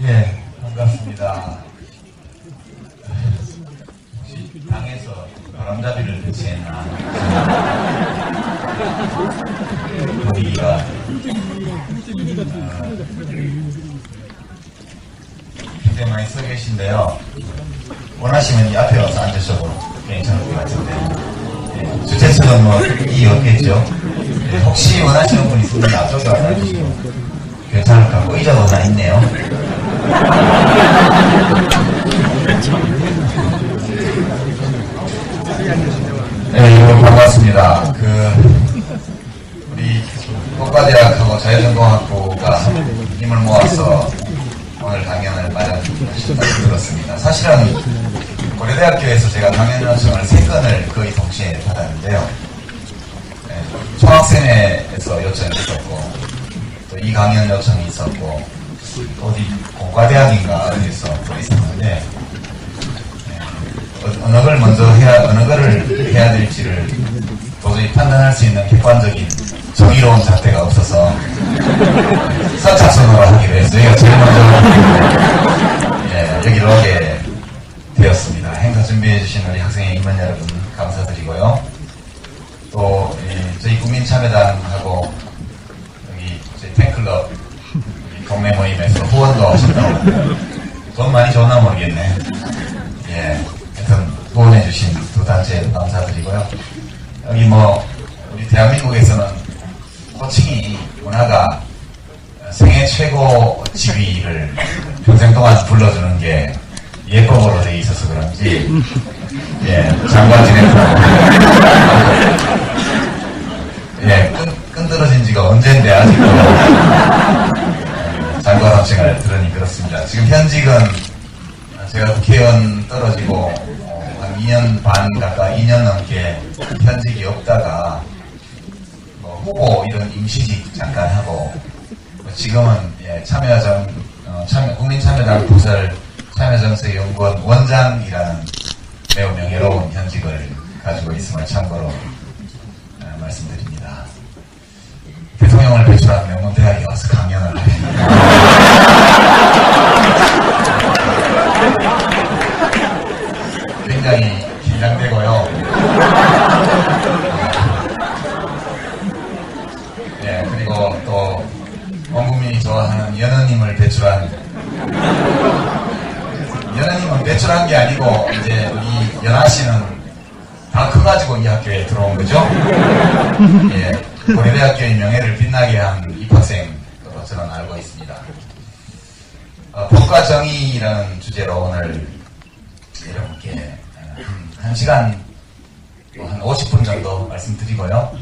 예, 반갑습니다. 혹시 당에서 바람잡이를 배치했나? 분위기가 굉장히 많이 서 계신데요. 원하시면 이 앞에 와서 앉으셔도 괜찮을 것 같은데, 예, 주최측은 뭐 이의 없겠죠. 예, 혹시 원하시는 분 있으면 앞쪽에 와서 앉으시면 괜찮을 것 같고, 의자도 다 있네요. 네, 반갑습니다. 우리 법과대학하고 자유전공학부가 힘을 모아서 오늘 강연을 마련하셨다고 들었습니다. 사실은 고려대학교에서 제가 강연 요청을 3건을 거의 동시에 받았는데요. 네, 총학생회에서 요청이 있었고, 또 이 강연 요청이 있었고, 어디 공과대학인가 어디서 또 있었는데, 어느 걸 먼저 어느 거를 해야 될지를 도저히 판단할 수 있는 객관적인 정의로운 잣대가 없어서 선착순으로 하기로 했어요. 저희가 제일 먼저 여기로 오게 되었습니다. 행사 준비해 주신 우리 학생회 임원 여러분 감사드리고요. 또 저희 국민참여당하고 여기 저희 팬클럽 동네 모임에서 후원도 하신다고 돈 많이 줬나 모르겠네. 예, 하여튼 후원해주신 두 단체 감사드리고요. 여기 우리 대한민국에서는 호칭이 문화가 생애 최고 지위를 평생 동안 불러주는 게 예법으로 되어 있어서 그런지, 예, 장관 지냈다고. 예, 끈들어진 지가 언젠데 아직도 장관 호칭을 들으니 그렇습니다. 지금 현직은 제가 국회의원 떨어지고 한 2년 반 가까이 2년 넘게 현직이 없다가 후보 이런 임시직 잠깐 하고 지금은 국민참여당 부설 참여정책연구원 원장이라는 매우 명예로운 현직을 가지고 있음을 참고로 말씀드립니다. 대통령을 배출한 명문대학에 와서 강연을 합니다. 굉장히 긴장되고요. 네, 그리고 또 온 국민이 좋아하는 연하님을 배출한, 연하님은 배출한 게 아니고 이제 우리 연하씨는 다 커가지고 이 학교에 들어온 거죠. 예, 고려대학교의 명예를 빛나게 한 입학생으로 저는 알고 있습니다. 법과 정의라는 주제로 오늘 여러분께 1시간 한 50분 정도 말씀드리고요.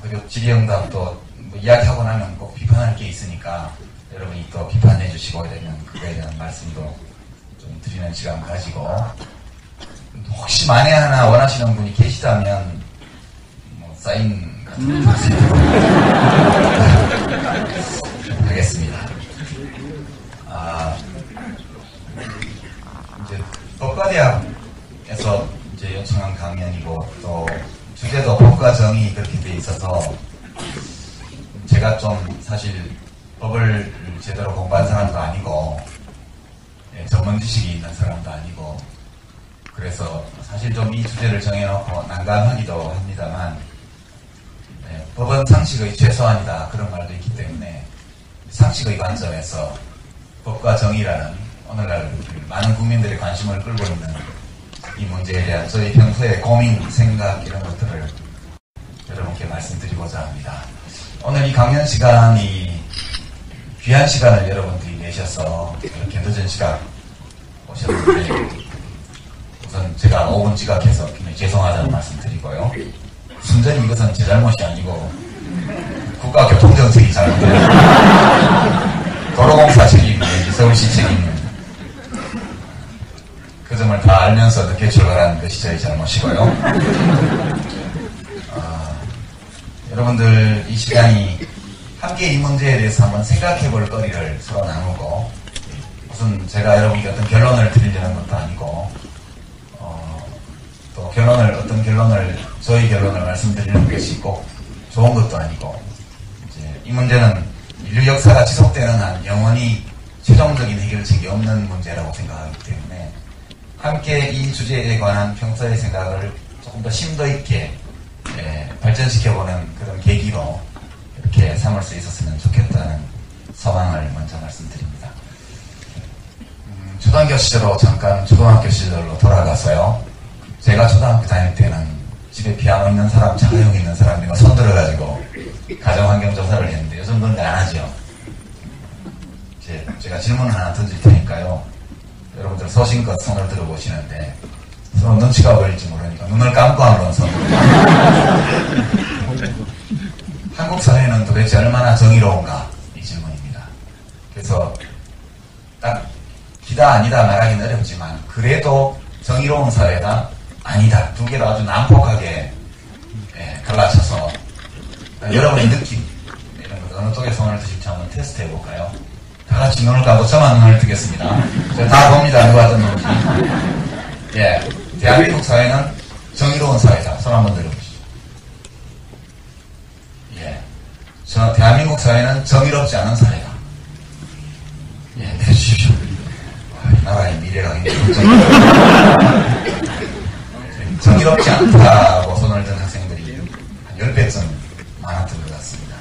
그리고 질의응답도 이야기하고 나면 꼭 비판할 게 있으니까 여러분이 또 비판해 주시고 되면 그거에 대한 말씀도 좀 드리는 시간 가지고, 혹시 만에 하나 원하시는 분이 계시다면 사인 같은 거 하겠습니다. 이제 법과대학에서 이제 요청한 강연이고, 또 주제도 법과 정의 그렇게 돼 있어서 제가 좀 사실 법을 제대로 공부한 사람도 아니고, 전문 지식이 있는 사람도 아니고, 그래서 사실 좀 이 주제를 정해놓고 난감하기도 합니다만, 법은 상식의 최소한이다 그런 말도 있기 때문에 상식의 관점에서 법과 정의라는 오늘날 많은 국민들의 관심을 끌고 있는 이 문제에 대한 저희 평소의 고민, 생각 이런 것들을 여러분께 말씀드리고자 합니다. 오늘 이 강연 시간이 귀한 시간을 여러분들이 내셔서 이렇게 늦은 시각 오셨는데, 우선 제가 5분 지각해서 굉장히 죄송하다는 말씀 드리고요. 순전히 이것은 제 잘못이 아니고 국가교통정책이 잘못돼요. 도로공사 책임이 서울시 책임, 그 점을 다 알면서 늦게 출발한 것이 저희 잘못이고요. 여러분들 이 시간이 함께 이 문제에 대해서 한번 생각해 볼 거리를 서로 나누고, 무슨 제가 여러분께 어떤 결론을 드리려는 것도 아니고, 또 어떤 결론을, 저희 결론을 말씀드리는 것이 꼭 좋은 것도 아니고, 이제 이 문제는 인류 역사가 지속되는 한 영원히 최종적인 해결책이 없는 문제라고 생각하기 때문에 함께 이 주제에 관한 평소의 생각을 조금 더 심도 있게 발전시켜보는 그런 계기로 이렇게 삼을 수 있었으면 좋겠다는 소망을 먼저 말씀드립니다. 초등학교 시절로 잠깐 초등학교 시절로 돌아가서요. 제가 초등학교 다닐 때는 집에 피아노 있는 사람, 차가용 있는 사람 이거 손 들어가지고 가정환경조사를 했는데 요즘 그런 거 안 하죠. 제가 질문 하나 던질 테니까요. 여러분들 소신껏 손을 들어보시는데 서로 눈치가 보일지 모르니까 눈을 감고 한번 손을 한국 사회는 도대체 얼마나 정의로운가 이 질문입니다. 그래서 딱 기다 아니다 말하기는 어렵지만 그래도 정의로운 사회다 아니다 두 개로 아주 난폭하게 갈라쳐서 여러분의 느낌 이런 것 어느 쪽에 손을 드실지 한번 테스트 해볼까요? 다 같이 눈을 감고 저만 눈을 뜨겠습니다. 다 봅니다. 누가 떴는지. 대한민국 사회는 정의로운 사회다. 손 한번 들어보시죠. 대한민국 사회는 정의롭지 않은 사회다. 내주십시오. 이 나라의 미래가 굉장히 정의롭지 않다고 손을 든 학생들이 한 10배쯤 많았던 것 같습니다.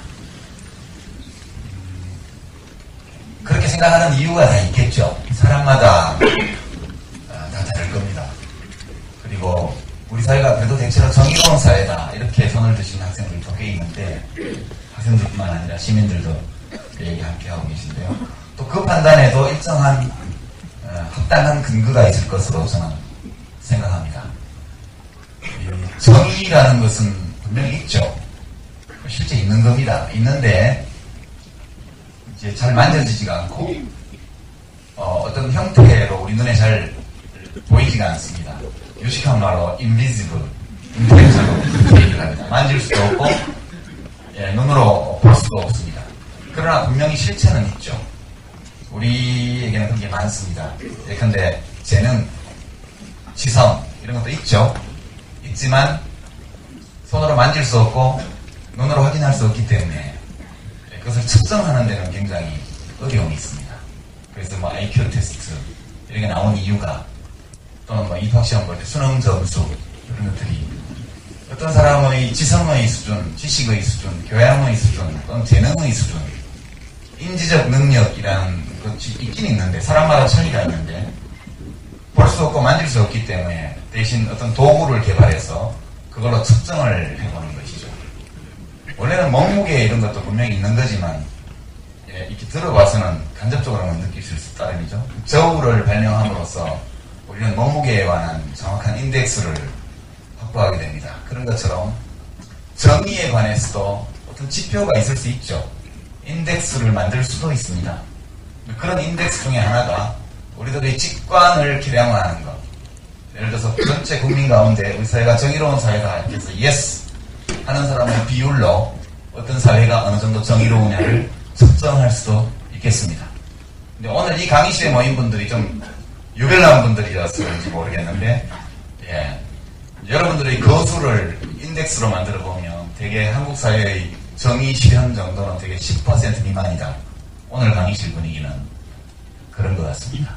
그렇게 생각하는 이유가 다 있겠죠. 사람마다 다 다를 겁니다. 그리고 우리 사회가 그래도 대체로 정의로운 사회다 이렇게 손을 드시는 학생들도 꽤 있는데 학생들뿐만 아니라 시민들도 그 얘기 함께 하고 계신데요. 또 그 판단에도 일정한 합당한 근거가 있을 것으로 저는 생각합니다. 정의라는 것은 분명히 있죠. 실제 있는 겁니다. 있는데 이제 잘 만져지지가 않고 어떤 형태로 우리 눈에 잘 보이지가 않습니다. 유식한 말로 invisible, 인텔렉트로 얘기를 합니다. 만질 수도 없고 눈으로 볼 수도 없습니다. 그러나 분명히 실체는 있죠. 우리에게는 그런 게 많습니다. 예컨대 재능, 지성 이런 것도 있죠. 있지만 손으로 만질 수 없고 눈으로 확인할 수 없기 때문에 그것을 측정하는 데는 굉장히 어려움이 있습니다. 그래서 뭐 IQ 테스트 이런 게 나온 이유가 또는 뭐 입학시험 볼 때 수능 점수 이런 것들이 어떤 사람의 지성의 수준, 지식의 수준, 교양의 수준 또는 재능의 수준 인지적 능력이라는 것이 있긴 있는데 사람마다 차이가 있는데 볼 수 없고 만질 수 없기 때문에 대신 어떤 도구를 개발해서 그걸로 측정을 해보는 것이죠. 원래는 몸무게 이런 것도 분명히 있는 거지만 이렇게 들어봐서는 간접적으로만 느낄 수 있을 따름이죠. 저울을 발명함으로써 우리는 몸무게에 관한 정확한 인덱스를 확보하게 됩니다. 그런 것처럼 정의에 관해서도 어떤 지표가 있을 수 있죠. 인덱스를 만들 수도 있습니다. 그런 인덱스 중에 하나가 우리들의 직관을 계량화하는 것. 예를 들어서 전체 국민 가운데 우리 사회가 정의로운 사회다 이렇게 해서 yes 하는 사람의 비율로 어떤 사회가 어느 정도 정의로우냐를 측정할 수도 있겠습니다. 근데 오늘 이 강의실에 모인 분들이 좀 유별난 분들이라서 그런지 모르겠는데 여러분들의 거수를 인덱스로 만들어 보면 되게 한국 사회의 정의 실현 정도는 되게 10% 미만이다. 오늘 강의실 분위기는 그런 것 같습니다.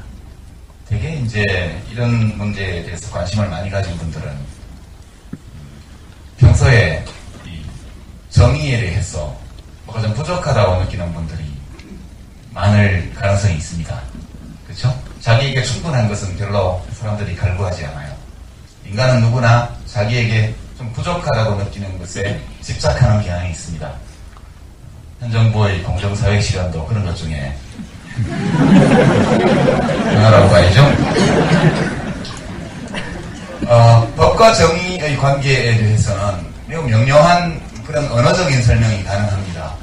되게 이제 이런 문제에 대해서 관심을 많이 가진 분들은 평소에 이 정의에 대해서 뭐가 좀 부족하다고 느끼는 분들이 많을 가능성이 있습니다. 그렇죠? 자기에게 충분한 것은 별로 사람들이 갈구하지 않아요. 인간은 누구나 자기에게 좀 부족하다고 느끼는 것에 집착하는 경향이 있습니다. 현 정부의 공정사회 실현도 그런 것 중에 하나라고 봐야죠. 법과 정의의 관계에 대해서는 매우 명료한 그런 언어적인 설명이 가능합니다.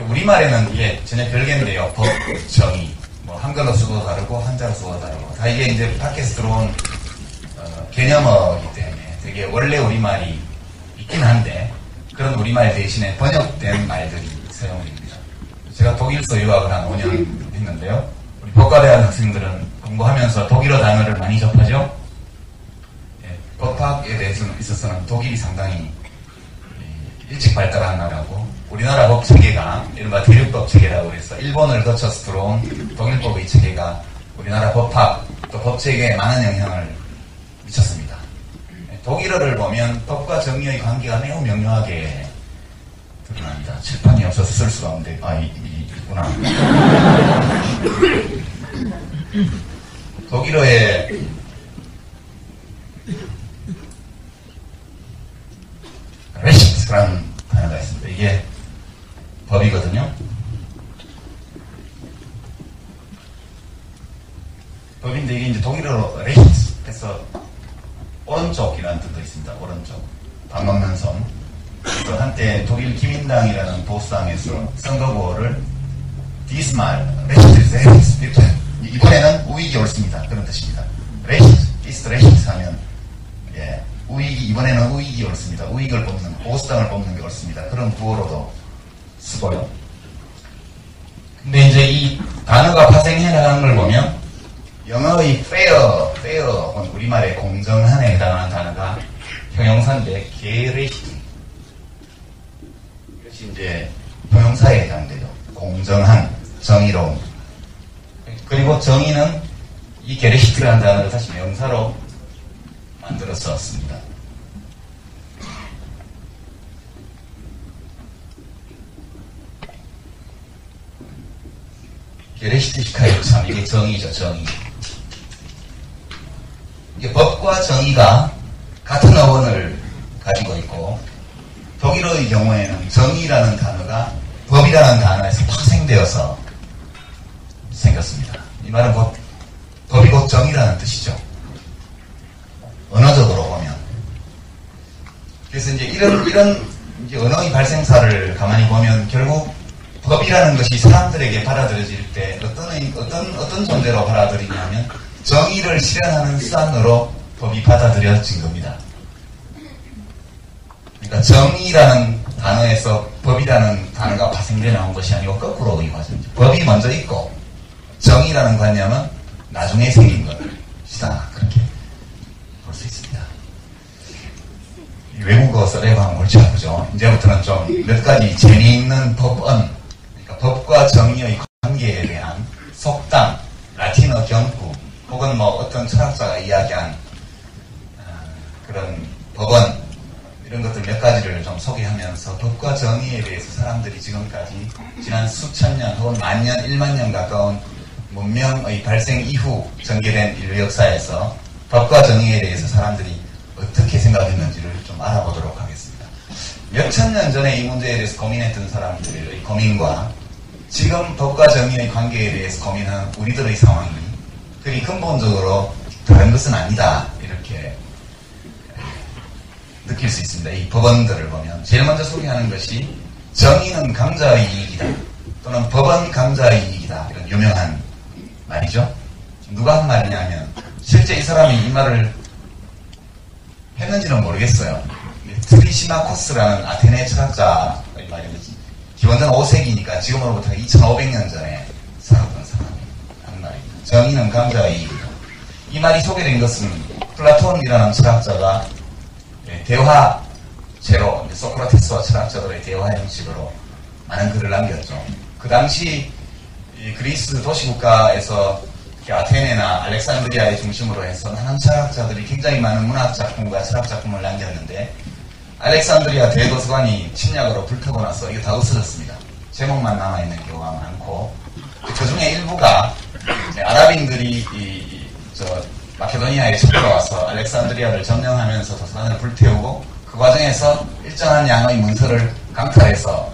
우리말에는 이게 전혀 별개인데요. 법, 정의, 뭐 한글로 쓰고 다르고 한자로 쓰고 다르고 다 이게 이제 밖에서 들어온 개념어이기 때문에 되게 원래 우리말이 있긴 한데 그런 우리말 대신에 번역된 말들이 사용됩니다. 제가 독일서 유학을 한 5년 했는데요. 우리 법과대학 학생들은 공부하면서 독일어 단어를 많이 접하죠. 법학에 대해서 있어서는 독일이 상당히 일찍 발달한 나라고, 우리나라 법 체계가 이른바 대륙법 체계라고 해서 일본을 거쳐서 들어온 독일법의 체계가 우리나라 법학 또 법 체계에 많은 영향을 미쳤습니다. 독일어를 보면 법과 정의의 관계가 매우 명료하게 드러납니다. 칠판이 없어서 쓸 수가 없는데, 있구나. 독일어에 레시트라는 단어가 있습니다. 이게 법이거든요. 법인데 이게 이제 독일어로 레시트 해서 오른쪽이라는 뜻도 있습니다. 오른쪽. 밥 먹는 손. 그래서 한때 독일 기민당이라는 보수당에서 선거구호를 디스말, 레시트, 레시트, 이번에는 우익이 옳습니다. 그런 뜻입니다. 레시트, 디스 레시트 하면, 예, 우익이, 이번에는 우익이 옳습니다. 우익을 뽑는, 보수당을 뽑는 게 옳습니다. 그런 구호로도 쓰고요. 근데 이제 이 단어가 파생해 나가는 걸 보면, 영어의 fair, 혹은 우리말의 공정한에 해당하는 단어가 형용사인데, 게레시트. 이것이 이제 형용사에 해당되죠. 공정한, 정의로운. 그리고 정의는 이 게레시트라는 단어를 다시 명사로 만들어 썼습니다. 게레시트시카요. 참, 이게 정의죠, 정의. 이게 법과 정의가 같은 어원을 가지고 있고, 독일어의 경우에는 정의라는 단어가 법이라는 단어에서 파생되어서 생겼습니다. 이 말은 법이 곧 정의라는 뜻이죠. 언어적으로 보면. 그래서 이제 이런 이제 언어의 발생사를 가만히 보면 결국 법이라는 것이 사람들에게 받아들여질 때 어떤 존재로 받아들이냐면 정의를 실현하는 수단으로 법이 받아들여진 겁니다. 그러니까 정의라는 단어에서 법이라는 단어가 파생되어 나온 것이 아니고 거꾸로의 과정이죠. 법이 먼저 있고 정의라는 관념은 나중에 생긴 것이다. 그렇게 볼 수 있습니다. 외국어 써내고 하면 골치 아프죠. 이제부터는 좀 몇 가지 재미있는 법언, 그러니까 법과 정의의 관계에 대한 속담, 라틴어 경구, 혹은 뭐 어떤 철학자가 이야기한 그런 법언, 이런 것들 몇 가지를 좀 소개하면서 법과 정의에 대해서 사람들이 지금까지 지난 수천 년 혹은 만년, 1만 년 가까운 문명의 발생 이후 전개된 인류 역사에서 법과 정의에 대해서 사람들이 어떻게 생각했는지를 좀 알아보도록 하겠습니다. 몇천 년 전에 이 문제에 대해서 고민했던 사람들의 고민과 지금 법과 정의의 관계에 대해서 고민하는 우리들의 상황이 그리 근본적으로 다른 것은 아니다. 이렇게 느낄 수 있습니다. 이 법언들을 보면 제일 먼저 소개하는 것이 정의는 강자의 이익이다. 또는 법은 강자의 이익이다. 이런 유명한 말이죠. 누가 한 말이냐면 실제 이 사람이 이 말을 했는지는 모르겠어요. 트리시마코스라는 아테네 철학자의 말입니다. 기원전 5세기니까 지금으로부터 2500년 전에 살았던 사람이 한 말입니다. 정의는 강자의 이익이다. 이 말이 소개된 것은 플라톤이라는 철학자가 대화체로 소크라테스와 철학자들의 대화 형식으로 많은 글을 남겼죠. 그 당시 그리스 도시국가에서 아테네나 알렉산드리아의 중심으로 해서 많은 철학자들이 굉장히 많은 문학작품과 철학작품을 남겼는데 알렉산드리아 대도서관이 침략으로 불타고 나서 이게 다 없어졌습니다. 제목만 남아있는 경우가 많고 그 중에 일부가 아랍인들이 마케도니아에 쳐들어와서 알렉산드리아를 점령하면서 도서관을 불태우고 그 과정에서 일정한 양의 문서를 강탈해서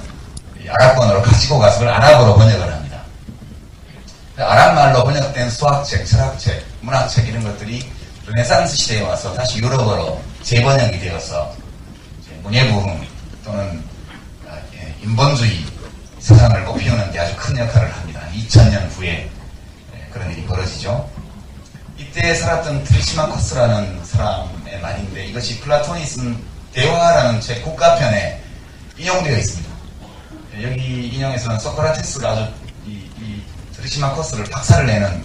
아랍권으로 가지고 가서 그걸 아랍어로 번역을 합니다. 아랍말로 번역된 수학책, 철학책, 문학책 이런 것들이 르네상스 시대에 와서 다시 유럽어로 재번역이 되어서 문예부흥 또는 인본주의 세상을 꽃피우는 데 아주 큰 역할을 합니다. 2000년 후에 그런 일이 벌어지죠. 이때 살았던 트리시마코스라는 사람의 말인데 이것이 플라톤이 쓴 대화라는 책 국가편에 인용되어 있습니다. 여기 인용에서는 소크라테스가 아주 이 트리시마코스를 박살을 내는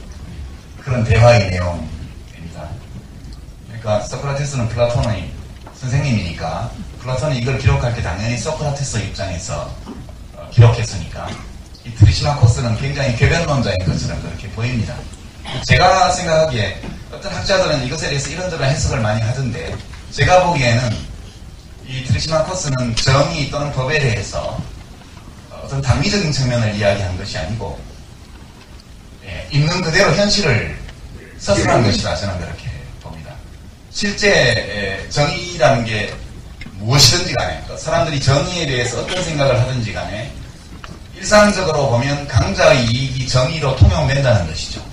그런 대화의 내용입니다. 그러니까 소크라테스는 플라톤의 선생님이니까 플라톤이 이걸 기록할 때 당연히 소크라테스 입장에서 기록했으니까 이 트리시마코스는 굉장히 궤변론자인 것처럼 그렇게 보입니다. 제가 생각하기에 어떤 학자들은 이것에 대해서 이런저런 해석을 많이 하던데 제가 보기에는 이 트리시마코스는 정의 또는 법에 대해서 어떤 당위적인 측면을 이야기한 것이 아니고 있는 그대로 현실을 서술한 것이다 저는 그렇게 봅니다. 실제 정의라는 게 무엇이든지 간에 사람들이 정의에 대해서 어떤 생각을 하든지 간에 일상적으로 보면 강자의 이익이 정의로 통용된다는 것이죠.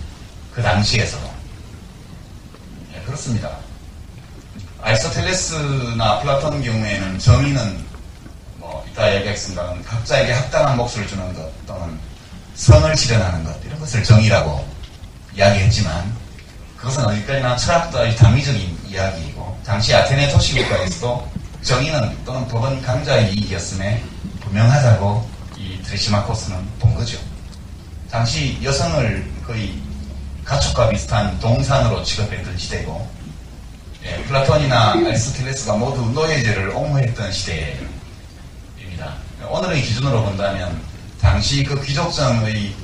그 당시에서도. 그렇습니다. 아리스토텔레스나 플라톤 경우에는 정의는 이따 얘기하겠습니다만 각자에게 합당한 몫을 주는 것 또는 선을 실현하는 것 이런 것을 정의라고 이야기했지만 그것은 어디까지나 철학자의 당위적인 이야기이고 당시 아테네 도시국가에서도 정의는 또는 법은 강자의 이익이었음에 분명하다고 이 트리시마코스는 본 거죠. 당시 여성을 거의 가축과 비슷한 동산으로 취급했던 시대고 플라톤이나 아리스토텔레스가 모두 노예제를 옹호했던 시대입니다. 오늘의 기준으로 본다면 당시 그 귀족정의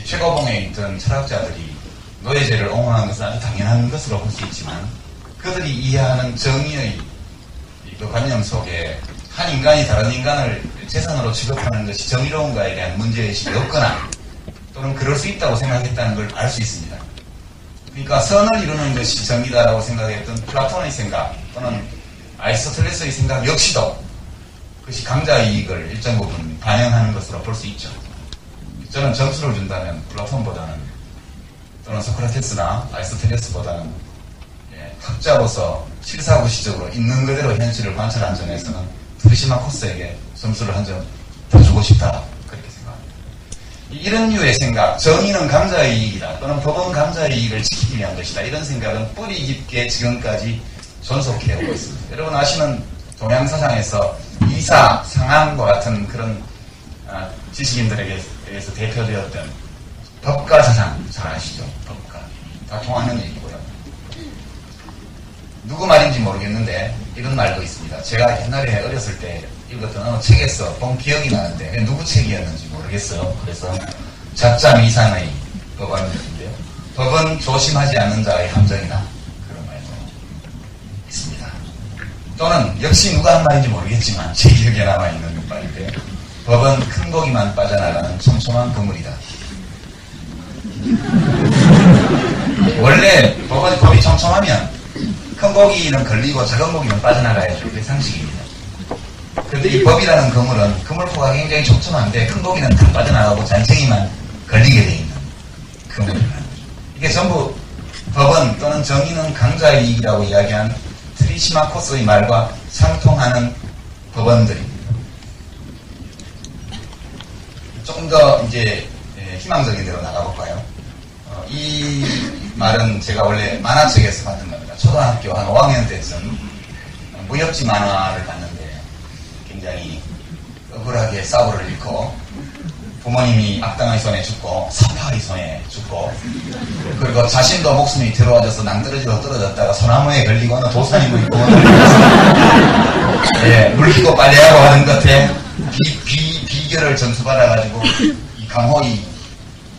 최고봉에 있던 철학자들이 노예제를 옹호하는 것은 아주 당연한 것으로 볼 수 있지만 그들이 이해하는 정의의 그 관념 속에 한 인간이 다른 인간을 재산으로 취급하는 것이 정의로운가에 대한 문제의식이 없거나 또는 그럴 수 있다고 생각했다는 걸 알 수 있습니다. 그러니까 선을 이루는 것이 정의다라고 생각했던 플라톤의 생각 또는 아리스토텔레스의 생각 역시도 그것이 강자의 이익을 일정 부분 반영하는 것으로 볼 수 있죠. 저는 점수를 준다면 플라톤보다는 또는 소크라테스나 아리스토텔레스보다는 학자로서 실사구시적으로 있는 그대로 현실을 관찰한 점에서는 트리시마코스에게 점수를 한 점 더 주고 싶다 그렇게 생각합니다. 이런 류의 생각, 정의는 강자의 이익이다 또는 법은 강자의 이익을 지키기 위한 것이다 이런 생각은 뿌리 깊게 지금까지 존속해 오고 있습니다. 여러분 아시는 동양사상에서 이사, 상한과 같은 그런 지식인들에게서 대표되었던 법가 사상 잘 아시죠? 법가 다 통하는 얘기고요. 누구 말인지 모르겠는데 이런 말도 있습니다. 제가 옛날에 어렸을 때 읽었던 어느 책에서 본 기억이 나는데 누구 책이었는지 모르겠어요. 그래서 작자미산의 법안인데요. 법은 조심하지 않는 자의 함정이다. 그런 말도 있습니다. 또는 역시 누가 한 말인지 모르겠지만 제 기억에 남아있는 말인데 법은 큰 고기만 빠져나가는 촘촘한 그물이다. 원래 법이 촘촘하면 큰 고기는 걸리고 작은 고기는 빠져나가야죠. 그게 상식입니다. 그런데 이 법이라는 그물은 그물포가 굉장히 촘촘한데 큰 고기는 다 빠져나가고 잔챙이만 걸리게 돼 있는 그물이라는 거죠. 이게 전부 법은 또는 정의는 강자의 이익이라고 이야기한 트리시마코스의 말과 상통하는 법원들입니다. 조금 더 이제 희망적인 데로 나가볼까요? 이 말은 제가 원래 만화책에서 봤던 겁니다. 초등학교 한 5학년 때쯤 무협지 만화를 봤는데 굉장히 억울하게 싸구를 잃고 부모님이 악당의 손에 죽고 사파의 손에 죽고 그리고 자신도 목숨이 괴로워져서 낭떠러지로 떨어졌다가 소나무에 걸리고 어느 도산이고 있고 물리고 빨래하고 하는 것에 비결을 점수받아가지고 이 강호의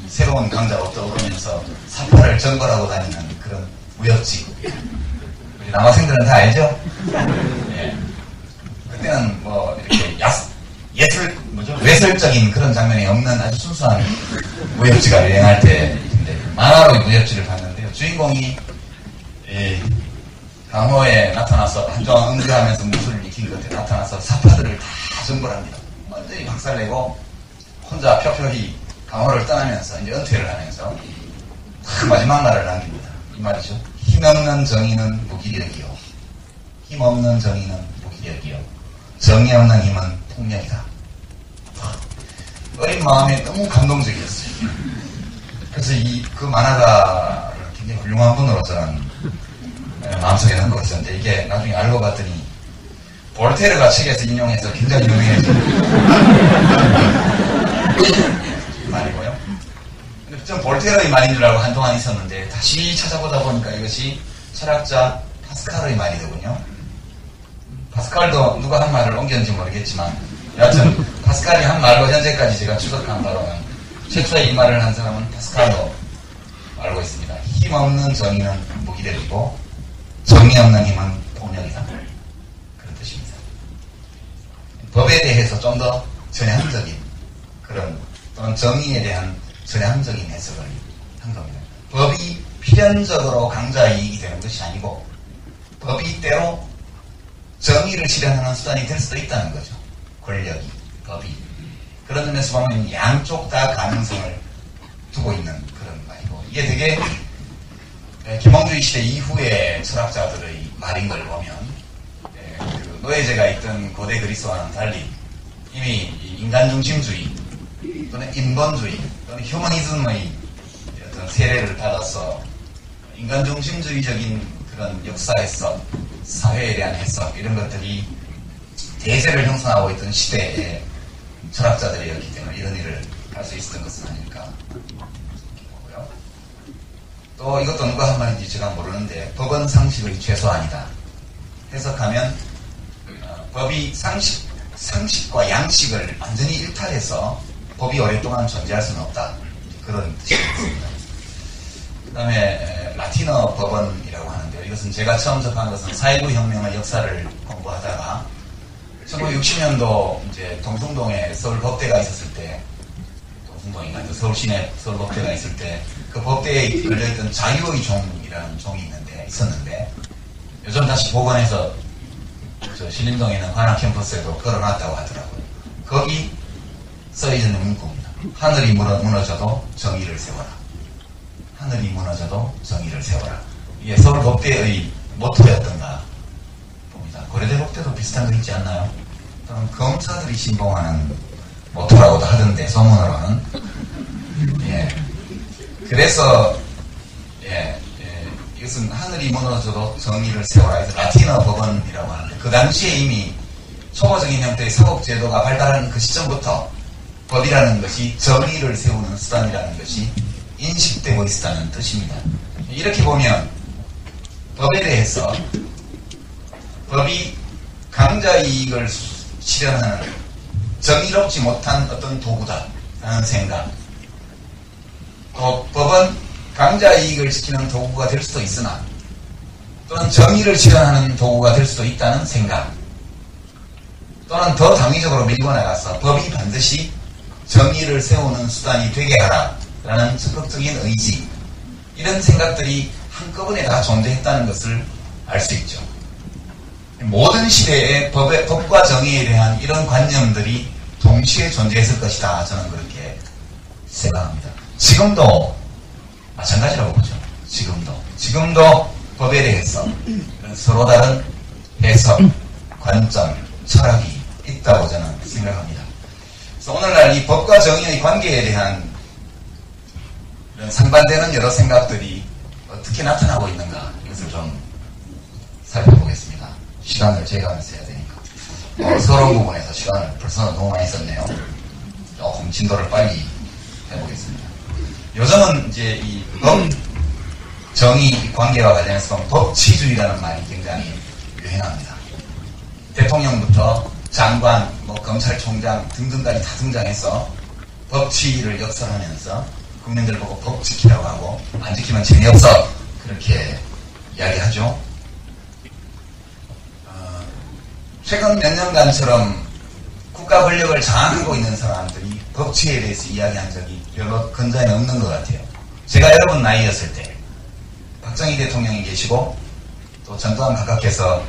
새로운 강자로 떠오르면서 사파를 정벌하고 다니는 그런 무협지. 우리 남학생들은 다 알죠? 예. 그때는 뭐 이렇게 외설적인 그런 장면이 없는 아주 순수한 무협지가 유행할 때인데 만화로 무협지를 봤는데요. 주인공이 강호에 나타나서 한동안 응대하면서 무술을 익힌 것 같아 나타나서 사파들을 다 정벌합니다. 완전히 박살내고 혼자 펴펴히 강호를 떠나면서 이제 은퇴를 하면서 마지막 말을 남깁니다. 이 말이죠. 힘없는 정의는 무기력이요. 힘없는 정의는 무기력이요. 정의 없는 힘은 폭력이다. 어린 마음에 너무 감동적이었어요. 그래서 그 만화가 굉장히 훌륭한 분으로 저는 마음속에 남고 있었는데 이게 나중에 알고 봤더니 볼테르가 책에서 인용해서 굉장히 유명해진 말이고요. 근데 전 볼테르의 말인 줄 알고 한동안 있었는데 다시 찾아보다 보니까 이것이 철학자 파스칼의 말이더군요. 파스칼도 누가 한 말을 옮겼는지 모르겠지만 여하튼 파스칼이 한 말로 현재까지 제가 추적한 바로는 최초에 이 말을 한 사람은 파스칼로 알고 있습니다. 힘없는 정의는 무기력이고 정의 없는 힘은 폭력이다. 그런 뜻입니다. 법에 대해서 좀 더 전향적인 그런 또는 정의에 대한 전향적인 해석을 한 겁니다. 법이 필연적으로 강자이익이 되는 것이 아니고 법이 때로 정의를 실현하는 수단이 될 수도 있다는 거죠. 권력이, 법이. 그런 점에서 보면 양쪽 다 가능성을 두고 있는 그런 말이고 이게 되게 계몽주의 시대 이후의 철학자들의 말인 걸 보면 그 노예제가 있던 고대 그리스와는 달리 이미 인간중심주의 또는 인본주의 또는 휴머니즘의 어떤 세례를 받아서 인간중심주의적인 그런 역사 해석, 사회에 대한 해석 이런 것들이 대세를 형성하고 있던 시대에 철학자들이었기 때문에 이런 일을 할 수 있었던 것은 아닐까 보고요. 또 이것도 누가 한 말인지 제가 모르는데 법은 상식의 최소한이다. 해석하면 법이 상식과 양식을 완전히 일탈해서 법이 오랫동안 존재할 수는 없다. 그런 뜻이었습니다. 그 다음에 라틴어 법원이라고 하는데요. 이것은 제가 처음 접한 것은 4.19 혁명의 역사를 공부하다가 1960년도 이제 동숭동에 서울법대가 있었을 때 동숭동인가 서울 시내 서울법대가 있을 때 그 법대에 걸려있던 자유의 종이라는 종이 있었는데 요즘 다시 복원해서 신림동에 있는 관악 캠퍼스에도 걸어놨다고 하더라고요. 거기 써있는 문구입니다. 하늘이 무너져도 정의를 세워라. 하늘이 무너져도 정의를 세워라. 이게 서울법대의 모토였던가 봅니다. 고려대 법대도 비슷한 거 있지 않나요? 또는 검사들이 신봉하는 모토라고도 하던데 소문으로는 그래서 이것은 하늘이 무너져도 정의를 세워라. 그래서 라틴어 법원이라고 하는데 그 당시에 이미 초보적인 형태의 사법제도가 발달하는 그 시점부터 법이라는 것이 정의를 세우는 수단이라는 것이 인식되고 있다는 뜻입니다. 이렇게 보면 법에 대해서 법이 강자이익을 실현하는 정의롭지 못한 어떤 도구다라는 생각, 또 법은 강자이익을 지키는 도구가 될 수도 있으나 또는 정의를 실현하는 도구가 될 수도 있다는 생각, 또는 더 당위적으로 밀고 나가서 법이 반드시 정의를 세우는 수단이 되게 하라라는 적극적인 의지, 이런 생각들이 한꺼번에 다 존재했다는 것을 알 수 있죠. 모든 시대에 법과 정의에 대한 이런 관념들이 동시에 존재했을 것이다. 저는 그렇게 생각합니다. 지금도 마찬가지라고 보죠. 지금도 법에 대해서 서로 다른 해석, 관점, 철학이 있다고 저는 생각합니다. 그래서 오늘날 이 법과 정의의 관계에 대한 이런 상반되는 여러 생각들이 어떻게 나타나고 있는가, 이것을 좀 살펴보겠습니다. 시간을 제거하면서 해야 되니까. 서론 부분에서 시간을 벌써 너무 많이 썼네요. 조금 진도를 빨리 해보겠습니다. 요즘은 이제 이 법, 정의 관계와 관련해서 법치주의라는 말이 굉장히 유행합니다. 대통령부터 장관, 검찰총장 등등까지 다 등장해서 법치를 역설하면서 국민들 보고 법 지키라고 하고 안 지키면 재미없어, 그렇게 이야기하죠. 최근 몇 년간처럼 국가 권력을 장악하고 있는 사람들이 법치에 대해서 이야기한 적이 별로 근자에 없는 것 같아요. 제가 여러분 나이였을 때 박정희 대통령이 계시고 또 전두환 각하께서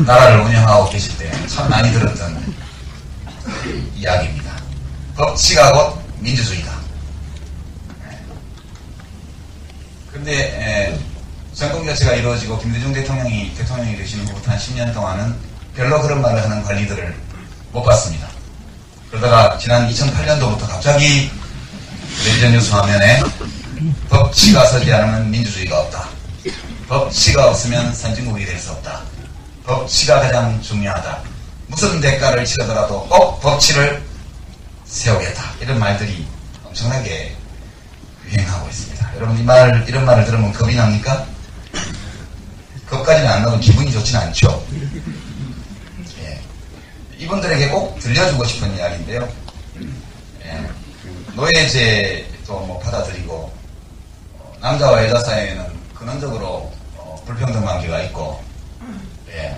나라를 운영하고 계실 때 참 많이 들었던 이야기입니다. 법치가 곧 민주주의다. 그런데 정권교체가 이루어지고 김대중 대통령이 되시는 후부터 한 10년 동안은 별로 그런 말을 하는 관리들을 못 봤습니다. 그러다가 지난 2008년도부터 갑자기 텔레비전 뉴스 화면에 법치가 서지 않으면 민주주의가 없다. 법치가 없으면 선진국이 될 수 없다. 법치가 가장 중요하다. 무슨 대가를 치르더라도 꼭 법치를 세우겠다. 이런 말들이 엄청나게 유행하고 있습니다. 여러분 이런 말을 들으면 겁이 납니까? 겁과 10까지는 안 나오면 기분이 좋지는 않죠. 예. 이분들에게 꼭 들려주고 싶은 이야기인데요. 예. 노예제도 뭐 받아들이고, 남자와 여자 사이에는 근원적으로 불평등 관계가 있고, 예.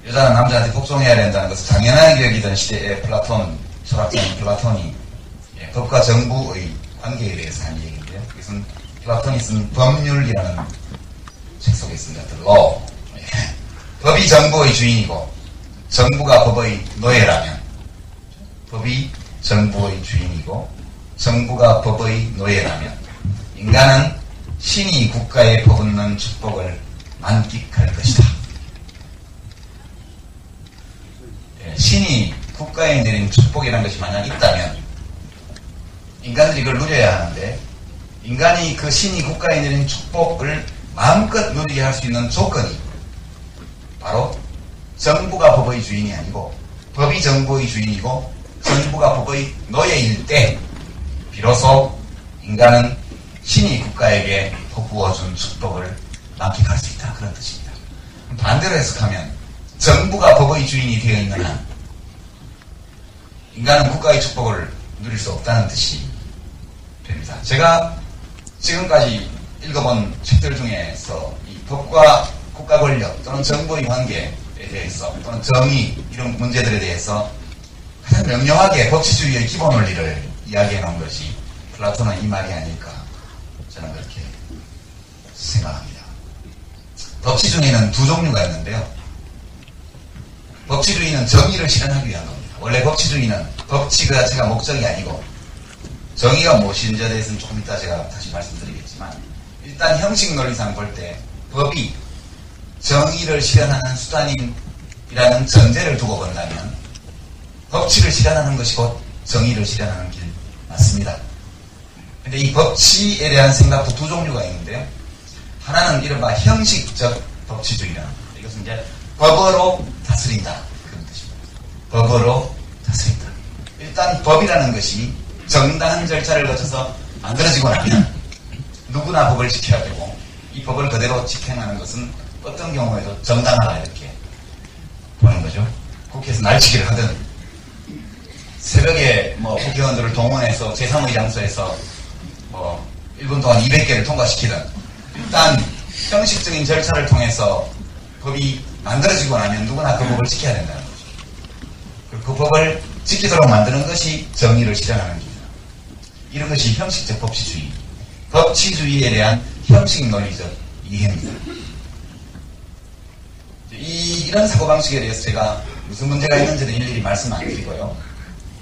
여자는 남자한테 복종해야 된다는 것을 당연하게 여기던 시대의 플라톤, 철학자인 플라톤이 예, 법과 정부의 관계에 대해서 한 얘기인데요. 이것은 플라톤이 쓴 법률이라는 책 속에 있습니다. The Law. 예. 법이 정부의 주인이고 정부가 법의 노예라면, 법이 정부의 주인이고 정부가 법의 노예라면 인간은 신이 국가에 퍼붓는 축복을 만끽할 것이다. 예, 신이 국가에 내린 축복이라는 것이 만약 있다면 인간들이 그걸 누려야 하는데, 인간이 그 신이 국가에 내린 축복을 마음껏 누리게 할 수 있는 조건이 바로 정부가 법의 주인이 아니고 법이 정부의 주인이고 정부가 법의 노예일 때 비로소 인간은 신이 국가에게 퍼부어준 축복을 만끽할 수 있다. 그런 뜻입니다. 반대로 해석하면 정부가 법의 주인이 되어 있는 한 인간은 국가의 축복을 누릴 수 없다는 뜻이 됩니다. 제가 지금까지 읽어본 책들 중에서 이 법과 국가 권력 또는 정부의 관계에 대해서 또는 정의 이런 문제들에 대해서 가장 명료하게 법치주의의 기본 원리를 이야기해 놓은 것이 플라톤의 이 말이 아닐까 저는 그렇게 생각합니다. 법치주의는 두 종류가 있는데요. 법치주의는 정의를 실현하기 위한 겁니다. 원래 법치주의는 법치 그 자체가 목적이 아니고, 정의가 무엇인지에 대해서는 조금 이따 제가 다시 말씀드리겠지만, 일단 형식 논리상 볼 때 법이 정의를 실현하는 수단이라는 전제를 두고 본다면 법치를 실현하는 것이 곧 정의를 실현하는 길 맞습니다. 근데 이 법치에 대한 생각도 두 종류가 있는데요. 하나는 이른바 형식적 법치주의라는 겁니다. 이것은 이제 법으로 다스린다. 그런 뜻입니다. 법으로 다스린다. 일단 법이라는 것이 정당한 절차를 거쳐서 만들어지고 나면 누구나 법을 지켜야 되고, 이 법을 그대로 집행하는 것은 어떤 경우에도 정당하다 이렇게 보는 거죠. 국회에서 날치기를 하든 새벽에 뭐 국회의원들을 동원해서 제3의 장소에서 뭐 1분 동안 200개를 통과시키든, 일단 형식적인 절차를 통해서 법이 만들어지고 나면 누구나 그 법을 지켜야 된다는 거죠. 그 법을 지키도록 만드는 것이 정의를 실현하는 길이다. 이런 것이 형식적 법치주의, 법치주의에 대한 형식 논리적 이해입니다. 이런 사고방식에 대해서 제가 무슨 문제가 있는지는 일일이 말씀 안 드리고요.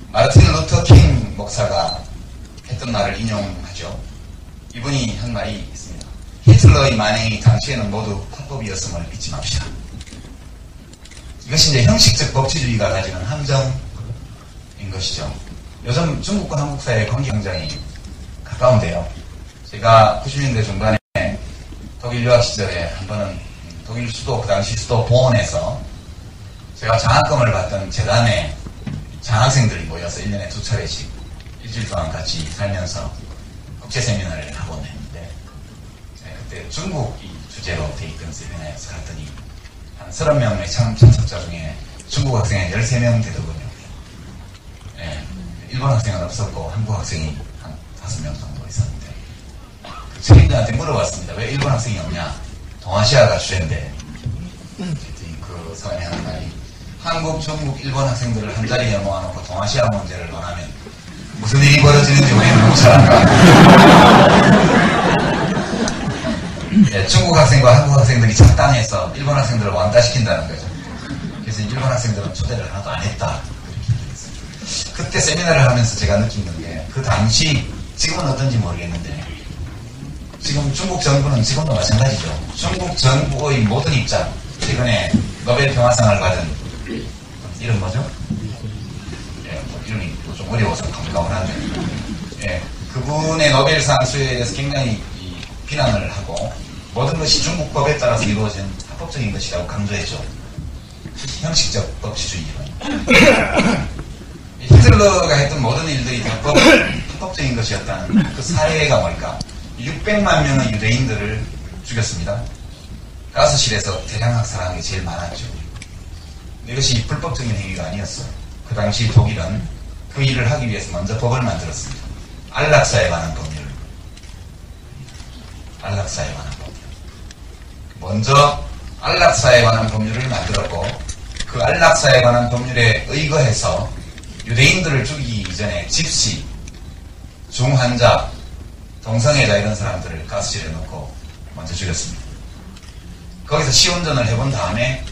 마르틴 루터 킹 목사가 했던 말을 인용하죠. 이분이 한 말이 있습니다. 히틀러의 만행이 당시에는 모두 합법이었음을 잊지 맙시다. 이것이 이제 형식적 법치주의가 가지는 함정인 것이죠. 요즘 중국과 한국 사이의 관계 굉장히 가까운데요. 제가 90년대 중반에 독일 유학 시절에 한 번은 독일 수도, 그 당시 수도 보온에서 제가 장학금을 받던 재단에 장학생들이 모여서 1년에 2차례씩 일주일 동안 같이 살면서 국제 세미나를 하곤 했는데, 그때 중국이 주제로 돼 있던 세미나에서 갔더니 한 30명의 참석자 중에 중국 학생이 13명 되더군요. 예, 일본 학생은 없었고 한국 학생이 한 5명 정도 있었는데, 그 책임자한테 물어봤습니다. 왜 일본 학생이 없냐? 동아시아가 주제인데. 그랬더니 그 사람이 하는 말이, 한국, 중국, 일본 학생들을 한 자리에 모아놓고 동아시아 문제를 논하면 무슨 일이 벌어지는지 우리는 못 알아. 예, 중국 학생과 한국 학생들이 착당해서 일본 학생들을 완다시킨다는 거죠. 그래서 일본 학생들은 초대를 하나도 안 했다. 그렇게 얘기했어요. 그때 세미나를 하면서 제가 느낀 건데, 그 당시, 지금은 어떤지 모르겠는데, 지금 중국 정부는 지금도 마찬가지죠. 중국 정부의 모든 입장, 최근에 노벨 평화상을 받은 이름 뭐죠? 예, 뭐 이름이 좀 어려워서 가물가물한데, 예, 그분의 노벨상 수여에 대해서 굉장히 비난을 하고, 모든 것이 중국 법에 따라서 이루어진 합법적인 것이라고 강조했죠. 형식적 법치주의론. 히틀러가 했던 모든 일들이 다 합법적인 것이었다는 그 사례가 뭘까? 600만 명의 유대인들을 죽였습니다. 가스실에서 대량 학살하는 게 제일 많았죠. 이것이 불법적인 행위가 아니었어요. 그 당시 독일은 그 일을 하기 위해서 먼저 법을 만들었습니다. 안락사에 관한 법률. 안락사에 관한 법률. 먼저 안락사에 관한 법률을 만들었고, 그 안락사에 관한 법률에 의거해서 유대인들을 죽이기 이전에 집시, 중환자, 동성애자 이런 사람들을 가스실에 넣고 먼저 죽였습니다. 거기서 시운전을 해본 다음에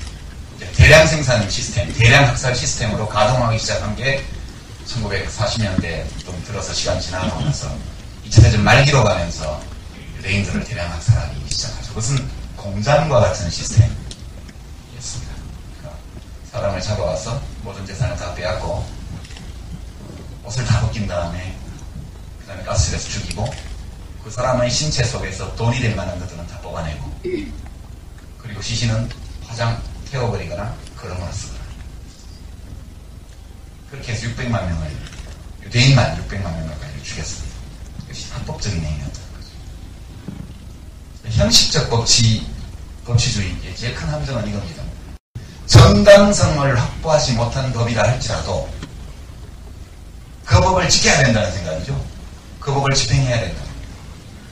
대량 생산 시스템, 대량 학살 시스템으로 가동하기 시작한 게 1940년대 좀 들어서 시간 지나고 나서 2차 대전 말기로 가면서 유대인들을 대량 학살하기 시작하죠. 그것은 공장과 같은 시스템이었습니다. 그러니까 사람을 잡아와서 모든 재산을 다 빼앗고 옷을 다 벗긴 다음에 그 다음에 가스실에서 죽이고 그 사람의 신체 속에서 돈이 될 만한 것들은 다 뽑아내고 그리고 시신은 화장 태워버리거나 걸어물어 쓰거나 그렇게 해서 600만 명을 유대인만 600만 명을 죽였습니다. 이것이 합법적인 행위였다는 거죠. 형식적 법치주의의 제일 큰 함정은 이겁니다. 정당성을 확보하지 못한 법이라 할지라도 그 법을 지켜야 된다는 생각이죠. 그 법을 집행해야 된다.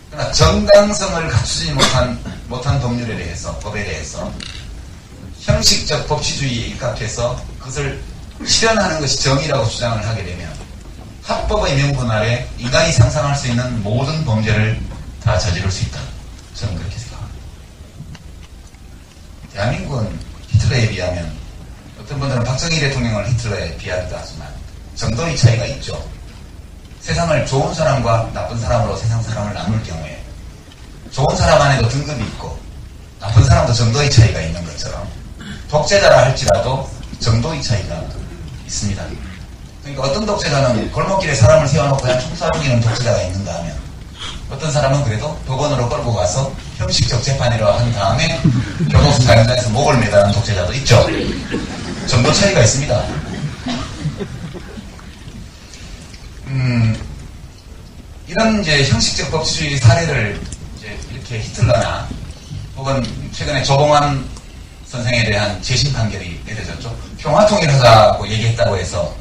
그러나 정당성을 갖추지 못한 법률에 대해서, 법에 대해서 형식적 법치주의에 입각해서 그것을 실현하는 것이 정의라고 주장을 하게 되면 합법의 명분 아래 인간이 상상할 수 있는 모든 범죄를 다 저지를 수 있다. 저는 그렇게 생각합니다. 대한민국은 히틀러에 비하면 어떤 분들은 박정희 대통령을 히틀러에 비하기도 하지만 정도의 차이가 있죠. 세상을 좋은 사람과 나쁜 사람으로 세상 사람을 나눌 경우에 좋은 사람 안에도 등급이 있고 나쁜 사람도 정도의 차이가 있는 것처럼 독재자라 할지라도 정도의 차이가 있습니다. 그러니까 어떤 독재자는 골목길에 사람을 세워놓고 그냥 총살 죽이는 독재자가 있는가 하면 어떤 사람은 그래도 법원으로 끌고 가서 형식적 재판이라 한 다음에 교도소 사형장에서 목을 매다는 독재자도 있죠. 정도 차이가 있습니다. 이런 이제 형식적 법치주의 사례를 이제 이렇게 히틀러나 혹은 최근에 조봉환 선생에 대한 재심 판결이 내려졌죠. 평화통일하자고 얘기했다고 해서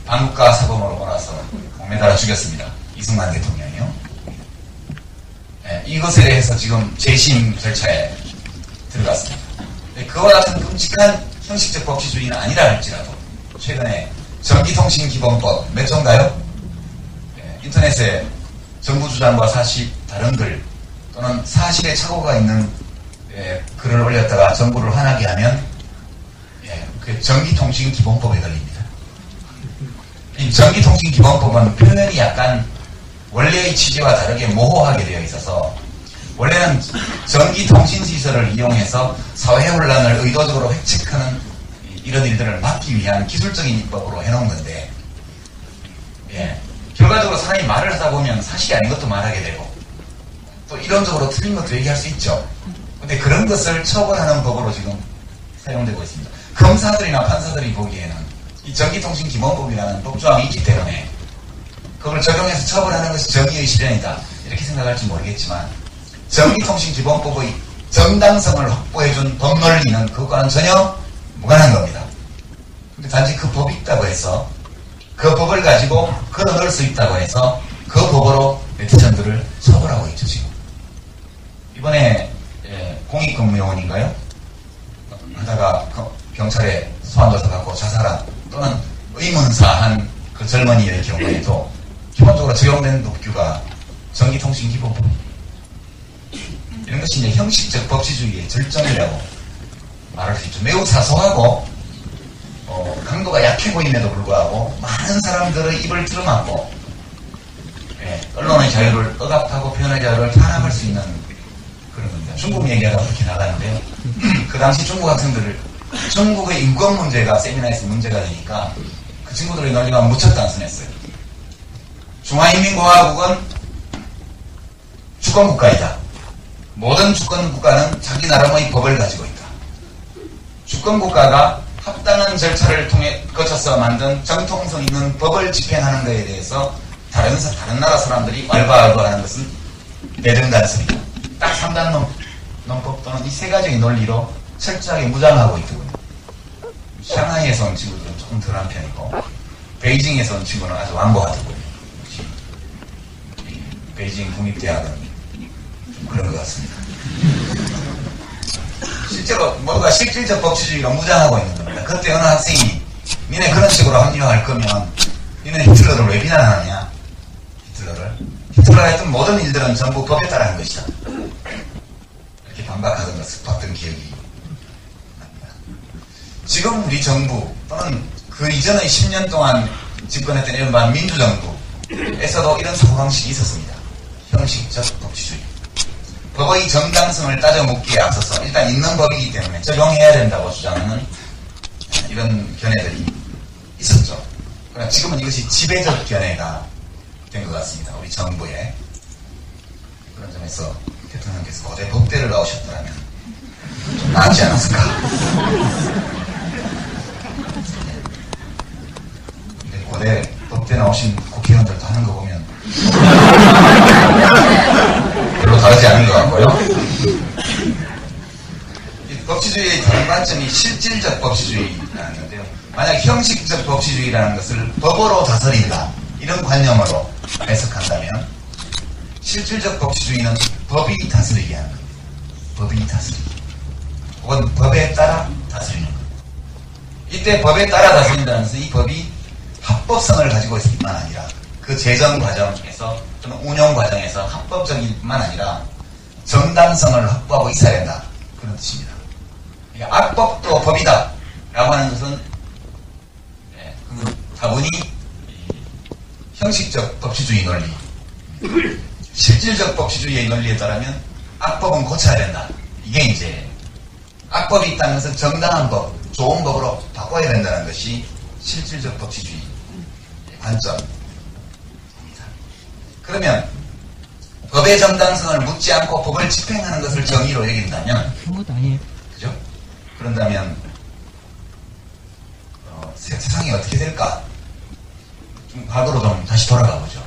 반국가 사범으로 몰아서 목매달아 죽였습니다. 이승만 대통령이요. 이것에 대해서 지금 재심 절차에 들어갔습니다. 그와 같은 끔찍한 형식적 법치주의는 아니라 할지라도 최근에 전기통신기본법 몇 조인가요? 인터넷에 정부 주장과 사실 다른 글 또는 사실에 착오가 있는 글을 올렸다가 정부를 화나게 하면 그 전기통신기본법에 걸립니다. 이 전기통신기본법은 표현이 약간 원래의 취지와 다르게 모호하게 되어 있어서 원래는 전기통신시설을 이용해서 사회혼란을 의도적으로 획책하는 이런 일들을 막기 위한 기술적인 입법으로 해놓은 건데 결과적으로 사람이 말을 하다 보면 사실이 아닌 것도 말하게 되고 또 이론적으로 틀린 것도 얘기할 수 있죠. 근데 그런 것을 처벌하는 법으로 지금 사용되고 있습니다. 검사들이나 판사들이 보기에는 이 전기통신기본법이라는 법조항이 있기 때문에 그걸 적용해서 처벌하는 것이 정의의 실현이다 이렇게 생각할지 모르겠지만 전기통신기본법의 정당성을 확보해준 법 논리는 그것과는 전혀 무관한 겁니다. 근데 단지 그 법이 있다고 해서 그 법을 가지고 걸어넣을 수 있다고 해서 그 법으로 네티즌들을 처벌하고 있죠. 지금 이번에 공익근무요원인가요? 하다가 경찰에 소환돼서 갖고 자살한 또는 의문사한 그 젊은이의 경우에도 기본적으로 적용된 법규가 전기통신기본법 이런 것이 이제 형식적 법치주의의 절정이라고 말할 수 있죠. 매우 사소하고 강도가 약해 보임에도 불구하고 많은 사람들의 입을 틀어막고 언론의 자유를 억압하고 표현의 자유를 탄압할 수 있는 그런 겁니다. 중국 얘기가 그렇게 나가는데요. 그 당시 중국 학생들을 중국의 인권 문제가 세미나에서 문제가 되니까 그 친구들의 논리가 무척 단순했어요. 중화인민공화국은 주권국가이다. 모든 주권국가는 자기 나름의 법을 가지고 있다. 주권국가가 합당한 절차를 거쳐서 만든 정통성 있는 법을 집행하는 것에 대해서 다른 나라 사람들이 왈가왈부하는 것은 내정단성이다. 딱 3단론. 논법 또는 이 세 가지의 논리로 철저하게 무장하고 있더군요. 샹하이에서 온 친구들은 조금 덜한 편이고 베이징에서 온 친구는 아주 완고하더군요. 베이징 국립대학은 좀 그런 것 같습니다. 실제로 모두가 실질적 법치주의로 무장하고 있는 겁니다. 그때 어느 학생이 니네 그런 식으로 합리화할 거면 니네 히틀러를 왜 비난하느냐? 히틀러가 했던 모든 일들은 전부 법에 따라 한 것이다. 이렇게 반박하던 것을 봤던 기억이 납니다. 지금 우리 정부 또는 그 이전의 10년 동안 집권했던 이른바 민주정부에서도 이런 사고방식이 있었습니다. 형식적 법치주의. 법의 정당성을 따져 묻기에 앞서서 일단 있는 법이기 때문에 적용해야 된다고 주장하는 이런 견해들이 있었죠. 그러나 지금은 이것이 지배적 견해가 된 것 같습니다. 우리 정부에. 그런 점에서 대통령께서 고대 법대를 나오셨더라면 좀 나았지 않았을까. 근데 고대 법대 나오신 국회의원들도 하는 거 보면 별로 다르지 않은 것 같고요. 법치주의의 다른 관점이 실질적 법치주의라는 건데요. 만약 형식적 법치주의라는 것을 법으로 다스린다 이런 관념으로 해석한다면 실질적 법치주의는 법이 다스리게 하는 겁니다. 법이 다스리기. 혹은 법에 따라 다스리는 겁니다. 이때 법에 따라 다스린다는 것은 이 법이 합법성을 가지고 있을 뿐만 아니라 그 제정 과정에서 또는 운영 과정에서 합법적일 뿐만 아니라 정당성을 확보하고 있어야 된다. 그런 뜻입니다. 그러니까 악법도 법이다 라고 하는 것은 다분히 형식적 법치주의 논리, 실질적 법치주의의 논리에 따르면 악법은 고쳐야 된다. 이게 이제 악법이 있다는 것은 정당한 법, 좋은 법으로 바꿔야 된다는 것이 실질적 법치주의 관점입니다. 그러면 법의 정당성을 묻지 않고 법을 집행하는 것을 정의로 여긴다면, 그죠? 그런다면 세상이 어떻게 될까? 좀 과거로 좀 다시 돌아가 보죠.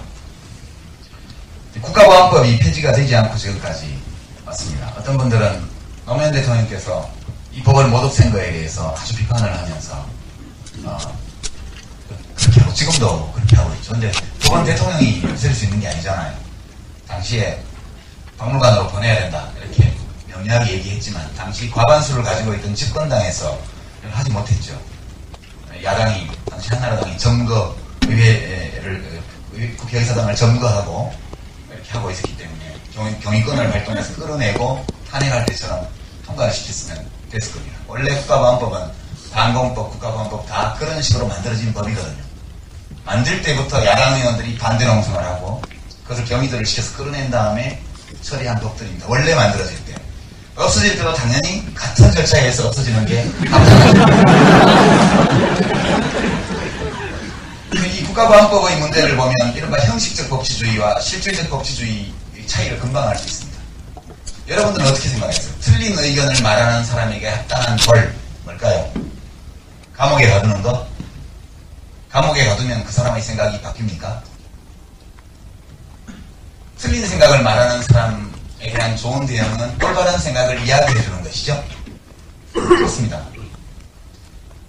국가보안법이 폐지가 되지 않고 지금까지 왔습니다. 어떤 분들은 노무현 대통령께서 이 법을 못 없앤 거에 대해서 아주 비판을 하면서 그렇게 하고 지금도 그렇게 하고 있죠. 근데 법은 대통령이 없앨 수 있는 게 아니잖아요. 당시에 박물관으로 보내야 된다 이렇게 명료하게 얘기했지만 당시 과반수를 가지고 있던 집권당에서 하지 못했죠. 야당이 당시 한나라당이 점거 의회를 국회의사당을 점거하고 이렇게 하고 있었기 때문에 경위권을 발동해서 끌어내고 탄핵할 때처럼 통과를 시켰으면 됐을 겁니다. 원래 국가보안법은 반공법, 국가보안법 다 그런 식으로 만들어진 법이거든요. 만들 때부터 야당 의원들이 반대 농성을 하고 그것을 경위들을 시켜서 끌어낸 다음에 처리한 법들입니다. 원래 만들어질 때. 없어질 때도 당연히 같은 절차에 의해서 없어지는 게 이 국가보안법의 문제를 보면 이른바 형식적 법치주의와 실질적 법치주의의 차이를 금방 알 수 있습니다. 여러분들은 어떻게 생각하세요? 틀린 의견을 말하는 사람에게 합당한 벌 뭘까요? 감옥에 가두는 것? 감옥에 가두면 그 사람의 생각이 바뀝니까? 틀린 생각을 말하는 사람에 대한 좋은 대응은 올바른 생각을 이야기해 주는 것이죠. 그렇습니다.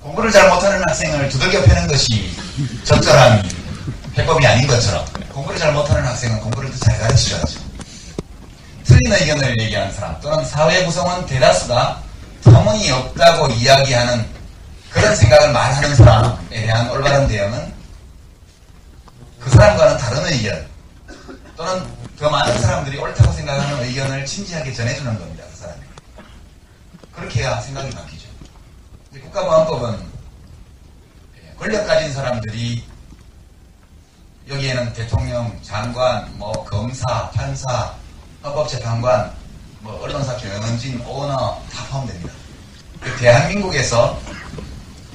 공부를 잘 못하는 학생을 두들겨 패는 것이 적절한 해법이 아닌 것처럼 공부를 잘 못하는 학생은 공부를 더 잘 가르치셔야죠. 틀린 의견을 얘기하는 사람 또는 사회 구성원 대다수가 터무니없다고 이야기하는 그런 생각을 말하는 사람에 대한 올바른 대응은 그 사람과는 다른 의견 또는 더 많은 사람들이 옳다고 생각하는 의견을 진지하게 전해주는 겁니다. 그 사람이. 그렇게 해야 생각이 바뀌죠. 국가보안법은 권력 가진 사람들이 여기에는 대통령, 장관, 검사, 판사, 헌법재판관, 언론사 경영진, 오너 다 포함됩니다. 대한민국에서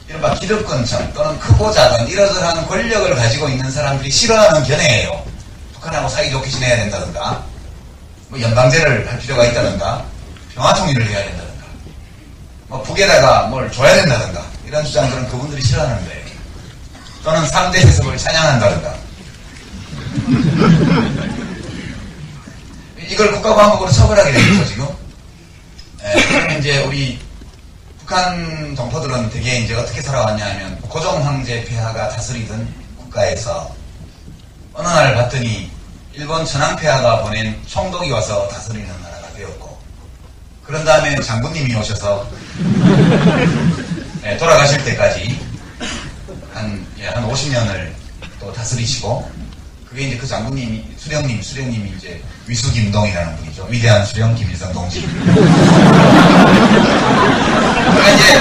이른바 기득권층 또는 크고 작은 이러저러한 권력을 가지고 있는 사람들이 싫어하는 견해예요. 북한하고 사이좋게 지내야 된다든가, 연방제를 할 필요가 있다든가, 평화통일을 해야 된다든가, 북에다가 뭘 줘야 된다든가, 이런 주장들은 그분들이 싫어하는 거예요. 또는 3대 세습을 찬양한다든가. 이걸 국가보안법으로 처벌하게 되겠죠, 지금? 이제 우리 북한 동포들은 되게 이제 어떻게 살아왔냐 하면 고종 황제 폐하가 다스리던 국가에서 어느 날 봤더니 일본 천황 폐하가 보낸 총독이 와서 다스리는 나라가 되었고, 그런 다음에 장군님이 오셔서 돌아가실 때까지 한 50년을 또 다스리시고, 그게 이제 그 장군님이 수령님이 이제 위수김동이라는 분이죠. 위대한 수령 김일성 동지. 그러니까 이제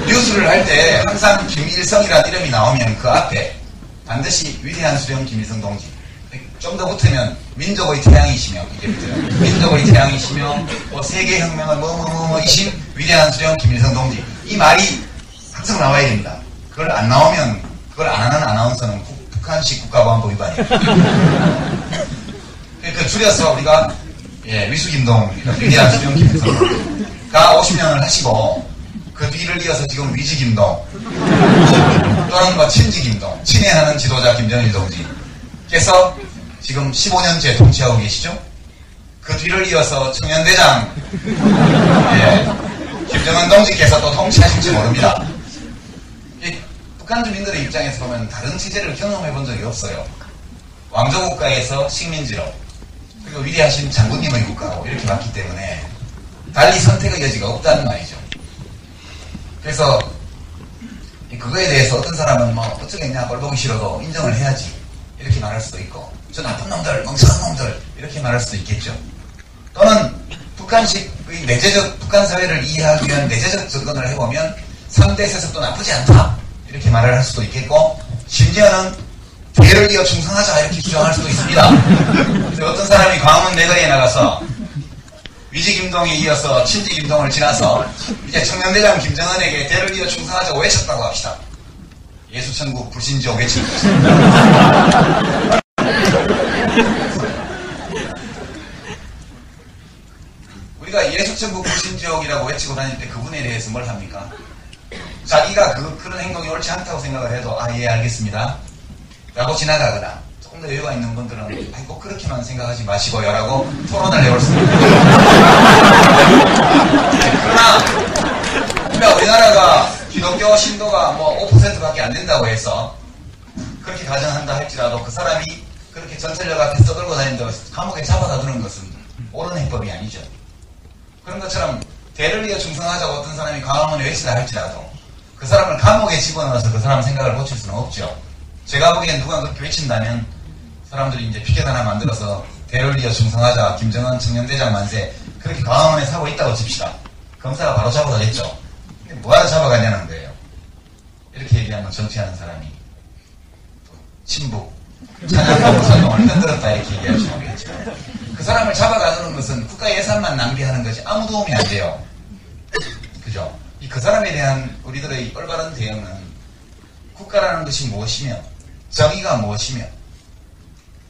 뉴스를 할 때 항상 김일성이라는 이름이 나오면 그 앞에 반드시 위대한 수령 김일성 동지. 좀 더 붙으면 민족의 태양이시며, 이게 붙어요. 민족의 태양이시며, 뭐 세계혁명을 뭐이신 위대한 수령 김일성 동지. 이 말이 항상 나와야 됩니다. 그걸 안 나오면, 그걸 안 하는 아나운서는 북한식 국가보안법 위반이에요. 그 줄여서 우리가 위수김동, 위대한 수령 김일성가 50년을 하시고, 그 뒤를 이어서 지금 위지김동 또는 뭐 친지김동, 친애하는 지도자 김정일 동지께서 지금 15년째 통치하고 계시죠. 그 뒤를 이어서 청년대장 김정은 동지께서 또 통치하실지 모릅니다. 북한 주민들의 입장에서 보면 다른 체제를 경험해 본 적이 없어요. 왕조국가에서 식민지로, 그리고 위대하신 장군님의 국가로 이렇게 왔기 때문에 달리 선택의 여지가 없다는 말이죠. 그래서 그거에 대해서 어떤 사람은 뭐 어쩌겠냐, 꼴 보기 싫어도 인정을 해야지 이렇게 말할 수도 있고, 저 나쁜 놈들, 멍청한 놈들 이렇게 말할 수도 있겠죠. 또는 북한식 내재적 북한 사회를 이해하기 위한 내재적 접근을 해보면 3대 세습도 나쁘지 않다 이렇게 말을 할 수도 있겠고, 심지어는 대를 이어 충성하자 이렇게 주장할 수도 있습니다. 그래서 어떤 사람이 광화문 내거리에 나가서 위지김동에 이어서 친지김동을 지나서 이제 청년대장 김정은에게 대를 이어 충성하자고 외쳤다고 합시다. 예수천국 불신지옥 외치는 것입니다. 우리가 예수천국 불신지옥이라고 외치고 다닐 때 그분에 대해서 뭘 합니까? 자기가 그런 행동이 옳지 않다고 생각을 해도 예 알겠습니다 라고 지나가거나, 조금 더 여유가 있는 분들은 꼭 그렇게만 생각하지 마시고요 라고 토론을 해볼 수 있습니다. 그러나 우리나라가 기독교 신도가 뭐 5%밖에 안 된다고 해서 그렇게 가정한다 할지라도 그 사람이 그렇게 전철역 앞에 떠들고 다닌다고 해서 감옥에 잡아다 두는 것은 옳은 해법이 아니죠. 그런 것처럼 대를 이어 충성하자고 어떤 사람이 광화문에 외치다 할지라도 그 사람을 감옥에 집어넣어서 그 사람 생각을 고칠 수는 없죠. 제가 보기엔 누가 그렇게 외친다면 사람들이 이제 피켓 하나 만들어서 대를 이어 충성하자, 김정은 청년대장 만세, 그렇게 광화문에 사고 있다고 칩시다. 검사가 바로 잡아다겠죠. 뭐하러 잡아가냐는 거예요. 이렇게 얘기하면 정치하는 사람이 친북, 찬양공산동을 흔들었다 이렇게 얘기할 수 없겠죠. 그 사람을 잡아가두는 것은 국가 예산만 낭비하는 것이 아무 도움이 안 돼요. 그죠? 그 사람에 대한 우리들의 올바른 대응은 국가라는 것이 무엇이며, 정의가 무엇이며,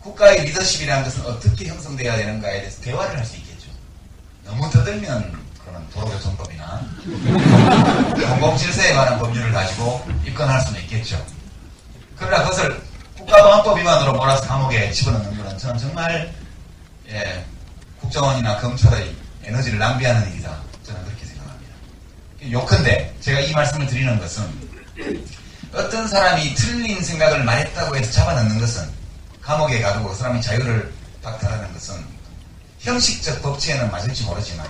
국가의 리더십이라는 것은 어떻게 형성되어야 되는가에 대해서 대화를 할 수 있겠죠. 너무 더들면 그런 도로교통법이나 공공질서에 관한 법률을 가지고 입건할 수는 있겠죠. 그러나 그것을 국가보안법 위반으로 몰아서 감옥에 집어넣는 것은 저는 정말 국정원이나 검찰의 에너지를 낭비하는 일이다. 저는 그렇게 생각합니다. 요컨대 제가 이 말씀을 드리는 것은, 어떤 사람이 틀린 생각을 말했다고 해서 잡아넣는 것은, 감옥에 가두고 그 사람의 자유를 박탈하는 것은 형식적 법치에는 맞을지 모르지만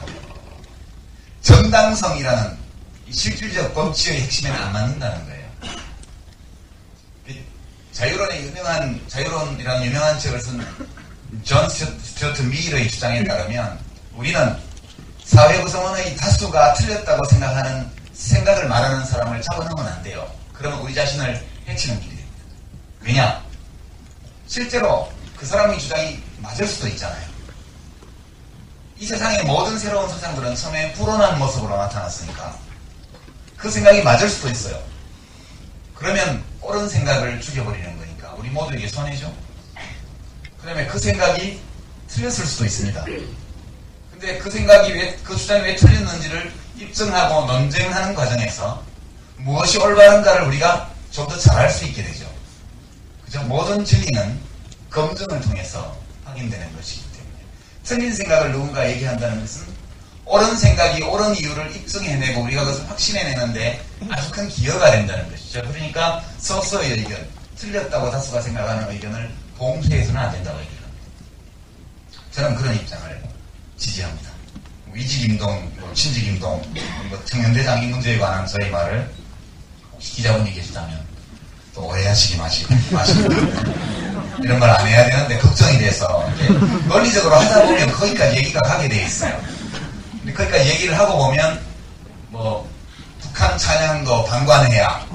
정당성이라는 실질적 법치의 핵심에는 안 맞는다는 거예요. 자유론이라는 유명한 책을 쓴 존 스튜어트 밀의 주장에 따르면 우리는 사회 구성원의 다수가 틀렸다고 생각하는 생각을 말하는 사람을 잡아넣으면 안 돼요. 그러면 우리 자신을 해치는 길이 됩니다. 왜냐? 실제로 그 사람의 주장이 맞을 수도 있잖아요. 이 세상의 모든 새로운 사상들은 처음에 불온한 모습으로 나타났으니까 그 생각이 맞을 수도 있어요. 그러면 옳은 생각을 죽여버리는 거니까 우리 모두에게 손해죠. 그다음에 그 생각이 틀렸을 수도 있습니다. 근데 그 생각이 그 주장이 왜 틀렸는지를 입증하고 논쟁하는 과정에서 무엇이 올바른가를 우리가 좀 더 잘 알 수 있게 되죠. 그죠? 모든 진리는 검증을 통해서 확인되는 것이기 때문에 틀린 생각을 누군가 얘기한다는 것은 옳은 생각이 옳은 이유를 입증해내고 우리가 그것을 확신해내는데 아주 큰 기여가 된다는 것이죠. 그러니까 소수의 의견, 틀렸다고 다수가 생각하는 의견을 봉쇄해서는 안 된다고 얘기합니다. 저는 그런 입장을 지지합니다. 위직임동, 친직임동, 청년대장 이 문제에 관한 저희 말을 혹시 기자분이 계시다면 또 오해하시기 마시고 이런 말 안 해야 되는데 걱정이 돼서 논리적으로 하다 보면 거기까지 얘기가 가게 돼 있어요. 근데 거기까지 얘기를 하고 보면 뭐 북한 찬양도 방관해야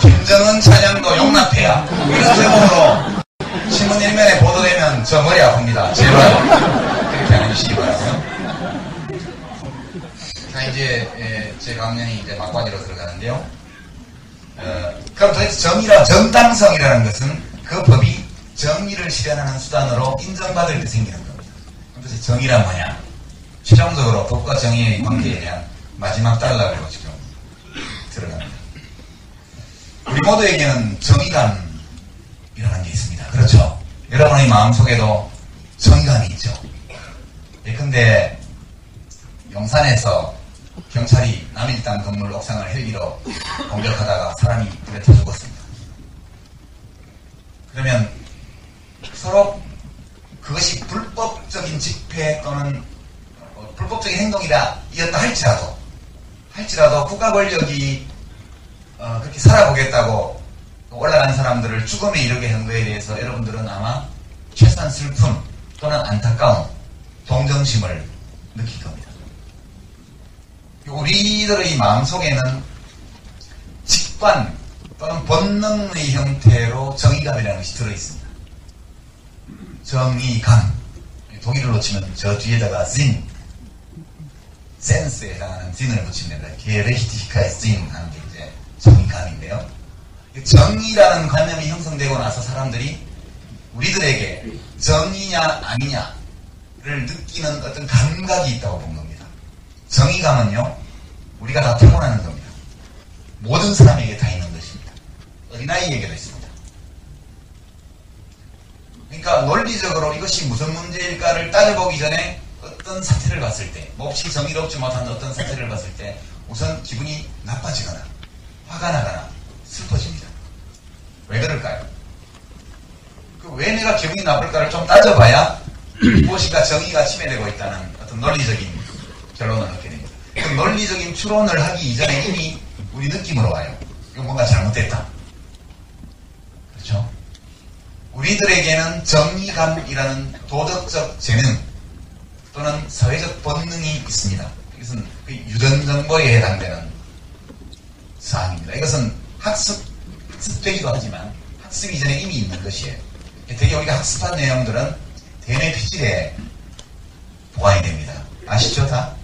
김정은 찬양도 용납해야 이런 제목으로 신문 일면에 보도되면 저 머리 아픕니다. 제발 그렇게 안 해주시기 바라고요. 자, 이제 제 강연이 이제 막바지로 들어가는데요. 그럼 도대체 정당성이라는 것은 그 법이 정의를 실현하는 수단으로 인정받을 때 생기는 겁니다. 도대체 정의란 뭐냐? 최종적으로 법과 정의의 관계에 대한 마지막 단락으로 지금 들어갑니다. 우리 모두에게는 정의감이라는 게 있습니다. 그렇죠? 여러분의 마음속에도 정의감이 있죠. 예컨대 용산에서 경찰이 남일당 건물 옥상을 헬기로 공격하다가 사람이 불에 타 죽었습니다. 그러면 서로 그것이 불법적인 집회 또는 불법적인 행동이다 이었다 할지라도 국가 권력이 그렇게 살아보겠다고 올라간 사람들을 죽음에 이르게 한 거에 대해서 여러분들은 아마 최소한 슬픔 또는 안타까움, 동정심을 느낄 겁니다. 우리들의 마음속에는 직관 또는 본능의 형태로 정의감이라는 것이 들어있습니다. 정의감, 독일어로 치면 저 뒤에다가 진, 센스에 해당하는 진을 붙이면 됩니다. 게레히티카의 진 하는 게 이제 정의감인데요. 정의라는 관념이 형성되고 나서 사람들이 우리들에게 정의냐 아니냐를 느끼는 어떤 감각이 있다고 본 겁니다. 정의감은요, 우리가 다 타고나는 겁니다. 모든 사람에게 다 있는 것입니다. 어린아이에게도 있습니다. 그러니까 논리적으로 이것이 무슨 문제일까를 따져보기 전에 어떤 사태를 봤을 때, 몹시 정의롭지 못한 어떤 사태를 봤을 때 우선 기분이 나빠지거나 화가 나거나 슬퍼집니다. 왜 그럴까요? 왜 내가 기분이 나쁠까를 좀 따져봐야 무엇인가 정의가 침해되고 있다는 어떤 논리적인 결론을 얻게 됩니다. 그 논리적인 추론을 하기 이전에 이미 우리 느낌으로 와요. 이거 뭔가 잘못됐다. 그렇죠? 우리들에게는 정의감이라는 도덕적 재능 또는 사회적 본능이 있습니다. 이것은 유전정보에 해당되는 사항입니다. 이것은 학습되기도 하지만 학습 이전에 이미 있는 것이에요. 되게 우리가 학습한 내용들은 DNA 피질에 보관이 됩니다. 아시죠 다?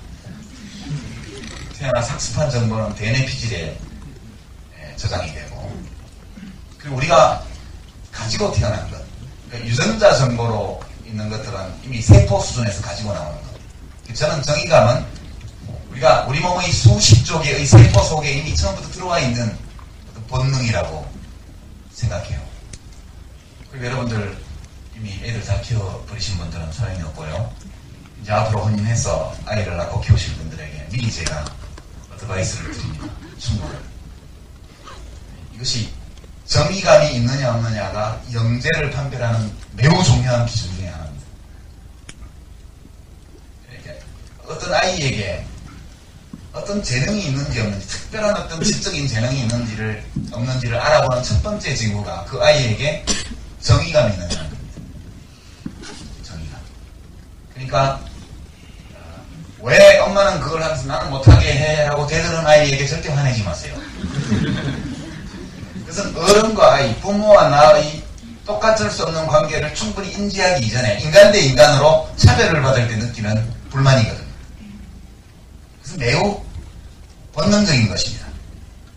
태어나 학습한 정보는 DNA 피질에 저장이 되고, 그리고 우리가 가지고 태어난 것, 그러니까 유전자 정보로 있는 것들은 이미 세포 수준에서 가지고 나오는 것. 저는 정의감은 우리 몸의 수십조 개의 세포 속에 이미 처음부터 들어와 있는 본능이라고 생각해요. 그리고 여러분들 이미 애들 다 키워버리신 분들은 소용이 없고요. 이제 앞으로 혼인해서 아이를 낳고 키우실 분들에게 미리 제가 어드바이스를 드립니다. 충고를. 이것이 정의감이 있느냐 없느냐가 영재를 판별하는 매우 중요한 기준 중에 하나입니다. 어떤 아이에게 어떤 재능이 있는지 없는지, 특별한 어떤 지적인 재능이 있는지를 없는지를 알아보는 첫 번째 징후가 그 아이에게 정의감이 있느냐는 겁니다. 정의감. 그러니까 왜 엄마는 그걸 하면서 나는 못하게 해 라고 대드는 아이에게 절대 화내지 마세요. 그것은 어른과 아이, 부모와 나의 똑같을 수 없는 관계를 충분히 인지하기 이전에 인간 대 인간으로 차별을 받을 때 느끼는 불만이거든요. 그래서 매우 본능적인 것입니다.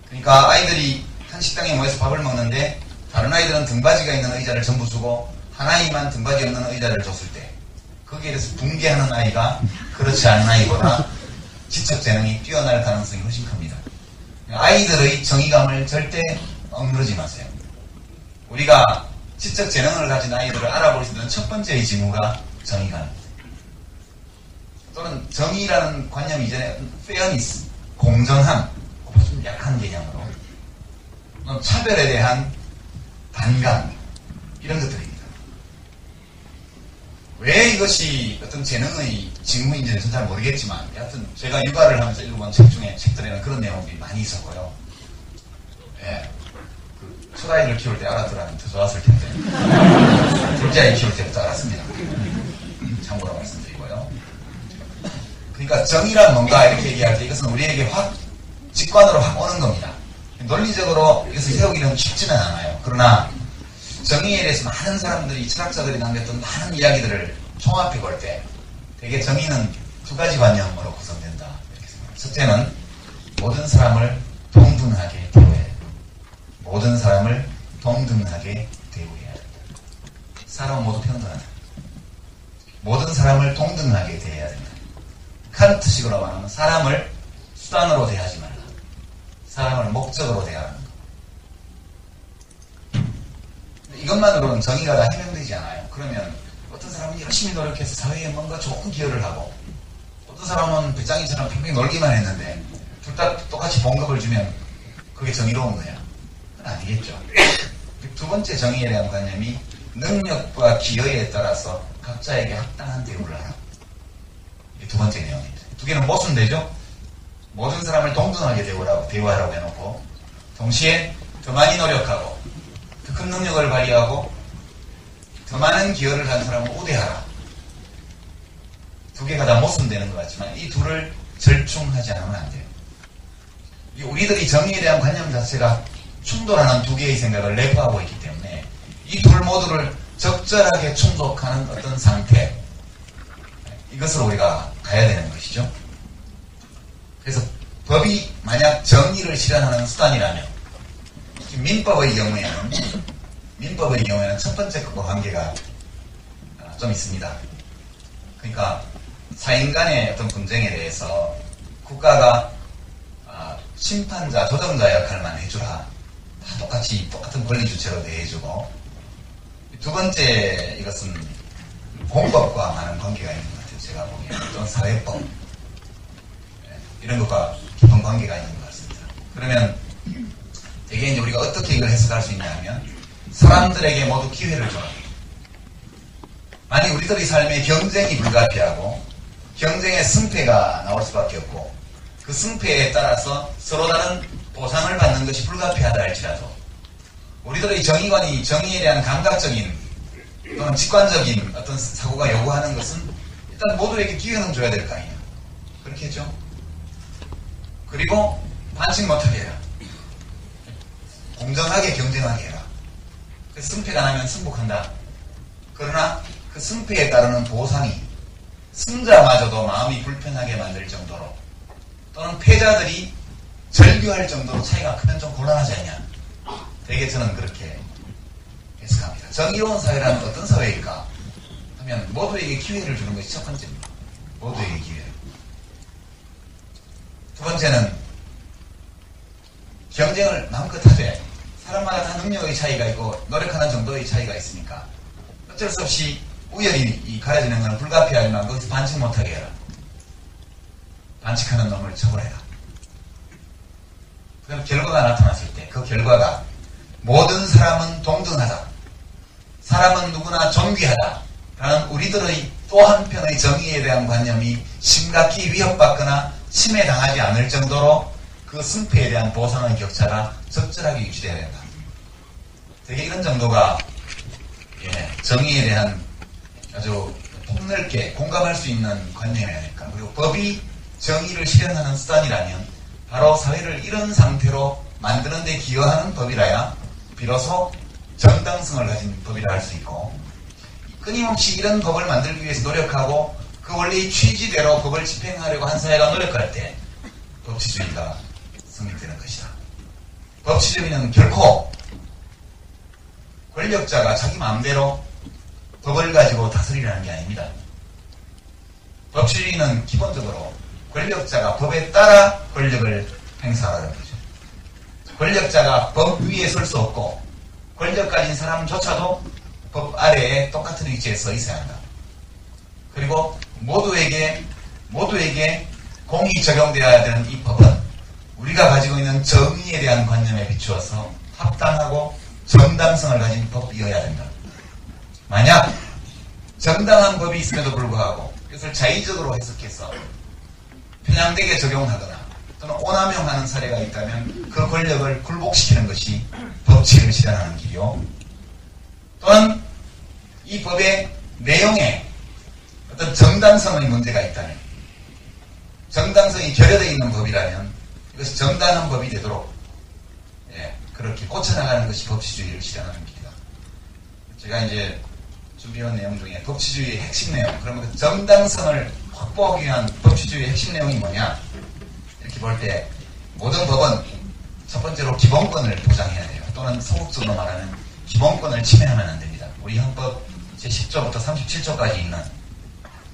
그러니까 아이들이 한 식당에 모여서 밥을 먹는데 다른 아이들은 등받이가 있는 의자를 전부 주고 한 아이만 등받이 없는 의자를 줬을 때 거기에 대해서 붕괴하는 아이가 그렇지 않은 아이보다 지적 재능이 뛰어날 가능성이 훨씬 큽니다. 아이들의 정의감을 절대 억누르지 마세요. 우리가 지적 재능을 가진 아이들을 알아볼 수 있는 첫 번째의 징후가 정의감. 또는 정의라는 관념 이전에 페어니스, 공정함, 좀 약한 개념으로 차별에 대한 반감, 이런 것들입니다. 왜 이것이 어떤 재능의 징후인지는 잘 모르겠지만, 여하튼 제가 육아를 하면서 읽어본 책들에는 그런 내용들이 많이 있었고요. 예. 첫 아이를 키울 때 알았더라면 더 좋았을 텐데, 둘째 아이 키울 때부터 알았습니다. 참고로 말씀드리고요. 그러니까 정의란 뭔가 이렇게 얘기할 때 이것은 우리에게 확 직관으로 확 오는 겁니다. 논리적으로 이것을 세우기는 쉽지는 않아요. 그러나 정의에 대해서 많은 사람들이, 철학자들이 남겼던 많은 이야기들을 총합해 볼 때 되게 정의는 두 가지 관념으로 구성된다, 이렇게 생각합니다. 첫째는 모든 사람을 동등하게 대우해야 된다. 모든 사람을 동등하게 대우해야 된다. 사람은 모두 평등하다. 모든 사람을 동등하게 대해야 된다. 칸트식으로 말하면 사람을 수단으로 대하지 말라. 사람을 목적으로 대하는 것. 이것만으로는 정의가 다 해명되지 않아요. 그러면 어떤 사람은 열심히 노력해서 사회에 뭔가 좋은 기여를 하고, 어떤 사람은 배짱이처럼 팽팽 놀기만 했는데 둘 다 똑같이 봉급을 주면 그게 정의로운 거야? 그건 아니겠죠. 두 번째 정의에 대한 관념이 능력과 기여에 따라서 각자에게 합당한 대우를 하라. 이게 두 번째 내용입니다. 두 개는 모순되죠? 모든 사람을 동등하게 대우하라고 해놓고, 동시에 더 많이 노력하고 더 큰 능력을 발휘하고 더 많은 기여를 한 사람을 우대하라. 두 개가 다 모순되는 것 같지만 이 둘을 절충하지 않으면 안 돼요. 우리들이 정의에 대한 관념 자체가 충돌하는 두 개의 생각을 내포하고 있기 때문에 이 둘 모두를 적절하게 충족하는 어떤 상태, 이것으로 우리가 가야 되는 것이죠. 그래서 법이 만약 정의를 실현하는 수단이라면, 민법의 경우에는 첫 번째 것과 관계가 좀 있습니다. 그러니까 사인 간의 어떤 분쟁에 대해서 국가가 심판자, 조정자 역할만 해주라. 다 똑같은 권리 주체로 대해주고, 두 번째 이것은 공법과 많은 관계가 있는 것 같아요. 제가 보기에는. 또는 사회법, 이런 것과 깊은 관계가 있는 것 같습니다. 그러면 대개 이제 우리가 어떻게 이걸 해석할 수 있냐 하면, 사람들에게 모두 기회를 줘라. 만약 우리들의 삶에 경쟁이 불가피하고 경쟁의 승패가 나올 수밖에 없고, 그 승패에 따라서 서로 다른 보상을 받는 것이 불가피하다 할지라도 우리들의 정의관이 정의에 대한 감각적인 또는 직관적인 어떤 사고가 요구하는 것은 일단 모두에게 기회는 줘야 될 거 아니냐. 그렇게 했죠. 그리고 반칙 못하게 해라. 공정하게 경쟁하게 해라. 그 승패가 나면 승복한다. 그러나 그 승패에 따르는 보상이 승자마저도 마음이 불편하게 만들 정도로, 또는 패자들이 절규할 정도로 차이가 크면 좀 곤란하지 않냐. 되게 저는 그렇게 해석합니다. 정의로운 사회라는 어떤 사회일까 하면 모두에게 기회를 주는 것이 첫 번째입니다. 모두에게 기회. 두 번째는 경쟁을 마음껏 하되, 사람마다 다 능력의 차이가 있고 노력하는 정도의 차이가 있으니까 어쩔 수 없이 우열이 가려지는 것은 불가피하지만 거기서 반칙 못하게 해라. 반칙하는 놈을 처벌해라. 그럼 결과가 나타났을 때 그 결과가 모든 사람은 동등하다, 사람은 누구나 존귀하다 라는 우리들의 또 한편의 정의에 대한 관념이 심각히 위협받거나 침해당하지 않을 정도로 그 승패에 대한 보상의 격차가 적절하게 유지되어야 된다. 되게 이런 정도가 정의에 대한 아주 폭넓게 공감할 수 있는 관념이 아닐까. 그리고 법이 정의를 실현하는 수단이라면 바로 사회를 이런 상태로 만드는 데 기여하는 법이라야 비로소 정당성을 가진 법이라 할 수 있고, 끊임없이 이런 법을 만들기 위해서 노력하고 그 원리의 취지대로 법을 집행하려고 한 사회가 노력할 때 법치주의가 성립되는 것이다. 법치주의는 결코 권력자가 자기 마음대로 법을 가지고 다스리라는 게 아닙니다. 법치주의는 기본적으로 권력자가 법에 따라 권력을 행사하라는 거죠. 권력자가 법 위에 설 수 없고 권력 가진 사람조차도 법 아래에 똑같은 위치에 서 있어야 한다. 그리고 모두에게 공이 적용되어야 되는 이 법은 우리가 가지고 있는 정의에 대한 관념에 비추어서 합당하고 정당성을 가진 법이어야 된다. 만약 정당한 법이 있음에도 불구하고 이것을 자의적으로 해석해서 편향되게 적용하거나 또는 오남용하는 사례가 있다면 그 권력을 굴복시키는 것이 법치를 실현하는 길이요. 또한 이 법의 내용에 어떤 정당성의 문제가 있다면, 정당성이 결여되어 있는 법이라면 이것이 정당한 법이 되도록 그렇게 고쳐나가는 것이 법치주의를 실현하는 길이다. 제가 이제 준비한 내용 중에 법치주의의 핵심 내용, 그러면 그 정당성을 확보하기 위한 법치주의의 핵심 내용이 뭐냐, 이렇게 볼 때 모든 법은 첫 번째로 기본권을 보장해야 돼요. 또는 소극적으로 말하는 기본권을 침해하면 안 됩니다. 우리 헌법 제10조부터 37조까지 있는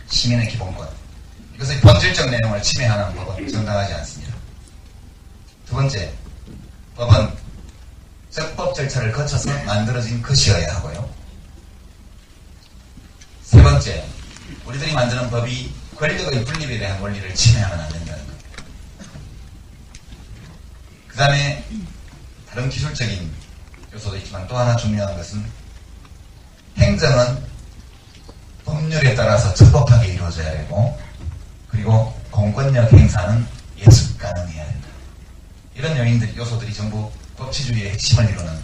시민의 기본권, 이것의 본질적 내용을 침해하는 법은 정당하지 않습니다. 두 번째, 법은 적법 절차를 거쳐서 만들어진 것이어야 하고요. 세 번째, 우리들이 만드는 법이 권력의 분립에 대한 원리를 침해하면 안 된다는 겁니다. 그 다음에 다른 기술적인 요소도 있지만 또 하나 중요한 것은 행정은 법률에 따라서 적법하게 이루어져야 되고, 그리고 공권력 행사는 예측 가능해야 된다. 이런 요소들이 전부 법치주의의 핵심을 이루는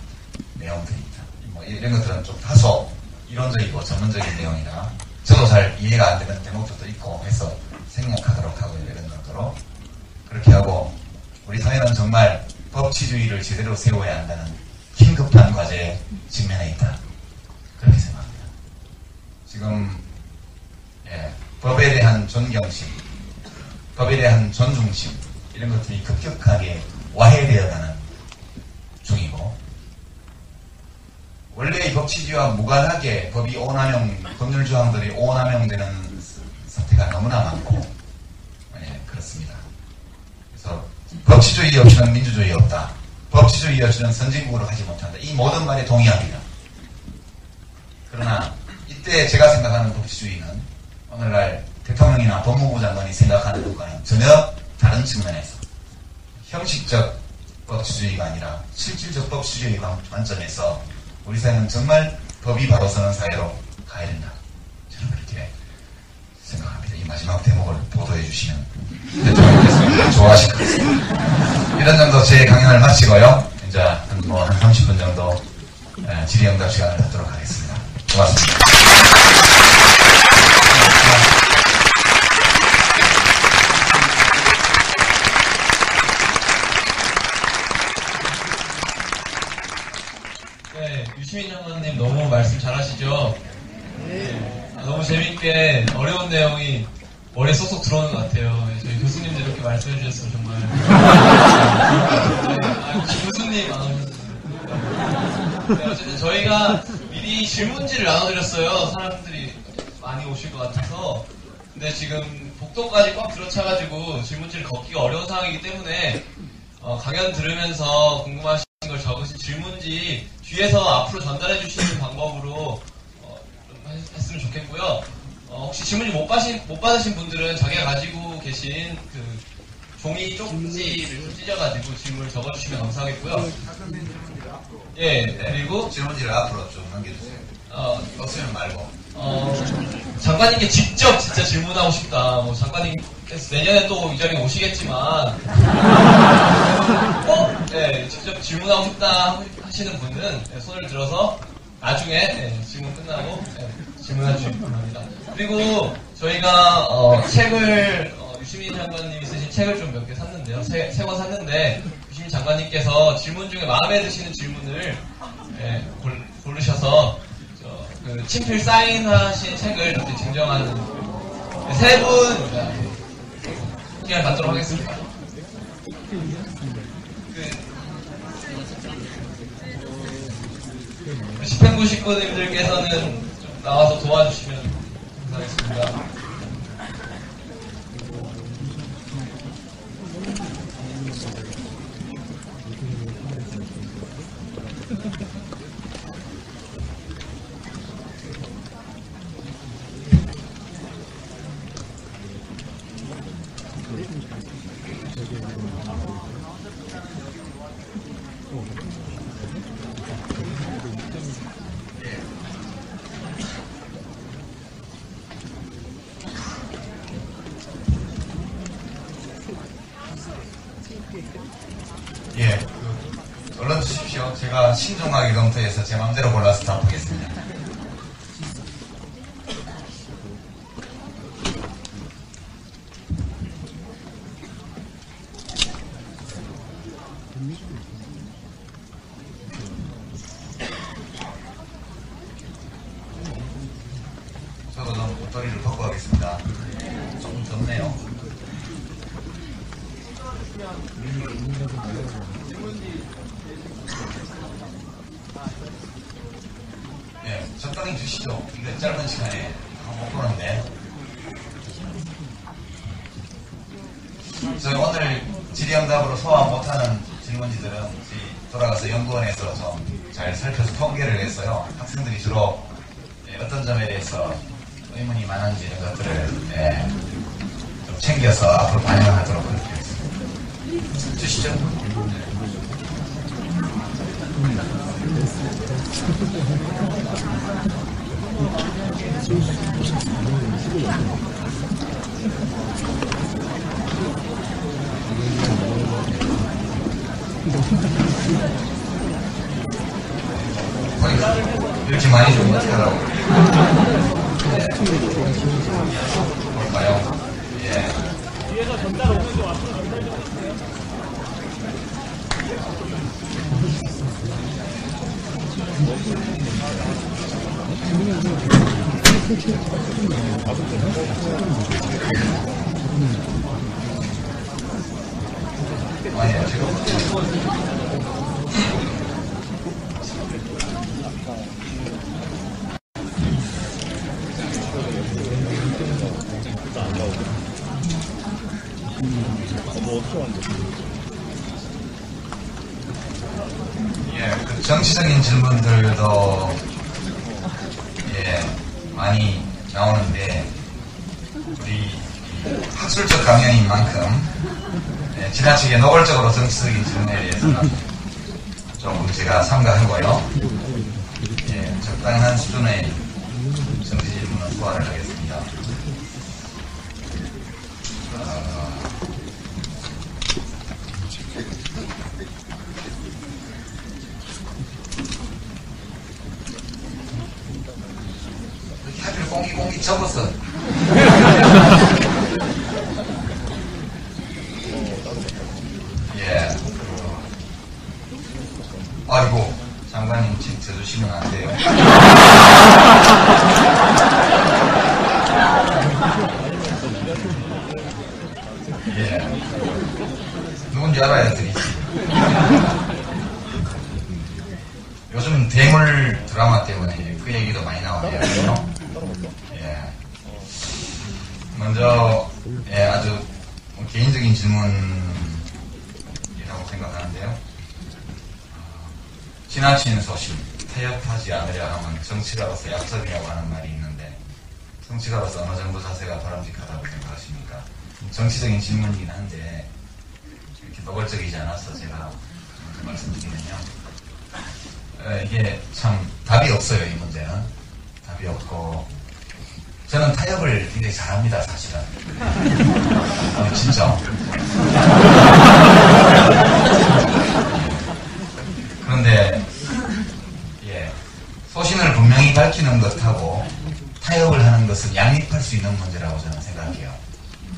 내용들입니다. 이런 것들은 좀 다소 이론적이고 전문적인 내용이라 저도 잘 이해가 안 되는 대목들도 있고 해서 생략하도록 하고요. 이런 것으로 그렇게 하고, 우리 사회는 정말 법치주의를 제대로 세워야 한다는 긴급한 과제에 직면해 있다. 그렇게 생각합니다. 지금 법에 대한 존경심, 법에 대한 존중심, 이런 것들이 급격하게 와해되어가는 중이고, 원래 이 법치주의와 무관하게 법이 오남용, 법률 조항들이 오남용되는 사태가 너무나 많고, 그렇습니다. 그래서 법치주의 없이는 민주주의 없다. 법치주의 없이는 선진국으로 가지 못한다. 이 모든 말에 동의합니다. 그러나 이때 제가 생각하는 법치주의는 오늘날 대통령이나 법무부 장관이 생각하는 것과는 전혀 다른 측면에서 형식적 법치주의가 아니라 실질적 법치주의 관점에서 우리 사회는 정말 법이 바로 서는 사회로 가야 된다. 저는 그렇게 생각합니다. 이 마지막 대목을 보도해 주시면 대통령께서 좋아하실 것 같습니다. 이런 정도 제 강연을 마치고요. 이제 한 30분 정도 질의응답 시간을 갖도록 하겠습니다. 고맙습니다. 네, 유시민 장관님 너무 말씀 잘하시죠? 네, 너무 재밌게 어려운 내용이 머리에 쏙쏙 들어오는 것 같아요. 저희 교수님들 이렇게 말씀해 주셔서 정말 혹시 교수님 안 오셨어요? 네, 어쨌든 저희가 미리 질문지를 나눠드렸어요. 사람들이 많이 오실 것 같아서. 근데 지금 복도까지 꽉 들어차가지고 질문지를 걷기가 어려운 상황이기 때문에 강연 들으면서 궁금하신 걸 적으신 질문지 뒤에서 앞으로 전달해 주시는 방법으로 좀 했으면 좋겠고요. 혹시 질문지 못 받으신 분들은 자기가 가지고 계신 그 종이 쪽지를 좀 찢어가지고 질문을 적어주시면 감사하겠고요. 예, 그리고 질문지를 앞으로 좀 넘겨주세요. 없으면 말고. 장관님께 직접 진짜 질문하고 싶다. 뭐 장관님께서 내년에 또 이 자리에 오시겠지만 꼭 직접 질문하고 싶다 하시는 분은 손을 들어서 나중에 질문 끝나고 질문해 주시기 바랍니다. 그리고 저희가 책을 유시민 장관님이 쓰신 책을 좀 몇 개 샀는데요. 세 권 샀는데 유시민 장관님께서 질문 중에 마음에 드시는 질문을 고르셔서 그 친필 사인하신 책을 이렇게 증정하는 세 분 기회를 갖도록 하겠습니다. 집행부 식구님들께서는 좀 나와서 도와주시면 감사하겠습니다. 예, 얼른 주십시오. 제가 신중하게 검토해서 제 마음대로 골라서 답하겠습니다. 저도 좀 옷도리를 벗고 하겠습니다. 조금 덥네요. 예, 적당히 주시죠. 이거 짧은 시간에 못 보는데. 저희 오늘 질의응답으로 소화 못하는 질문지들은 돌아가서 연구원에서 좀 잘 살펴서 통계를 했어요. 학생들이 주로 어떤 점에 대해서 의문이 많은지 이런 것들을 좀 챙겨서 앞으로 반영하도록 그렇게 했습니다. 주시죠. 이렇게 많이 주면 어떡하라고. 볼까요? 예. 뒤에서 전달 오는데 와서 전달 좀 해주세요. 아니요, 지금. 예, 그 정치적인 질문들도 많이 나오는데 우리 학술적 강연인 만큼 지나치게 노골적으로 정치적인 질문에 대해서는 조금 제가 삼가하고요. 적당한 수준의 정치 질문은 소화를 하겠습니다. 꽁기 접었어. 예. 아이고, 장관님 책 써주시면 안 돼요. 예. 누군지 알아야 드리지. 요즘 대물 드라마 때문에 그 얘기도 많이 나오네요. 먼저 아주 개인적인 질문이라고 생각하는데요. 지나친 소신, 타협하지 않으려 하면 정치가로서 약점이라고 하는 말이 있는데 정치가로서 어느 정도 자세가 바람직하다고 생각하십니까? 정치적인 질문이긴 한데 이렇게 노골적이지 않아서 제가 말씀드리면요. 이게 참 답이 없어요. 이 문제는 답이 없고 저는 타협을 굉장히 잘합니다, 사실은. 진짜. 그런데, 소신을 분명히 밝히는 것하고 타협을 하는 것은 양립할 수 있는 문제라고 저는 생각해요.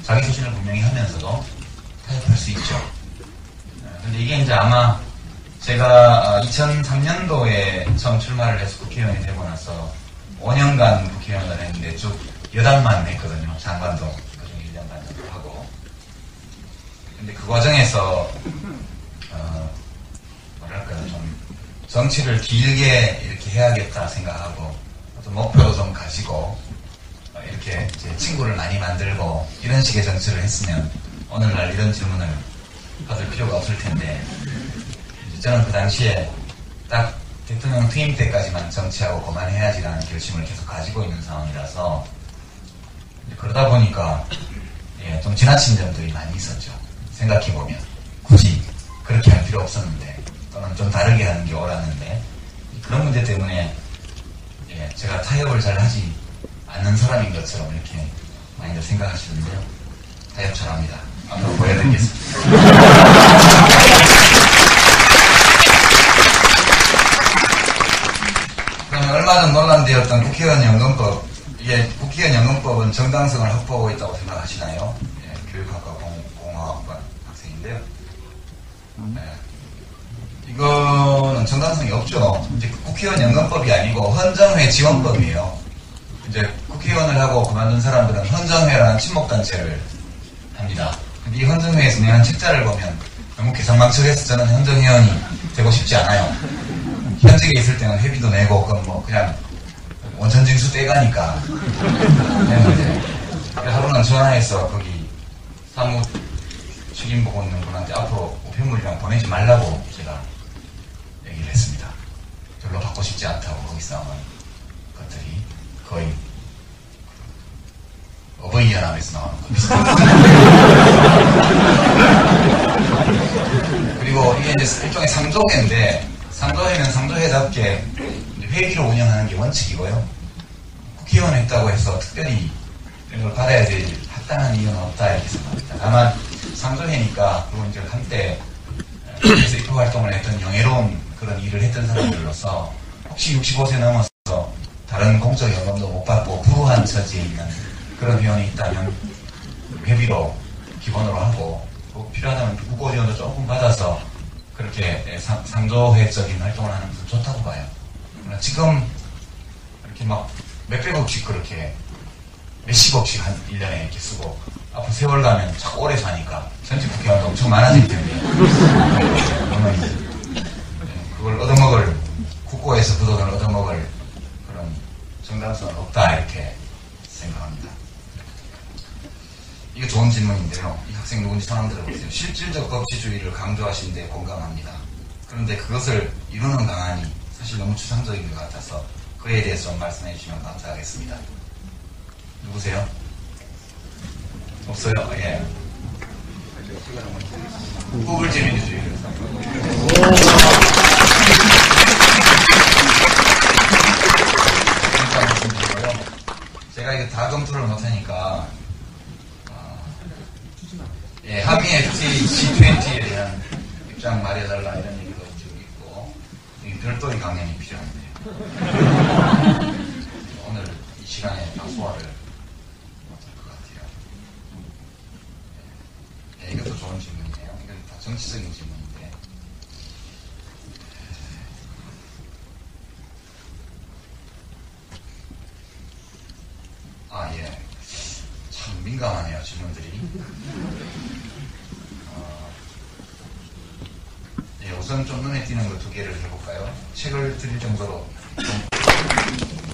자기 소신을 분명히 하면서도 타협할 수 있죠. 근데 이게 이제 아마 제가 2003년도에 처음 출마를 해서 국회의원이 되고 나서 5년간 국회의원을 했는데 쭉 여당만 했거든요. 장관도 그중에 1년 반 정도 하고. 근데 그 과정에서 뭐랄까요, 좀 정치를 길게 이렇게 해야겠다 생각하고 어떤 목표도 좀 가지고 이렇게 제 친구를 많이 만들고 이런 식의 정치를 했으면 오늘날 이런 질문을 받을 필요가 없을 텐데 저는 그 당시에 딱 대통령 퇴임 때까지만 정치하고 그만해야지라는 결심을 계속 가지고 있는 상황이라서 그러다 보니까 좀 지나친 점들이 많이 있었죠. 생각해보면 굳이 그렇게 할 필요 없었는데 또는 좀 다르게 하는 게 옳았는데 그런 문제 때문에 제가 타협을 잘 하지 않는 사람인 것처럼 이렇게 많이들 생각하시는데요. 타협 잘합니다. 앞으로 보여드리겠습니다. 그러면 얼마 전 논란되었던 국회의원 연금법, 이게 국회의원 연금법은 정당성을 확보하고 있다고 생각하시나요? 교육학과 공학번 학생인데요. 이거는 정당성이 없죠. 이제 국회의원 연금법이 아니고 헌정회 지원법이에요. 이제 국회의원을 하고 그만둔 사람들은 헌정회라는 친목단체를 합니다. 근데 이 헌정회에서 내는 책자를 보면 너무 개성망측해서 저는 헌정회원이 되고 싶지 않아요. 현직에 있을 때는 회비도 내고 그냥 원천징수 떼가니까 하루는 전화해서 거기 사무 책임 보고 있는 분한테 앞으로 우편물이랑 보내지 말라고 제가 얘기를 했습니다. 별로 받고 싶지 않다고 거기서 나온 것들이 거의 어버이연합에서 나오는 겁니다. 그리고 이게 이제 일종의 상조회인데 상조회는 상조회답게 회비로 운영하는 게 원칙이고요. 국회의원 했다고 해서 특별히 이런 걸 받아야 될 합당한 이유는 없다 이렇게 생각합니다. 다만 상조회니까 그리고 이제 한때 그래서 입법 활동을 했던 영예로운 그런 일을 했던 사람들로서 혹시 65세 넘어서 다른 공적 연금도 못 받고 불우한 처지에 있는 그런 회원이 있다면 회비로 기본으로 하고 필요하다면 국고 지원도 조금 받아서 그렇게 상조회적인 활동을 하는 것은 좋다고 봐요. 그러나 지금 이렇게 막 몇백억씩 그렇게 몇십억씩 한 1년에 이렇게 쓰고 앞으로 세월 가면 자꾸 오래 사니까 전직 국회의원도 엄청 많아질 텐데 그걸 얻어먹을 국고에서 그 돈을 얻어먹을 그런 정당성은 없다 이렇게 생각합니다. 이게 좋은 질문인데요. 이 학생 누군지 성함 들어보세요. 실질적 법치주의를 강조하신 데 공감합니다. 그런데 그것을 이루는 방안이 사실 너무 추상적인 것 같아서 그에 대해서 좀 말씀해 주시면 감사하겠습니다. 누구세요? 없어요? 예. 구글제 민주주의를. 제가 이거 다 검토를 못하니까 한미 FTA G20에 대한 입장 말해달라 이런 얘기도 지금 있고 별도의 강연이 필요한데 오늘 이 시간에 다 소화를 못할 것 같아요. 이것도 좋은 질문이네요. 이건 다 정치적인 질문인데 참 민감하네요 질문들이. 우선 좀 눈에 띄는 거 2개를 해볼까요? 책을 드릴 정도로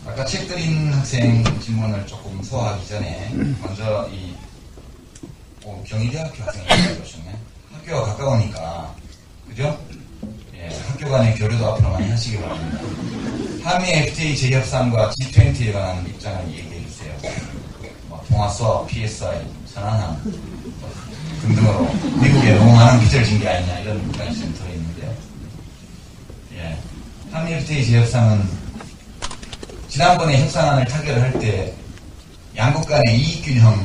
아까 책 드린 학생 질문을 조금 소화하기 전에 먼저 경희대학교 학생이 오셨네. 학교가 가까우니까 그죠? 학교 간의 교류도 앞으로 많이 하시기 바랍니다. 한미 FTA 재협상과 G20에 관한 입장을 얘기해 주세요. 통화 수업, PSI, 선언함 등등으로 미국에 너무 많은 빚을 진 게 아니냐 이런 문제가 좀 들어있는데요. 한미 FTA 재협상은 지난번에 협상안을 타결할 때 양국 간의 이익균형에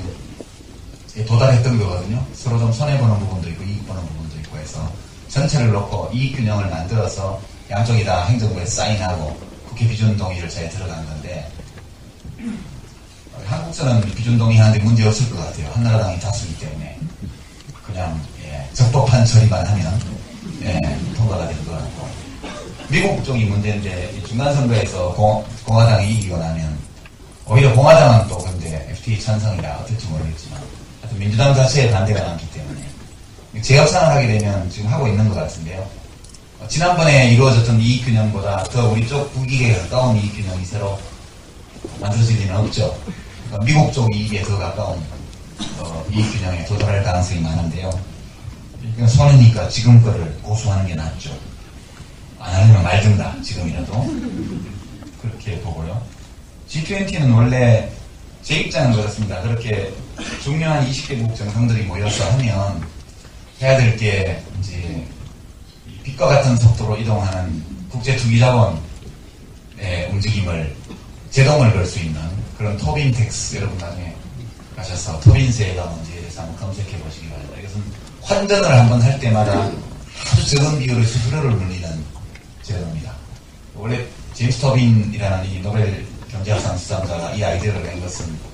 도달했던 거거든요. 서로 좀 손해보는 부분도 있고 이익보는 부분도 있고 해서 전체를 놓고 이익균형을 만들어서 양쪽이 다 행정부에 사인하고 국회 비준 동의를 잘 들어간 건데 한국서는 비준 동의하는데 문제 없을 것 같아요. 한나라당이 다수이기 때문에 그냥 적법한 처리만 하면 통과가 될 것 같고 미국 쪽이 문제인데 중간선거에서 공화당이 이기고 나면 오히려 공화당은 또 근데 FTA 찬성이라 어떨지 모르겠지만 하여튼 민주당 자체에 반대가 많기 때문에 재협상을 하게 되면 지금 하고 있는 것 같은데요. 지난번에 이루어졌던 이익균형보다 더 우리 쪽 국익에 가까운 이익균형이 새로 만들어질 리는 없죠. 그러니까 미국 쪽 이익에 더 가까운 이익균형에 도달할 가능성이 많은데요. 그러니까 손해니까 지금 거를 고수하는 게 낫죠. 안 하려면 말든가 지금이라도 그렇게 보고요. G20는 원래 제 입장은 그렇습니다. 그렇게 중요한 20개국 정상들이 모여서 하면 해야 될 게 이제 빛과 같은 속도로 이동하는 국제 투기자본의 움직임을 제동을 걸 수 있는 그런 토빈 텍스, 여러분 나중에 가셔서 토빈세가 뭔지에 대해서 한번 검색해 보시기 바랍니다. 이것은 환전을 한번 할 때마다 아주 적은 비율의 수수료를 물리는 제도입니다. 원래 제임스 토빈이라는 이 노벨 경제학상 수상자가 이 아이디어를 낸 것은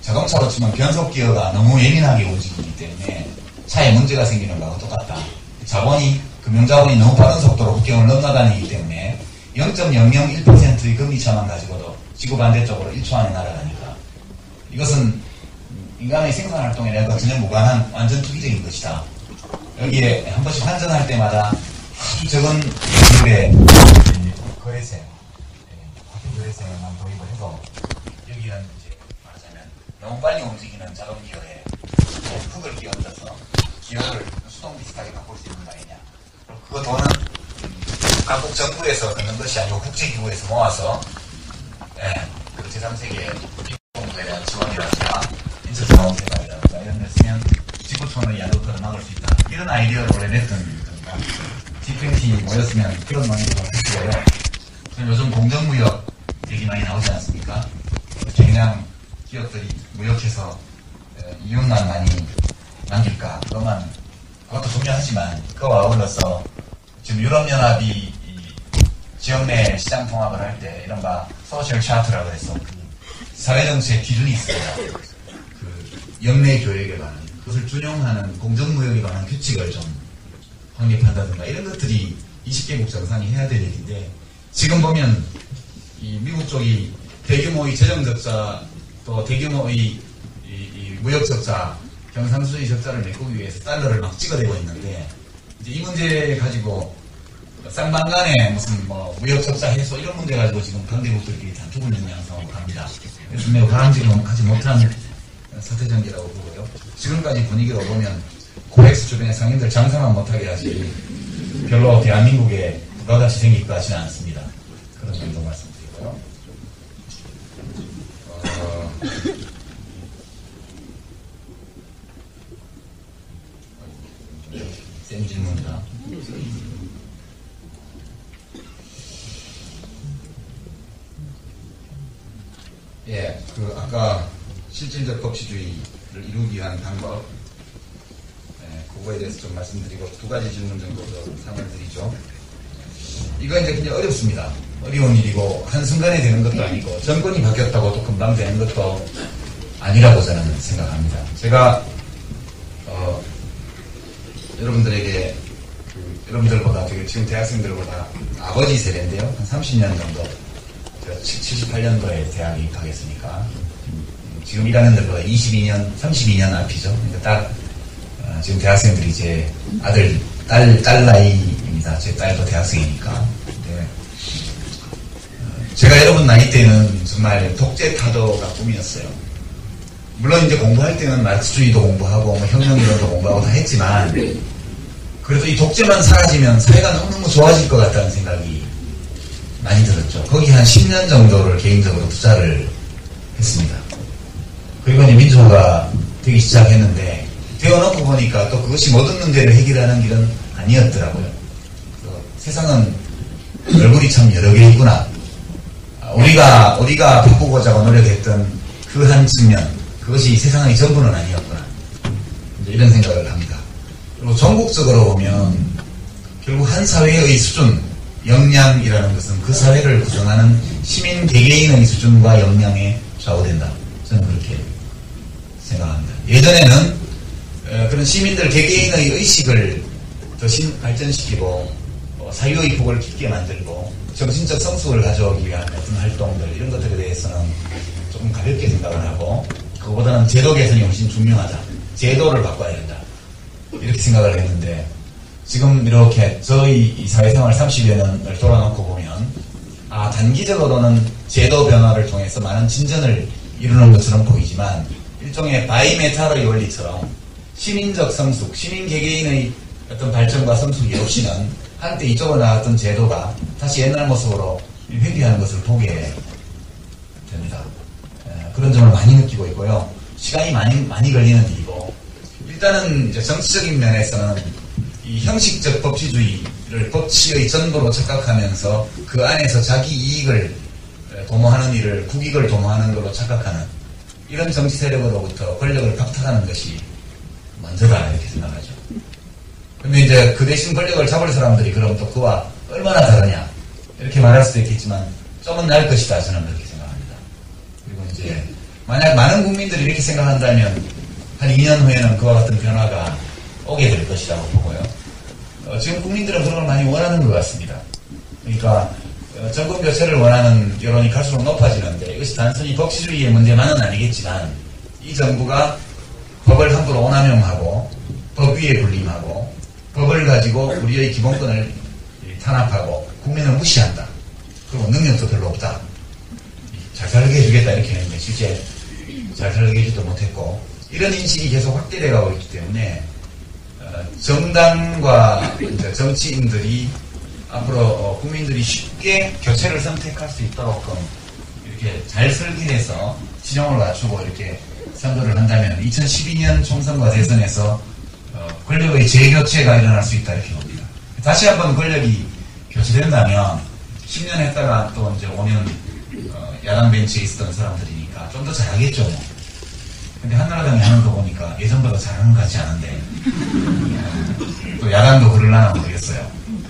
자동차로 치면 변속 기어가 너무 예민하게 움직이기 때문에 차에 문제가 생기는 거하고 똑같다. 자본이, 금융자본이 너무 빠른 속도로 국경을 넘나다니기 때문에 0.001%의 금리차만 가지고도 지구 반대쪽으로 1초 안에 날아가니까 이것은 인간의 생산활동에 내가 전혀 무관한 완전 투기적인 것이다. 여기에 한 번씩 환전할 때마다 아주 적은 비율의 거래세, 화폐 거래세만 도입을 해서 여기는 이제 말하자면 너무 빨리 움직이는 자동 기어에 훅을 끼얹어서 기어를 수동 비슷하게 바꿀 수 있는 거 아니냐. 그 돈은 각국 정부에서 넣는 것이 아니고 국제기구에서 모아서 그 제3세계 공부에 대한 지원이라든가 인적자원 개발이라든가 이런 데 쓰면 지구촌의 야도크를 막을 수 있다. 이런 아이디어를 원래 냈던 겁니다. G20 모였으면 그런 논의를 했고요. 요즘 공정무역 얘기 많이 나오지 않습니까? 그냥 기업들이 무역해서 이윤만 많이 남길까? 그것도 중요하지만 그와 어울러서 지금 유럽연합이 지역 내 시장 통합을 할 때 이른바 소셜 차트라고 해서 그 사회정책 기준이 있습니다. 그 연내 교역에 관한 그것을 준용하는 공정무역에 관한 규칙을 좀 확립한다든가 이런 것들이 20개국 정상이 해야 될 일인데 지금 보면 이 미국 쪽이 대규모의 재정 적자 또 대규모의 이 무역 적자 경상수지 적자를 메꾸기 위해서 달러를 막 찍어대고 있는데 이제 이 문제 가지고 쌍방간에 무슨 뭐 무역 적자 해소 이런 문제 가지고 지금 강대국들끼리 다투고 있는 양상으로 갑니다. 그래서 매우 바람직하지 못한 사태 전개라고 보고요. 지금까지 분위기로 보면 코엑스 주변의 상인들 장사만 못하게 하지 별로 대한민국에 부가가치 생길 것 같지는 않습니다. 그런 정도 말씀드리고요. 센 질문이다. 예, 아까 실질적 법치주의를 이루기 위한 방법, 그거에 대해서 좀 말씀드리고 두 가지 질문 정도 더 상을 드리죠. 이거 이제 굉장히 어렵습니다. 어려운 일이고 한순간에 되는 것도 아니고 정권이 바뀌었다고 또 금방 되는 것도 아니라고 저는 생각합니다. 제가 여러분들에게 여러분들보다 지금 대학생들보다 아버지 세대인데요. 한 30년 정도 78년도에 대학에 입학했으니까 지금 일하는 데보다 32년 앞이죠. 그러니까 딱 지금 대학생들이 이제 딸 나이입니다. 제 딸도 대학생이니까. 네. 제가 여러분 나이 때는 정말 독재 타도가 꿈이었어요. 물론 이제 공부할 때는 마르크스주의도 공부하고 뭐 혁명이론도 공부하고 다 했지만 그래도 이 독재만 사라지면 사회가 너무너무 좋아질 것 같다는 생각이 많이 들었죠. 거기 한 10년 정도를 개인적으로 투자를 했습니다. 그리고 이제 민주화가 되기 시작했는데 되어놓고 보니까 또 그것이 모든 문제를 해결하는 길은 아니었더라고요. 세상은 얼굴이 참 여러 개 있구나. 우리가 바꾸고자 노력했던 그 한 측면, 그것이 세상의 전부는 아니었구나. 이런 생각을 합니다. 그리고 전국적으로 보면 결국 한 사회의 수준, 역량이라는 것은 그 사회를 구성하는 시민 개개인의 수준과 역량에 좌우된다. 저는 그렇게 생각합니다. 예전에는 그런 시민들 개개인의 의식을 더 발전시키고 사유의 폭을 깊게 만들고 정신적 성숙을 가져오기 위한 어떤 활동들 이런 것들에 대해서는 조금 가볍게 생각을 하고 그거보다는 제도 개선이 훨씬 중요하다. 제도를 바꿔야 된다. 이렇게 생각을 했는데 지금 이렇게 저희 사회생활 30여 년을 돌아놓고 보면 단기적으로는 제도 변화를 통해서 많은 진전을 이루는 것처럼 보이지만 일종의 바이메탈의 원리처럼 시민적 성숙, 시민 개개인의 어떤 발전과 성숙이 없이는 한때 이쪽으로 나왔던 제도가 다시 옛날 모습으로 회귀하는 것을 보게 됩니다. 그런 점을 많이 느끼고 있고요. 시간이 많이 걸리는 일이고 일단은 이제 정치적인 면에서는 이 형식적 법치주의를 법치의 전부로 착각하면서 그 안에서 자기 이익을 도모하는 일을 국익을 도모하는 것으로 착각하는 이런 정치 세력으로부터 권력을 박탈하는 것이 먼저다 이렇게 생각하죠. 근데 이제 그 대신 권력을 잡을 사람들이 그럼 또 그와 얼마나 다르냐 이렇게 말할 수도 있겠지만 좀은 날 것이다 저는 그렇게 생각합니다. 그리고 이제 만약 많은 국민들이 이렇게 생각한다면 한 2년 후에는 그와 같은 변화가 오게 될 것이라고 보고요. 지금 국민들은 그런 걸 많이 원하는 것 같습니다. 그러니까 정권 교체를 원하는 여론이 갈수록 높아지는데 이것이 단순히 법치주의의 문제만은 아니겠지만 이 정부가 법을 함부로 오남용하고 법 위에 군림하고 법을 가지고 우리의 기본권을 탄압하고 국민을 무시한다. 그리고 능력도 별로 없다. 잘 살게 해주겠다 이렇게 했는데 실제 잘 살게 해주지도 못했고 이런 인식이 계속 확대되어 가고 있기 때문에 정당과 정치인들이 앞으로 국민들이 쉽게 교체를 선택할 수 있도록끔 이렇게 잘 설계해서 진영을 갖추고 이렇게 선거를 한다면 2012년 총선과 대선에서 권력의 재교체가 일어날 수 있다 이렇게 봅니다. 다시 한번 권력이 교체된다면 10년 했다가 또 이제 5년 야당 벤치에 있었던 사람들이니까 좀 더 잘하겠죠. 뭐. 근데 한나라당이 하는 거 보니까 예전보다 잘하는 것 같지 않은데 또 야당도 그럴라나 모르겠어요.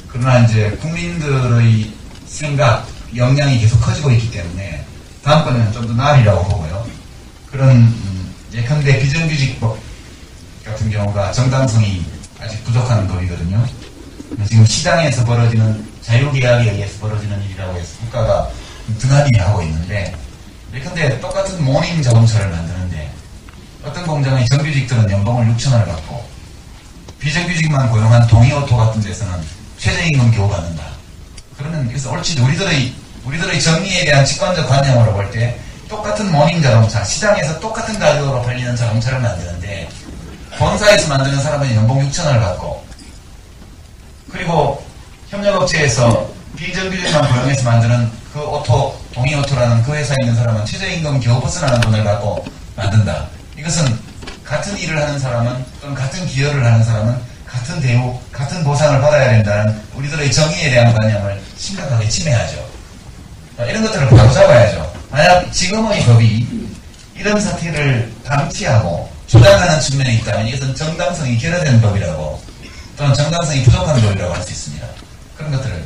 그러나 이제 국민들의 생각, 역량이 계속 커지고 있기 때문에 다음번에는 좀 더 나으리라고 보고요. 그런 예컨대 비정규직법 같은 경우가 정당성이 아직 부족한 법이거든요. 지금 시장에서 벌어지는 자유계약에 의해서 벌어지는 일이라고 해서 국가가 등한히하고 있는데 예컨대 똑같은 모닝 자동차를 만드는데 어떤 공장의 정규직들은 연봉을 6천원을 받고 비정규직만 고용한 동이오토 같은 데서는 최저임금 겨우 받는다. 그러면 이것은 옳지 우리들의 정의에 대한 직관적 관념으로 볼 때 똑같은 모닝 자동차, 시장에서 똑같은 가격으로 팔리는 자동차를 만드는데 본사에서 만드는 사람은 연봉 6천원을 받고 그리고 협력업체에서 비정규직만 고용해서 만드는 그 오토, 동이오토라는 그 회사에 있는 사람은 최저임금 겨우 벗어나는 돈을 받고 만든다. 이것은 같은 일을 하는 사람은 또는 같은 기여를 하는 사람은 같은 대우, 같은 보상을 받아야 된다는 우리들의 정의에 대한 관념을 심각하게 침해하죠. 이런 것들을 바로 잡아야죠. 만약 지금의 법이 이런 사태를 방치하고 주장하는 측면에 있다면 이것은 정당성이 결여된 법이라고 또는 정당성이 부족한 법이라고 할 수 있습니다. 그런 것들을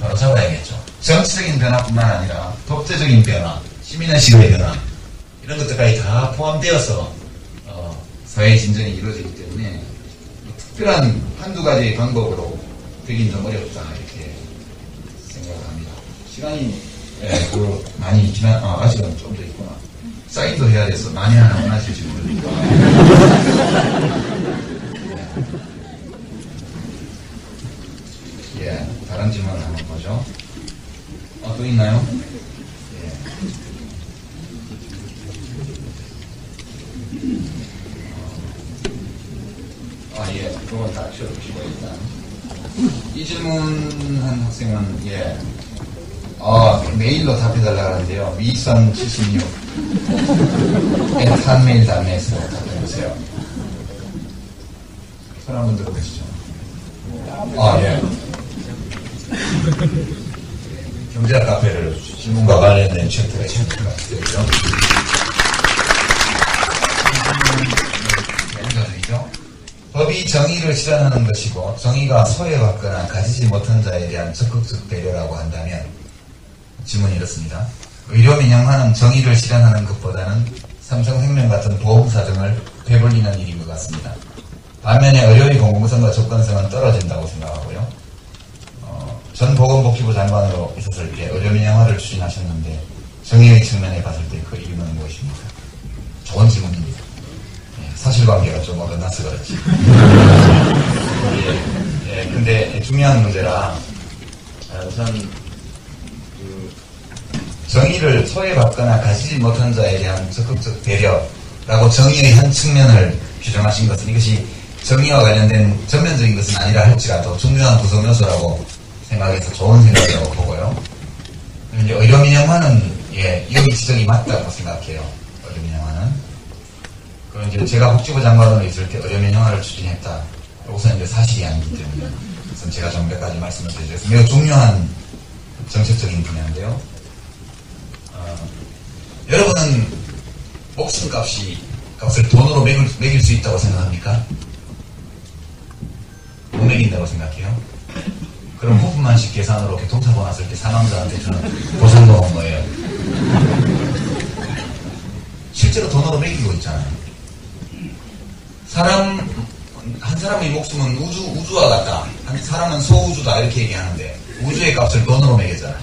바로 잡아야겠죠. 정치적인 변화뿐만 아니라 법제적인 변화, 시민의식의 변화 이런 것들까지 다 포함되어서 사회 진전이 이루어지기 때문에 특별한 한두 가지의 방법으로 되긴 좀 어렵다 이렇게 생각을 합니다. 시간이 많이 아직은 좀 더 있구나. 사인도 해야 돼서 많이 하나 원하실지 모르니까. 예, 다른 질문 한번 보죠. 또 있나요? 예. 그건 다 치워주시고 일단 이 질문한 학생은 메일로 답해달라 하는데요. 미선76 한메일.net으로 답해주세요. 손 한번 들어보시죠. 예. 경제학 카페를 질문과 관련된 챕터가 있죠. 법이 정의를 실현하는 것이고 정의가 소외받거나 가지지 못한 자에 대한 적극적 배려라고 한다면 질문이 이렇습니다. 의료민영화는 정의를 실현하는 것보다는 삼성생명 같은 보험사정을 배불리는 일인 것 같습니다. 반면에 의료의 공공성과 접근성은 떨어진다고 생각하고요. 전 보건복지부 장관으로 있었을 때 의료민영화를 추진하셨는데 정의의 측면에 봤을 때 그 이유는 무엇입니까? 좋은 질문입니다. 사실관계가 좀 어긋나서 그렇지. 근데 중요한 문제라 우선 정의를 소외받거나 가지지 못한 자에 대한 적극적 배려라고 정의의 한 측면을 규정하신 것은 이것이 정의와 관련된 전면적인 것은 아니라 할지라도 중요한 구성 요소라고 생각해서 좋은 생각이라고 보고요. 이제 의료민영화는 여기 지적이 맞다고 생각해요. 의료민영화는. 그리고 이제 제가 복지부 장관으로 있을 때 의료민영화를 추진했다. 우선 이제 사실이 아니기 때문에 우선 제가 좀 몇 가지 말씀을 드리겠습니다. 매우 중요한 정책적인 분야인데요. 여러분은 값을 돈으로 매길 수 있다고 생각합니까? 못 매긴다고 생각해요? 그럼 호프만식 계산으로 교통사고 났을 때 사망자한테 주는 보상금은 뭐예요? 실제로 돈으로 매기고 있잖아요. 한 사람의 목숨은 우주와 같다. 한 사람은 소우주다. 이렇게 얘기하는데, 우주의 값을 돈으로 매겼잖아요.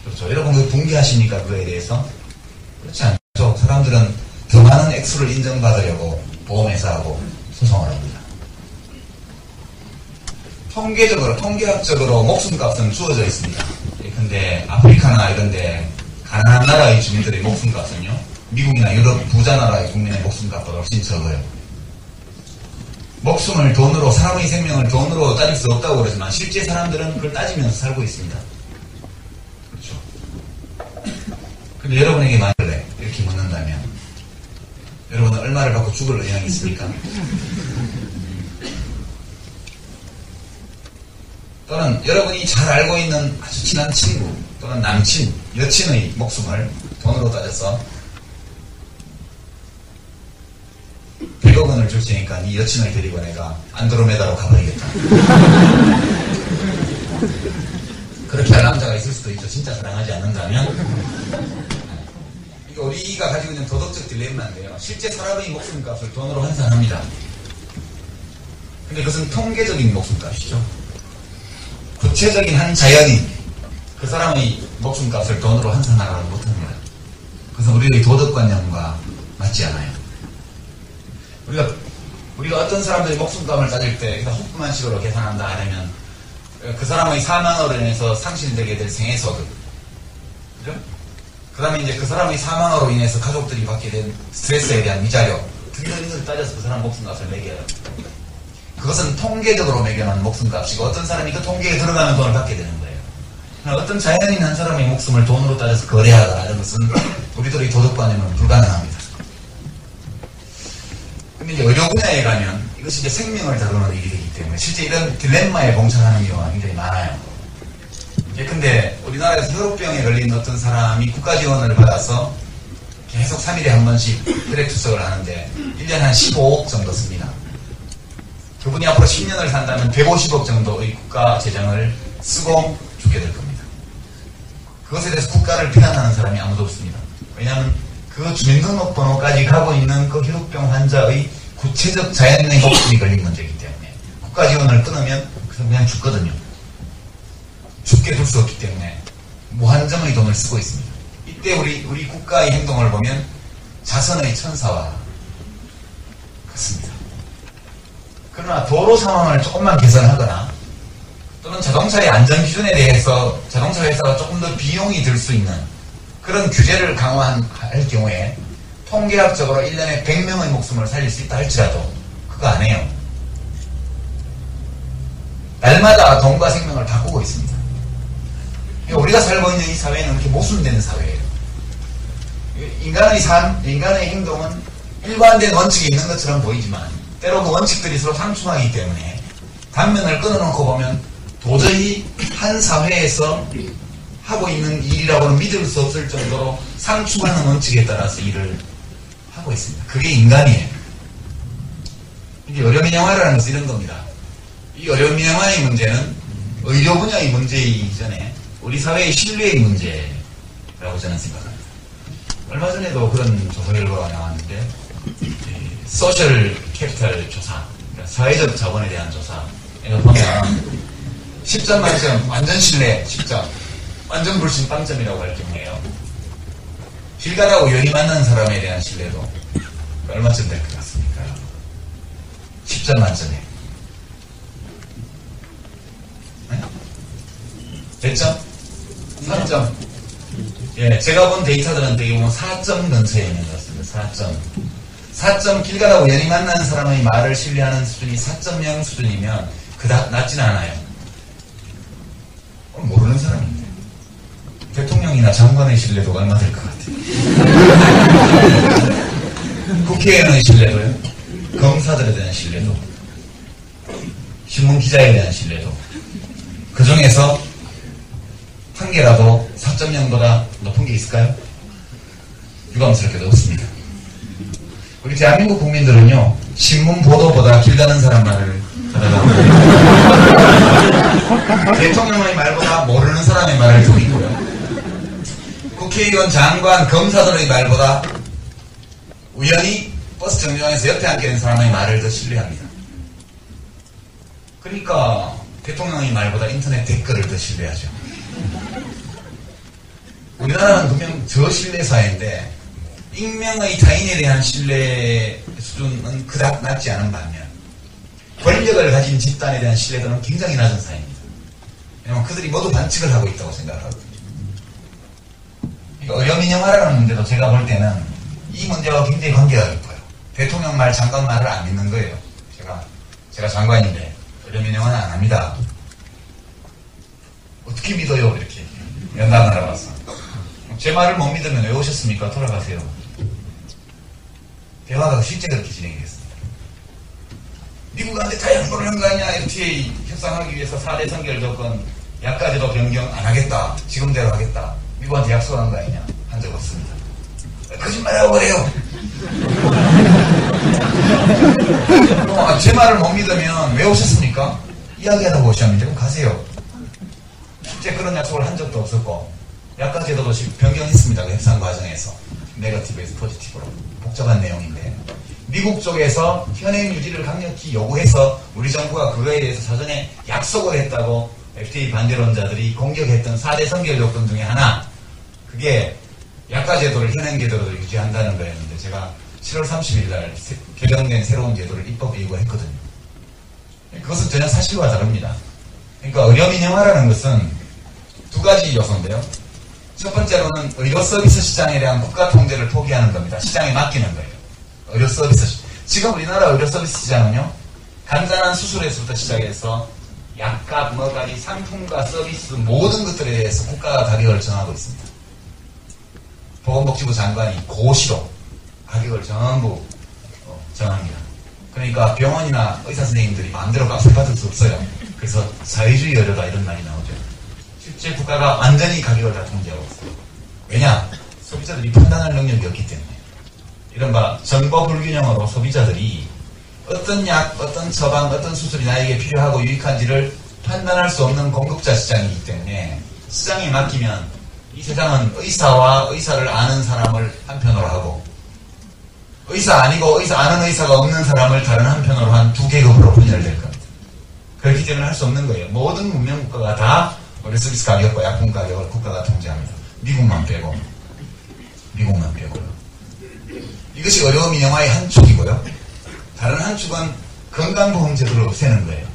그렇죠. 여러분, 붕괴하십니까? 그거에 대해서? 그렇지 않죠. 사람들은 더 많은 액수를 인정받으려고 보험회사하고 소송을 합니다. 통계학적으로 목숨값은 주어져 있습니다. 근데 아프리카나 이런데 가난한 나라의 주민들의 목숨값은요, 미국이나 유럽 부자 나라의 국민의 목숨값보다 훨씬 적어요. 사람의 생명을 돈으로 따질 수 없다고 그러지만 실제 사람들은 그걸 따지면서 살고 있습니다. 그렇죠. 근데 여러분에게 만약에 이렇게 묻는다면 여러분은 얼마를 받고 죽을 의향이 있습니까? 또는 여러분이 잘 알고 있는 아주 친한 친구 또는 남친, 여친의 목숨을 돈으로 따져서 100억 원을 줄 테니까 네 여친을 데리고 내가 안드로메다로 가버리겠다. 그렇게 할 남자가 있을 수도 있죠. 진짜 사랑하지 않는다면. 이게 우리가 가지고 있는 도덕적 딜레마인데요. 실제 사람의 목숨값을 돈으로 환산합니다. 근데 그것은 통계적인 목숨값이죠. 구체적인 한 자연인, 그 사람의 목숨값을 돈으로 환산하라고 못합니다. 그것은 우리의 도덕관념과 맞지 않아요. 우리가 어떤 사람들의 목숨값을 따질 때 호프만식으로 계산한다 하려면 그 사람의 사망으로 인해서 상실되게 될 생애소득, 그죠? 그 다음에 이제 그 사람의 사망으로 인해서 가족들이 받게 된 스트레스에 대한 위자료 등등 것을 따져서 그 사람 목숨값을 매겨요. 그것은 통계적으로 매겨놓은 목숨값이고 어떤 사람이 그 통계에 들어가는 돈을 받게 되는 거예요. 어떤 자연인 한 사람의 목숨을 돈으로 따져서 거래하거나 이런 것은 우리들의 도덕관념은 불가능합니다. 근데 이제 의료 분야에 가면 이것이 이제 생명을 다루는 일이기 때문에 실제 이런 딜레마에 봉착하는 경우가 굉장히 많아요. 근데 우리나라에서 혈우병에 걸린 어떤 사람이 국가 지원을 받아서 계속 3일에 한 번씩 혈액 투석을 하는데 1년에 한 15억 정도 씁니다. 그분이 앞으로 10년을 산다면 150억 정도의 국가 재정을 쓰고 죽게 될 겁니다. 그것에 대해서 국가를 비난하는 사람이 아무도 없습니다. 왜냐하면 그 주민등록번호까지 가고 있는 그 혈우병 환자의 구체적 자연인의 목숨이 걸린 문제이기 때문에 국가 지원을 끊으면 그냥 죽거든요. 죽게 둘 수 없기 때문에 무한정의 돈을 쓰고 있습니다. 이때 우리 국가의 행동을 보면 자선의 천사와 같습니다. 그러나 도로 상황을 조금만 개선하거나 또는 자동차의 안전기준에 대해서 자동차 회사가 조금 더 비용이 들 수 있는 그런 규제를 강화할 경우에 통계학적으로 1년에 100명의 목숨을 살릴 수 있다 할지라도 그거 안 해요. 날마다 돈과 생명을 바꾸고 있습니다. 우리가 살고 있는 이 사회는 이렇게 모순된 사회예요. 인간의 행동은 일관된 원칙이 있는 것처럼 보이지만 때로 그 원칙들이 서로 상충하기 때문에 단면을 끊어놓고 보면 도저히 한 사회에서 하고 있는 일이라고는 믿을 수 없을 정도로 상충하는 원칙에 따라서 일을 하고 있습니다. 그게 인간이에요. 이게 의료민영화라는 것은 이런 겁니다. 이 의료민영화의 문제는 의료 분야의 문제이기 이전에 우리 사회의 신뢰의 문제라고 저는 생각합니다. 얼마 전에도 그런 조사 결과가 나왔는데 소셜 캐피탈 조사, 그러니까 사회적 자본에 대한 조사 이거 보면 10점 만점 완전 신뢰 10점, 완전 불신 빵점이라고 할 경우에요. 길 가다고 연이 만난 사람에 대한 신뢰도 얼마쯤 될 것 같습니까? 10점 만점에 네? 몇 점? 3점. 예, 제가 본 데이터들은 대부분 4점 근처에 있는 것 같습니다. 4점 길 가다고 연이 만난 사람의 말을 신뢰하는 수준이 4.0 수준이면 그닥 낮진 않아요. 모르는 사람인데 대통령이나 장관의 신뢰도가 얼마 될 것 같아요. 국회의원의 신뢰도요, 검사들에 대한 신뢰도, 신문 기자에 대한 신뢰도. 그 중에서 한 개라도 4.0보다 높은 게 있을까요? 유감스럽게도 없습니다. 우리 대한민국 국민들은요, 신문 보도보다 길다는 사람 말을 들어가고 대통령의 말보다 모르는 사람의 말을 듣고 있고요. 국회의원, 장관, 검사들의 말보다 우연히 버스 정류장에서 옆에 앉게 된 사람의 말을 더 신뢰합니다. 그러니까 대통령의 말보다 인터넷 댓글을 더 신뢰하죠. 우리나라는 분명 저신뢰 사회인데 익명의 타인에 대한 신뢰 수준은 그닥 낮지 않은 반면 권력을 가진 집단에 대한 신뢰도는 굉장히 낮은 사회입니다. 왜냐하면 그들이 모두 반칙을 하고 있다고 생각하거든요. 의료민영화라는 문제도 제가 볼 때는 이 문제와 굉장히 관계가 깊어요. 대통령 말, 장관 말을 안 믿는 거예요. 제가 장관인데 의료민영화는 안 합니다. 어떻게 믿어요? 이렇게 연락을 알아봤어. 제 말을 못 믿으면 왜 오셨습니까? 돌아가세요. 대화가 실제 그렇게 진행이 됐습니다. 미국한테 다 양보를 한 거 아니야? FTA 협상하기 위해서 4대 선결 조건 약까지도 변경 안 하겠다. 지금대로 하겠다. 미국한테 약속한 거 아니냐? 한 적 없습니다. 거짓말하고 그래요. 제 말을 못 믿으면 왜 오셨습니까? 이야기하다고 오셨는데 그럼 가세요. 실제 그런 약속을 한 적도 없었고 약간 제도도 변경했습니다. 그 협상 과정에서 네거티브에서 포지티브로 복잡한 내용인데 미국 쪽에서 현행 유지를 강력히 요구해서 우리 정부가 그거에 대해서 사전에 약속을 했다고 FTA 반대론자들이 공격했던 4대 선결 조건 중에 하나 그게 약가 제도를 현행 제도로 유지한다는 거였는데 제가 7월 30일 날 개정된 새로운 제도를 입법 예고했거든요. 그것은 전혀 사실과 다릅니다. 그러니까 의료민영화라는 것은 두 가지 요소인데요. 첫 번째로는 의료 서비스 시장에 대한 국가 통제를 포기하는 겁니다. 시장에 맡기는 거예요. 의료 서비스 시장. 지금 우리나라 의료 서비스 시장은요. 간단한 수술에서부터 시작해서 약값, 뭐까지 상품과 서비스 모든 것들에 대해서 국가가 가격을 정하고 있습니다. 보건복지부 장관이 고시로 가격을 전부 정합니다. 그러니까 병원이나 의사 선생님들이 마음대로 값을 받을 수 없어요. 그래서 사회주의 의료다 이런 말이 나오죠. 실제 국가가 완전히 가격을 다 통제하고 있어요. 왜냐? 소비자들이 판단할 능력이 없기 때문에. 이른바 정보 불균형으로 소비자들이 어떤 약, 어떤 처방, 어떤 수술이 나에게 필요하고 유익한지를 판단할 수 없는 공급자 시장이기 때문에 시장에 맡기면 이 세상은 의사와 의사를 아는 사람을 한편으로 하고 의사 아니고 아는 의사가 없는 사람을 다른 한편으로 한 두 계급으로 분열될 겁니다. 그렇기 때문에 할 수 없는 거예요. 모든 문명 국가가 다 의료 서비스 가격과 약품 가격을 국가가 통제합니다. 미국만 빼고. 이것이 의료민영화의 한 축이고요. 다른 한 축은 건강보험제도를 없애는 거예요.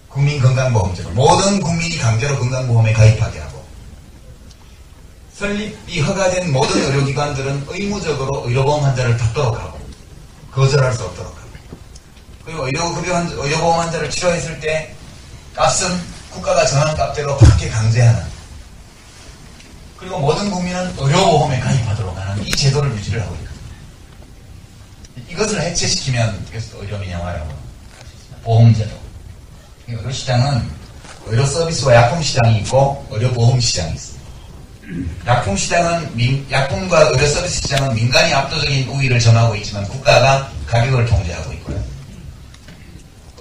국민건강보험제도. 모든 국민이 강제로 건강보험에 가입하게 하고 설립이 허가된 모든 의료기관들은 의무적으로 의료보험 환자를 받도록 하고 거절할 수 없도록 하고 그리고 의료보험 환자를 치료했을 때 값은 국가가 정한 값대로 받게 강제하는 그리고 모든 국민은 의료보험에 가입하도록 하는 이 제도를 유지를 하고 있거든요. 이것을 해체시키면 이것을 의료민영화라고 보험제도. 의료시장은 의료서비스와 약품시장이 있고 의료보험시장이 있습니다. 약품과 의료서비스 시장은 민간이 압도적인 우위를 점하고 있지만 국가가 가격을 통제하고 있고요.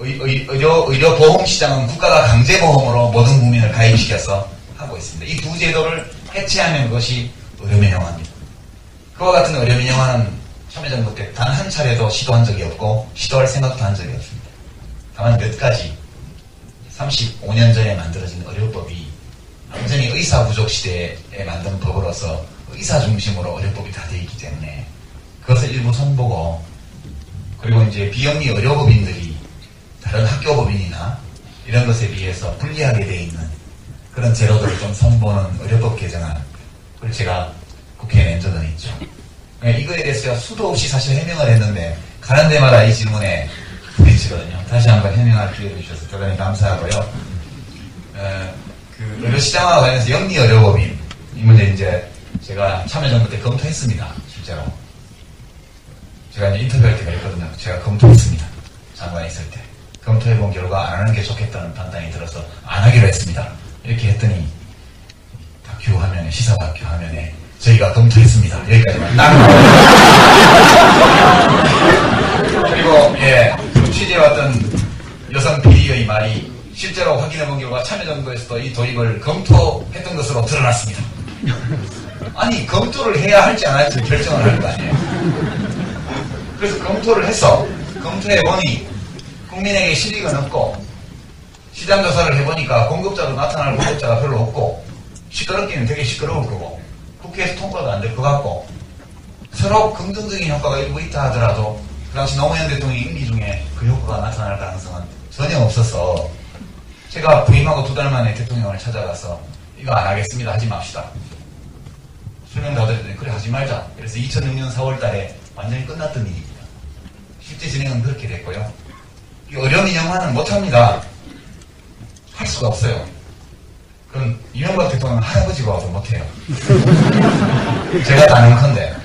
의료보험 시장은 국가가 강제보험으로 모든 국민을 가입시켜서 하고 있습니다. 이 두 제도를 해체하는 것이 의료민영화입니다. 그와 같은 의료민영화는 참여정부 때 단 한 차례도 시도한 적이 없고 시도할 생각도 한 적이 없습니다. 다만 몇 가지 35년 전에 만들어진 의료법이 완전히 의사 부족 시대에 만든 법으로서 의사 중심으로 의료법이 다 되어 있기 때문에 그것을 일부 손보고 그리고 이제 비영리 의료법인들이 다른 학교법인이나 이런 것에 비해서 불리하게 되어 있는 그런 제도들을 좀 손보는 의료법 개정안 그걸 제가 국회에 낸 적은 있죠. 이거에 대해서 제가 수도 없이 사실 해명을 했는데 가는 데마다 이 질문에 부딪히거든요. 다시 한번 해명할 기회를 주셔서 대단히 감사하고요. 그 의료시장과 관련해서 영리의료법인 이 문제 이제 제가 참여정부 때 검토했습니다. 실제로 제가 이제 인터뷰할 때가 있거든요. 제가 검토했습니다. 장관에 있을 때 검토해본 결과 안 하는 게 좋겠다는 판단이 들어서 안 하기로 했습니다. 이렇게 했더니 다큐 화면에, 시사 다큐 화면에 저희가 검토했습니다. 여기까지만 딱 나와요. 그리고 취재해왔던 여성 PD의 말이 실제로 확인해본 결과 참여정부에서도 이 도입을 검토했던 것으로 드러났습니다. 아니, 검토를 해야 할지 안 할지 결정을 할 거 아니에요. 그래서 검토를 했어. 검토해보니 국민에게 실익은 없고, 시장조사를 해보니까 공급자로 나타날 공급자가 별로 없고, 시끄럽기는 되게 시끄러울 거고, 국회에서 통과도 안 될 것 같고, 서로 긍정적인 효과가 일부 있다 하더라도 그 당시 노무현 대통령의 임기 중에 그 효과가 나타날 가능성은 전혀 없어서 제가 부임하고 2달 만에 대통령을 찾아가서 이거 안 하겠습니다. 하지 맙시다. 설명 다 드렸더니 그래 하지 말자. 그래서 2006년 4월 달에 완전히 끝났던 일입니다. 실제 진행은 그렇게 됐고요. 이 어려운 인용화는 못합니다. 할 수가 없어요. 그럼 이명박 대통령 할아버지가 와도 못해요. 제가 가능컨대.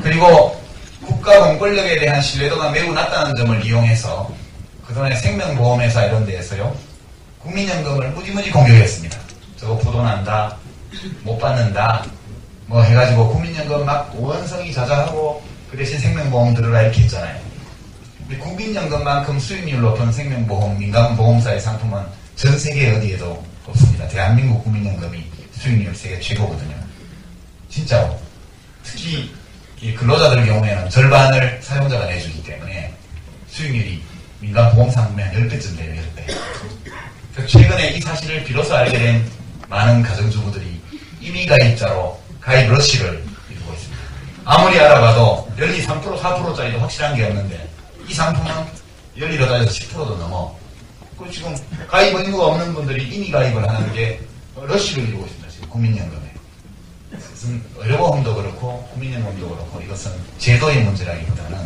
그리고 국가 공권력에 대한 신뢰도가 매우 낮다는 점을 이용해서 그동안에 생명보험회사 이런 데에서요, 국민연금을 무지무지 공격했습니다. 저거 부도난다, 못 받는다, 뭐 해가지고 국민연금 막 원성이 자자하고 그 대신 생명보험 들으라 이렇게 했잖아요. 근데 국민연금만큼 수익률 높은 생명보험, 민간보험사의 상품은 전 세계 어디에도 없습니다. 대한민국 국민연금이 수익률 세계 최고거든요. 진짜로. 특히 이 근로자들 경우에는 절반을 사용자가 내주기 때문에 수익률이 민간보험상품의 한 10배쯤 돼요. 10배. 최근에 이 사실을 비로소 알게 된 많은 가정주부들이 임의 가입자로 가입 러시를 이루고 있습니다. 아무리 알아봐도 연리 3%, 4%짜리도 확실한 게 없는데 이 상품은 연리로 따져서 10%도 넘어. 그 지금 가입 의무가 없는 분들이 임의 가입을 하는 게 러시를 이루고 있습니다. 지금 국민연금에. 무슨 의료보험도 그렇고 국민연금도 그렇고 이것은 제도의 문제라기보다는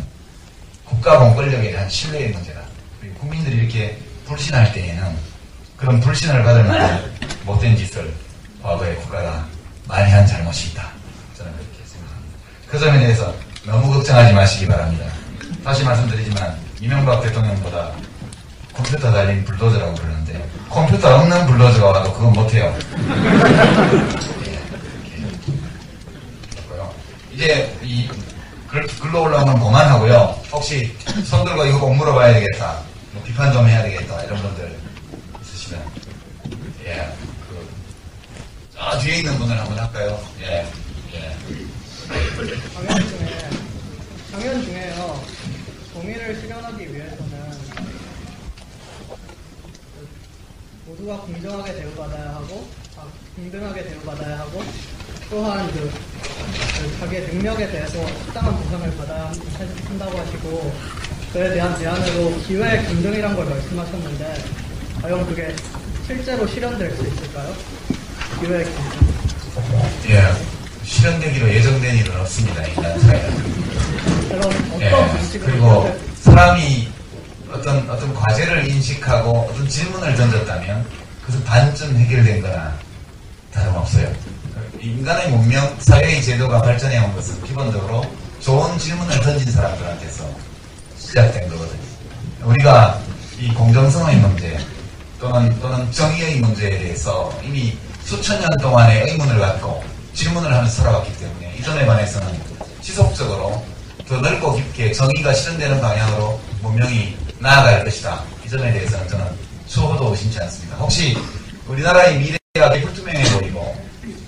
국가 공권력에 대한 신뢰의 문제다. 그리고 국민들이 이렇게 불신할 때에는 그런 불신을 받을 만한 못된 짓을 과거에 국가가 많이 한 잘못이 있다. 저는 그렇게 생각합니다. 그 점에 대해서 너무 걱정하지 마시기 바랍니다. 다시 말씀드리지만 이명박 대통령보다 컴퓨터 달린 불도저라고 그러는데 컴퓨터 없는 불도저가 와도 그건 못해요. 이제 이 글로 올라오면 그만하고요. 혹시 손 들고 이거 꼭 물어봐야 되겠다, 뭐 비판 좀 해야 되겠다 이런 분들 있으시면 저 뒤에 있는 분을 한번 할까요? 강연 중에요. 공의를 실현하기 위해서는 모두가 공정하게 대우받아야 하고, 공정하게 대우받아야 하고, 또한 자기의 능력에 대해서適当한 보상을 받아야 한다고 하시고, 그에 대한 제안으로 기회의 경쟁이란 걸 말씀하셨는데, 과연 그게 실제로 실현될 수 있을까요? 기회의 경쟁. 실현되기로 예정된 일은 없습니다. 인간 사회는. 그럼 어떤 방식으로 그리고 사람이 어떤 과제를 인식하고 어떤 질문을 던졌다면 그것은 반쯤 해결된 거나 다름없어요. 인간의 문명, 사회의 제도가 발전해 온 것은 기본적으로 좋은 질문을 던진 사람들한테서 시작된 거거든요. 우리가 이 공정성의 문제 또는 정의의 문제에 대해서 이미 수천 년 동안의 의문을 갖고 질문을 하면서 살아왔기 때문에 이 점에 관해서는 지속적으로 더 넓고 깊게 정의가 실현되는 방향으로 문명이 나아갈 것이다. 이 점에 대해서는 저는 추호도 의심치 않습니다. 혹시 우리나라의 미래가 불투명해 보이고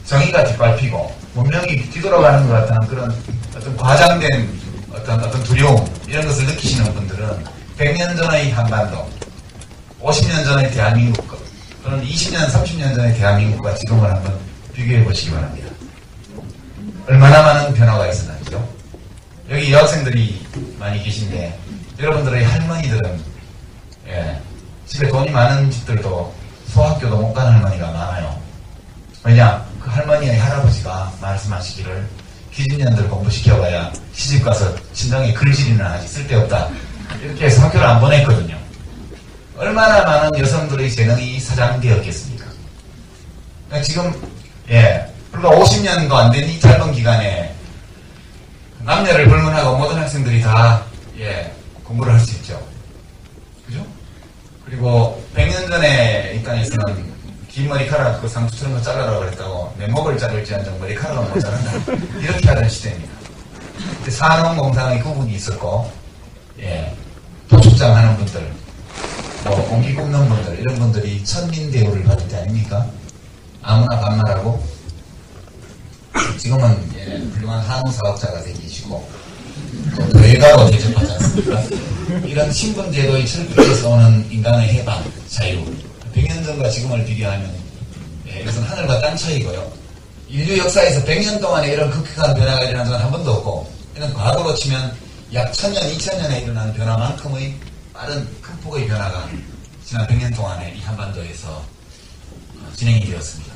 정의가 뒷밟히고 문명이 뒤돌아가는 것 같다는 그런 어떤 과장된 어떤 두려움 이런 것을 느끼시는 분들은 100년 전의 한반도, 50년 전의 대한민국 또는 20년, 30년 전의 대한민국과 지금을 한번 비교해 보시기 바랍니다. 얼마나 많은 변화가 있었는지요. 여기 여학생들이 많이 계신데 여러분들의 할머니들은 집에 돈이 많은 집들도 소학교도 못 가는 할머니가 많아요. 왜냐? 그 할머니의 할아버지가 말씀하시기를 기준년들 공부시켜봐야 시집가서 친정에 글질이나 하지 쓸데없다. 이렇게 해서 학교를 안 보냈거든요. 얼마나 많은 여성들의 재능이 사장되었겠습니까? 지금 불과 50년도 안 된 이 짧은 기간에 남녀를 불문하고 모든 학생들이 다 공부를 할 수 있죠. 그죠? 그리고 100년 전에 인간에서는 긴 머리카락 그 상투처럼 거 잘라라 그랬다고 내 목을 자를지언정 머리카락은 못 자른다. 이렇게 하던 시대입니다. 산업공상의 구분이 있었고, 예, 도축장 하는 분들, 뭐 공기 굽는 분들 이런 분들이 천민 대우를 받을 때 아닙니까? 아무나 반말하고 지금은 예, 훌륭한 한우 사업자가 되시고 또 외가로 대접하지 않습니까? 이런 신분 제도의 철폐에서 오는 인간의 해방, 자유 100년 전과 지금을 비교하면 예, 이것은 하늘과 땅 차이고요. 인류 역사에서 100년 동안에 이런 급격한 변화가 일어난 적은 한 번도 없고 이런 과거로 치면 약 1000년, 2000년에 일어난 변화만큼의 빠른 큰 폭의 변화가 지난 100년 동안에 이 한반도에서 진행이 되었습니다.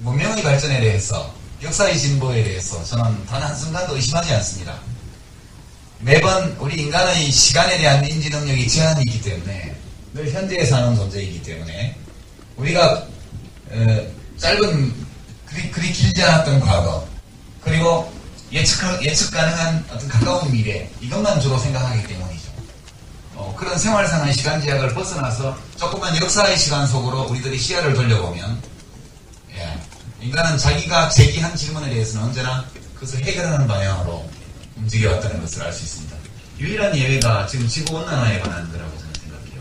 문명의 발전에 대해서 역사의 진보에 대해서 저는 단 한순간도 의심하지 않습니다. 매번 우리 인간의 시간에 대한 인지 능력이 제한이 있기 때문에 늘 현재에 사는 존재이기 때문에 우리가 짧은 그리 길지 않았던 과거 그리고 예측 가능한 어떤 가까운 미래 이것만 주로 생각하기 때문이죠. 그런 생활상의 시간 제약을 벗어나서 조금만 역사의 시간 속으로 우리들이 시야를 돌려보면 예, 인간은 자기가 제기한 질문에 대해서는 언제나 그것을 해결하는 방향으로 움직여왔다는 것을 알 수 있습니다. 유일한 예외가 지금 지구온난화에 관한 거라고 저는 생각해요.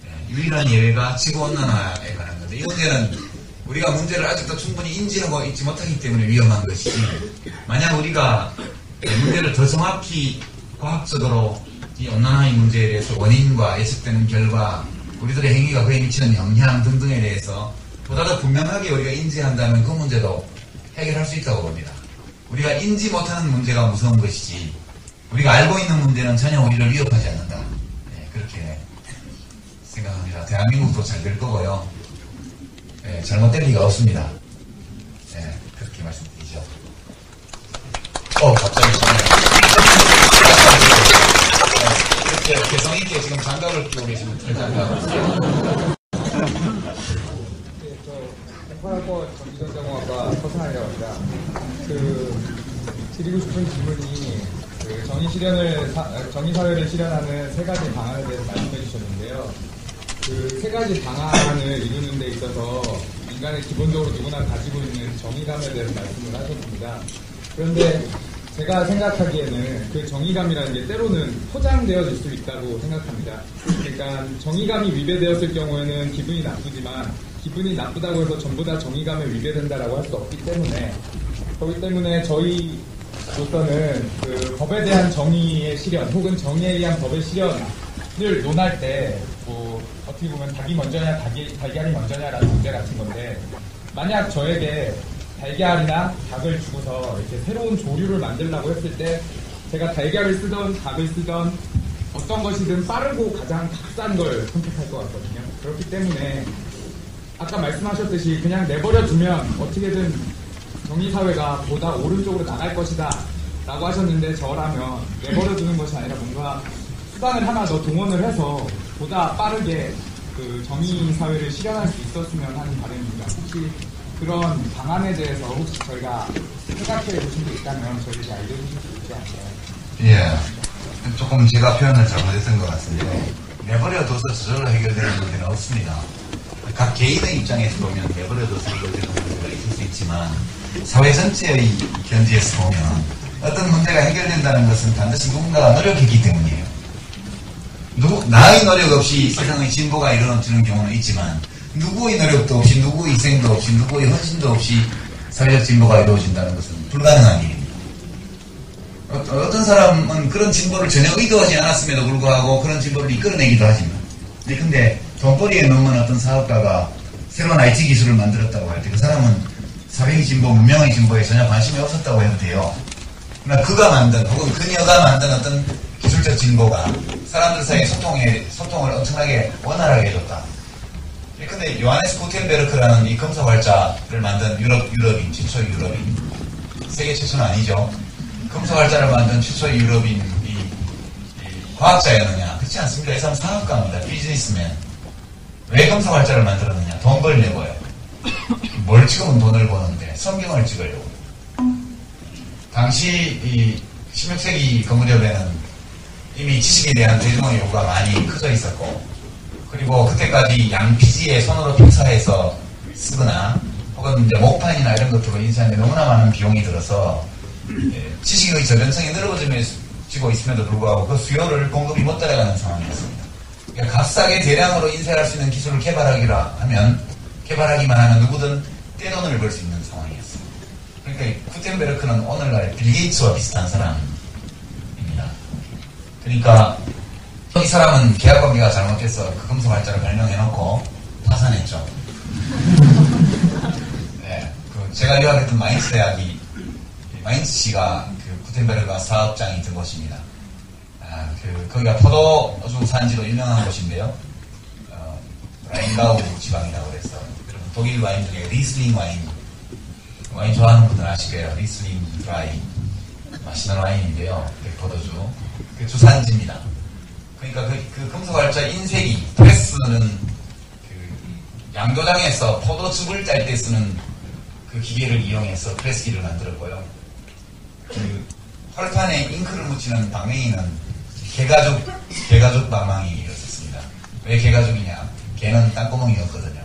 예, 유일한 예외가 지구온난화에 관한 건데 이 문제는 우리가 문제를 아직도 충분히 인지하고 있지 못하기 때문에 위험한 것이지 만약 우리가 문제를 더 정확히 과학적으로 이 온난화의 문제에 대해서 원인과 예측되는 결과 우리들의 행위가 그에 미치는 영향 등등에 대해서 보다 더 분명하게 우리가 인지한다면 그 문제도 해결할 수 있다고 봅니다. 우리가 인지 못하는 문제가 무서운 것이지 우리가 알고 있는 문제는 전혀 우리를 위협하지 않는다. 네, 그렇게 생각합니다. 대한민국도 잘 될 거고요. 네, 잘못될 리가 없습니다. 네, 그렇게 말씀드리죠. 갑자기 이렇게 개성있게 지금 장갑을 끼고 계신 분들 장갑. 공파학과 전기전자공학과 서상이라고 합니다. 드리고 싶은 질문이 정의사회를 실현하는 세 가지 방안에 대해서 말씀해 주셨는데요. 그 세 가지 방안을 이루는 데 있어서 인간의 기본적으로 누구나 가지고 있는 정의감에 대해서 말씀을 하셨습니다. 그런데 제가 생각하기에는 그 정의감이라는 게 때로는 포장되어질 수 있다고 생각합니다. 그러니까 정의감이 위배되었을 경우에는 기분이 나쁘지만 기분이 나쁘다고 해서 전부 다 정의감에 위배된다라고 할 수 없기 때문에 그렇기 때문에 저희로서는 그 법에 대한 정의의 실현 혹은 정의에 의한 법의 실현을 논할 때 뭐 어떻게 보면 닭이 먼저냐 달걀이 먼저냐라는 문제 같은 건데 만약 저에게 달걀이나 닭을 주고서 이렇게 새로운 조류를 만들려고 했을 때 제가 달걀을 쓰던 닭을 쓰던 어떤 것이든 빠르고 가장 값싼 걸 선택할 것 같거든요. 그렇기 때문에 아까 말씀하셨듯이 그냥 내버려 두면 어떻게든 정의사회가 보다 오른쪽으로 나갈 것이다 라고 하셨는데 저라면 내버려 두는 것이 아니라 뭔가 수단을 하나 더 동원을 해서 보다 빠르게 그 정의사회를 실현할 수 있었으면 하는 바람입니다. 혹시 그런 방안에 대해서 혹시 저희가 생각해 보신 게 있다면 저희에게 알려주실 수 있지 않을까요? 예, 조금 제가 표현을 잘못했던 것 같은데 내버려둬서 저절로 해결되는 문제는 없습니다. 각 개인의 입장에서 보면 내버려둬서 해결되는 문제가 있을 수 있지만 사회 전체의 견지에서 보면 어떤 문제가 해결된다는 것은 반드시 누군가가 노력했기 때문이에요. 나의 노력 없이 세상의 진보가 이루어지는 경우는 있지만 누구의 노력도 없이 누구의 희생도 없이 누구의 헌신도 없이 사회적 진보가 이루어진다는 것은 불가능한 일입니다. 어떤 사람은 그런 진보를 전혀 의도하지 않았음에도 불구하고 그런 진보를 이끌어내기도 하지만 근데 돈벌이에 넘는 어떤 사업가가 새로운 IT 기술을 만들었다고 할 때 그 사람은 사회의 진보, 문명의 진보에 전혀 관심이 없었다고 해도 돼요. 그러나 그가 만든 혹은 그녀가 만든 어떤 기술적 진보가 사람들 사이의 소통을 엄청나게 원활하게 해줬다. 근데 요하네스 구텐베르크라는 이 금속활자를 만든 유럽인, 최초 유럽인, 세계 최초는 아니죠. 금속활자를 만든 최초 유럽인 이 과학자였느냐? 그렇지 않습니다. 이 사람 사업가입니다. 비즈니스맨. 왜 금속활자를 만들었느냐? 돈 벌려고요. 뭘 찍으면 돈을 버는데 성경을 찍으려고. 당시 이 16세기 거무렵에는 이미 지식에 대한 대중의 요구가 많이 커져 있었고, 그리고 그때까지 양피지에 손으로 픽사해서 쓰거나 혹은 이제 목판이나 이런 것들로 인쇄하는데 너무나 많은 비용이 들어서 지식의 저변성이 늘어지고 있음에도 불구하고 그 수요를 공급이 못 따라가는 상황이었습니다. 그러니까 값싸게 대량으로 인쇄할 수 있는 기술을 개발하기만 하면 누구든 떼돈을 벌 수 있는 상황이었어요. 그러니까 구텐베르크는 오늘날 빌 게이츠와 비슷한 사람입니다. 그러니까 이 사람은 계약관계가 잘못돼서 그 금속 활자를 발명해놓고 파산했죠. 네, 제가 유학했던 마인츠 대학이 마인츠시가 그 구텐베르크가 사업장이 든 곳입니다. 거기가 포도주 산지로 유명한 곳인데요. 라인가우 지방이라고 그래서 여러분 독일 와인 중에 리슬링 와인 좋아하는 분들 아실 거예요. 리슬링 드라이 맛있는 와인인데요. 포도주 그 주산지입니다. 그러니까 그 금속활자 인쇄기 프레스는 그 양조장에서 포도즙을 짤 때 쓰는 그 기계를 이용해서 프레스기를 만들었고요. 그 헐판에 잉크를 묻히는 방맹이는 개가죽 방망이였습니다. 왜 개가죽이냐? 개는 땅구멍이 없거든요.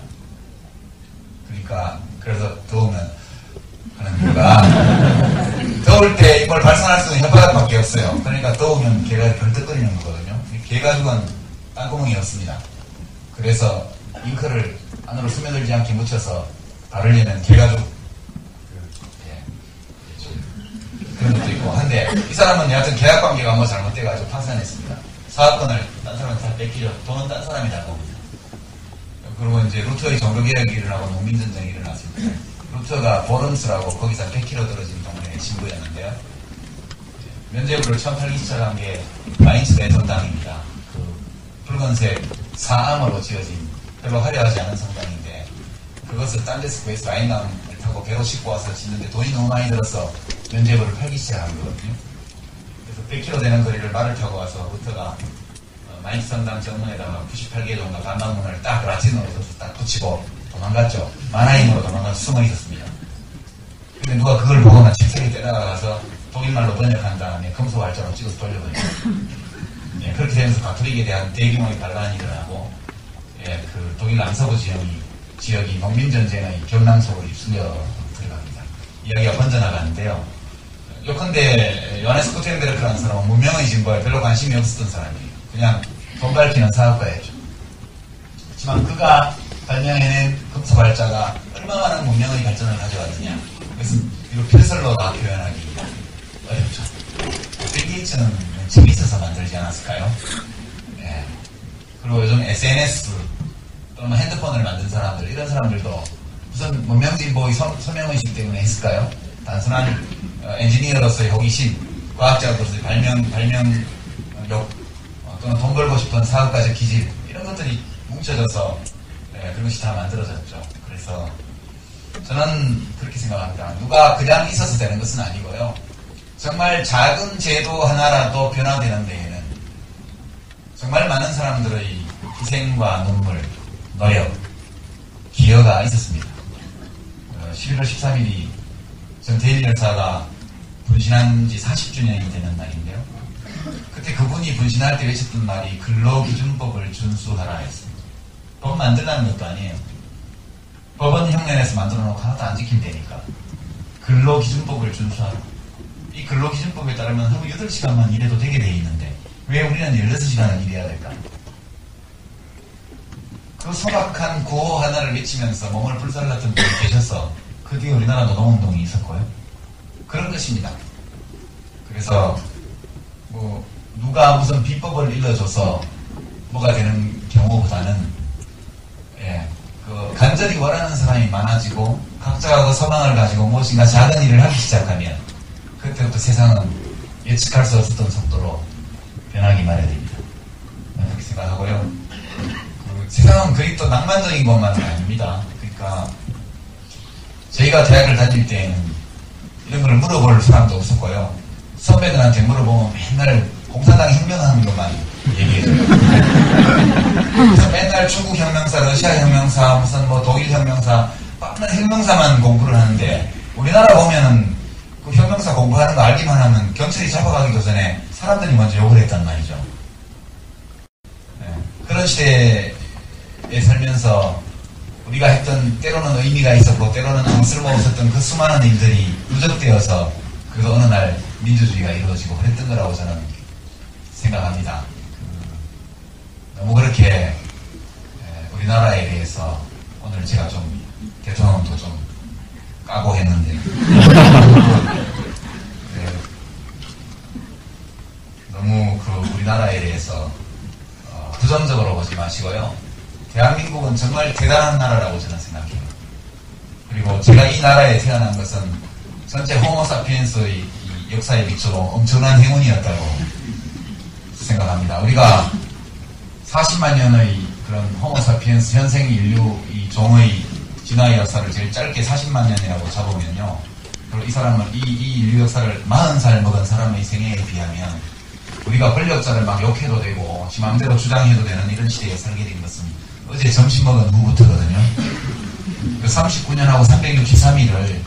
그러니까 그래서 더우면 하는 이유가 더울 때 이걸 발산할 수 있는 혓바닥밖에 없어요. 그러니까 더우면 개가 벌떡거리는 거거든요. 개가죽은 땅구멍이 없습니다. 그래서 잉크를 안으로 스며들지 않게 묻혀서 바르려면 개가죽 그런 것도 있고 한데 이 사람은 여하튼 계약관계가 뭐 잘못돼가지고 파산했습니다. 사업권을 딴 사람한테 다 뺏기죠. 돈은 딴 사람이 다 겁니다. 그리고 이제 루터의 종교개혁이 일어나고 농민전쟁이 일어났습니다. 루터가 보름스라고 거기서 100km 떨어진 동네의 신부였는데요. 면제부를 처음 팔기 시작한 게 마인츠 대성당입니다. 그 붉은색 사암으로 지어진 별로 화려하지 않은 성당인데 그것을 딴 데서 구해서 라인강을 타고 배로 싣고 와서 짓는데 돈이 너무 많이 들어서 면제부를 팔기 시작한 거거든요. 그래서 100km 되는 거리를 말을 타고 와서 루터가 마인츠 성당 정문에다가 98개 정도 반박문을 딱 라틴어로 딱 붙이고 도망갔죠. 마나임으로 도망가서 숨어 있었습니다. 근데 누가 그걸 보거나 책상에 때려가서 독일말로 번역한 다음에 금속 활자로 찍어서 돌려버립니다. 예, 그렇게 되면서 가톨릭에 대한 대규모의 반란이 일어나고 그 독일 남서부 지역이 농민전쟁의 경랑 속으로 입술려 들어갑니다. 이야기가 번져나가는데요. 요컨대 요하네스 구텐베르크라는 사람은 문명의 진보에 별로 관심이 없었던 사람이에요. 그냥 돈 밝히는 사업가였죠. 하지만 그가 발명해낸 금속 활자가 얼마나 많은 문명의 발전을 가져왔느냐. 그래서 이거 필설로 다 표현하기 어렵죠. 빌 게이츠는 재미있어서 만들지 않았을까요? 네. 그리고 요즘 SNS 또는 핸드폰을 만든 사람들, 이런 사람들도 무슨 문명진보의 소명의식 때문에 했을까요? 단순한 엔지니어로서의 호기심, 과학자로서의 발명력, 또는 돈 벌고 싶은 사업가적 기질, 이런 것들이 뭉쳐져서 그것이 다 만들어졌죠. 그래서 저는 그렇게 생각합니다. 누가 그냥 있어서 되는 것은 아니고요. 정말 작은 제도 하나라도 변화되는 데에는 정말 많은 사람들의 희생과 눈물, 노력, 기여가 있었습니다. 11월 13일이 전 대일 열사가 분신한 지 40주년이 되는 날인데요. 그때 그분이 분신할 때 외쳤던 말이 근로기준법을 준수하라 했습니다. 법 만들라는 것도 아니에요. 법은 혁명에서 만들어 놓고 하나도 안 지킨다니까. 근로기준법을 준수하라. 이 근로기준법에 따르면 하루 8시간만 일해도 되게 돼 있는데 왜 우리는 16시간을 일해야 될까? 그 소박한 구호 하나를 외치면서 몸을 불살랐던 분이 계셔서 그 뒤에 우리나라 노동운동이 있었고요. 그런 것입니다. 그래서 뭐 누가 무슨 비법을 일러줘서 뭐가 되는 경우보다는 그 간절히 원하는 사람이 많아지고 각자가 그 소망을 가지고 무엇인가 작은 일을 하기 시작하면 그때부터 세상은 예측할 수 없었던 속도로 변하기 마련입니다. 그렇게 생각하고요. 세상은 그리 또 낭만적인 것만은 아닙니다. 그러니까 저희가 대학을 다닐 때에는 이런 걸 물어볼 사람도 없었고요. 선배들한테 물어보면 맨날 공산당 혁명하는 것만 얘기해줘요. 그래서 맨날 중국 혁명사, 러시아 혁명사, 무슨 뭐 독일 혁명사, 맨날 혁명사만 공부를 하는데 우리나라 보면은 그 혁명사 공부하는 거 알기만 하면 경찰이 잡아가기도 전에 사람들이 먼저 욕을 했단 말이죠. 네. 그런 시대에 살면서 우리가 했던 때로는 의미가 있었고 때로는 아무 쓸모 없었던 그 수많은 일들이 누적되어서 그래서 어느 날 민주주의가 이루어지고 그랬던 거라고 저는 생각합니다. 너무 그렇게 우리나라에 대해서 오늘 제가 좀 대통령도 좀 까고 했는데 너무 그 우리나라에 대해서 부정적으로 보지 마시고요. 대한민국은 정말 대단한 나라라고 저는 생각해요. 그리고 제가 이 나라에 태어난 것은 전체 호모사피엔스의 이 역사에 비춰도 엄청난 행운이었다고 생각합니다. 우리가 40만 년의 그런 호모사피엔스 현생 인류 이 종의 진화의 역사를 제일 짧게 40만 년이라고 잡으면요. 그리고 이 사람은 이 인류 역사를 40살 먹은 사람의 생애에 비하면 우리가 권력자를 막 욕해도 되고 지 마음대로 주장해도 되는 이런 시대에 살게 된 것은 어제 점심 먹은 후부터거든요. 그 39년하고 363일을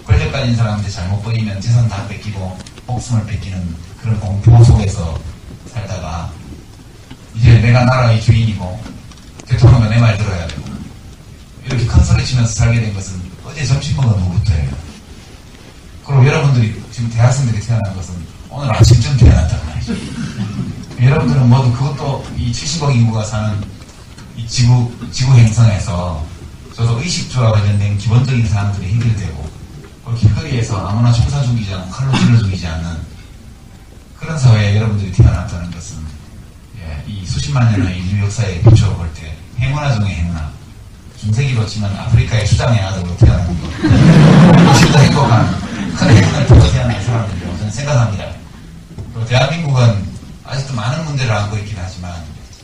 권력 가진 사람한테 잘못 보이면 재산 다 뺏기고 목숨을 뺏기는 그런 공포 속에서 살다가 이제 내가 나라의 주인이고 대통령은 내 말 들어야 되고 이렇게 큰 소리 치면서 살게 된 것은 어제 점심 먹은 후부터예요. 그리고 여러분들이 지금 대학생들이 태어난 것은 오늘 아침쯤 태어났단 말이죠. 여러분들은 모두 그것도 이 70억 인구가 사는 이 지구 행성에서 저도 의식주와 관련된 기본적인 사항들이 해결되고 길거리에서 아무나 총사 죽이지 않고 칼로 찔러 죽이지 않는 그런 사회에 여러분들이 태어났다는 것은 이 수십만 년의 인류 역사에 비추어 볼 때 행운아 중에 행운아. 중세기로 치면 아프리카의 수장의 아들로 태어난 것. 훨씬 더 행복한 큰 행운을 보고 태어난 사람들이라고 저는 생각합니다. 그리고 대한민국은 아직도 많은 문제를 안고 있긴 하지만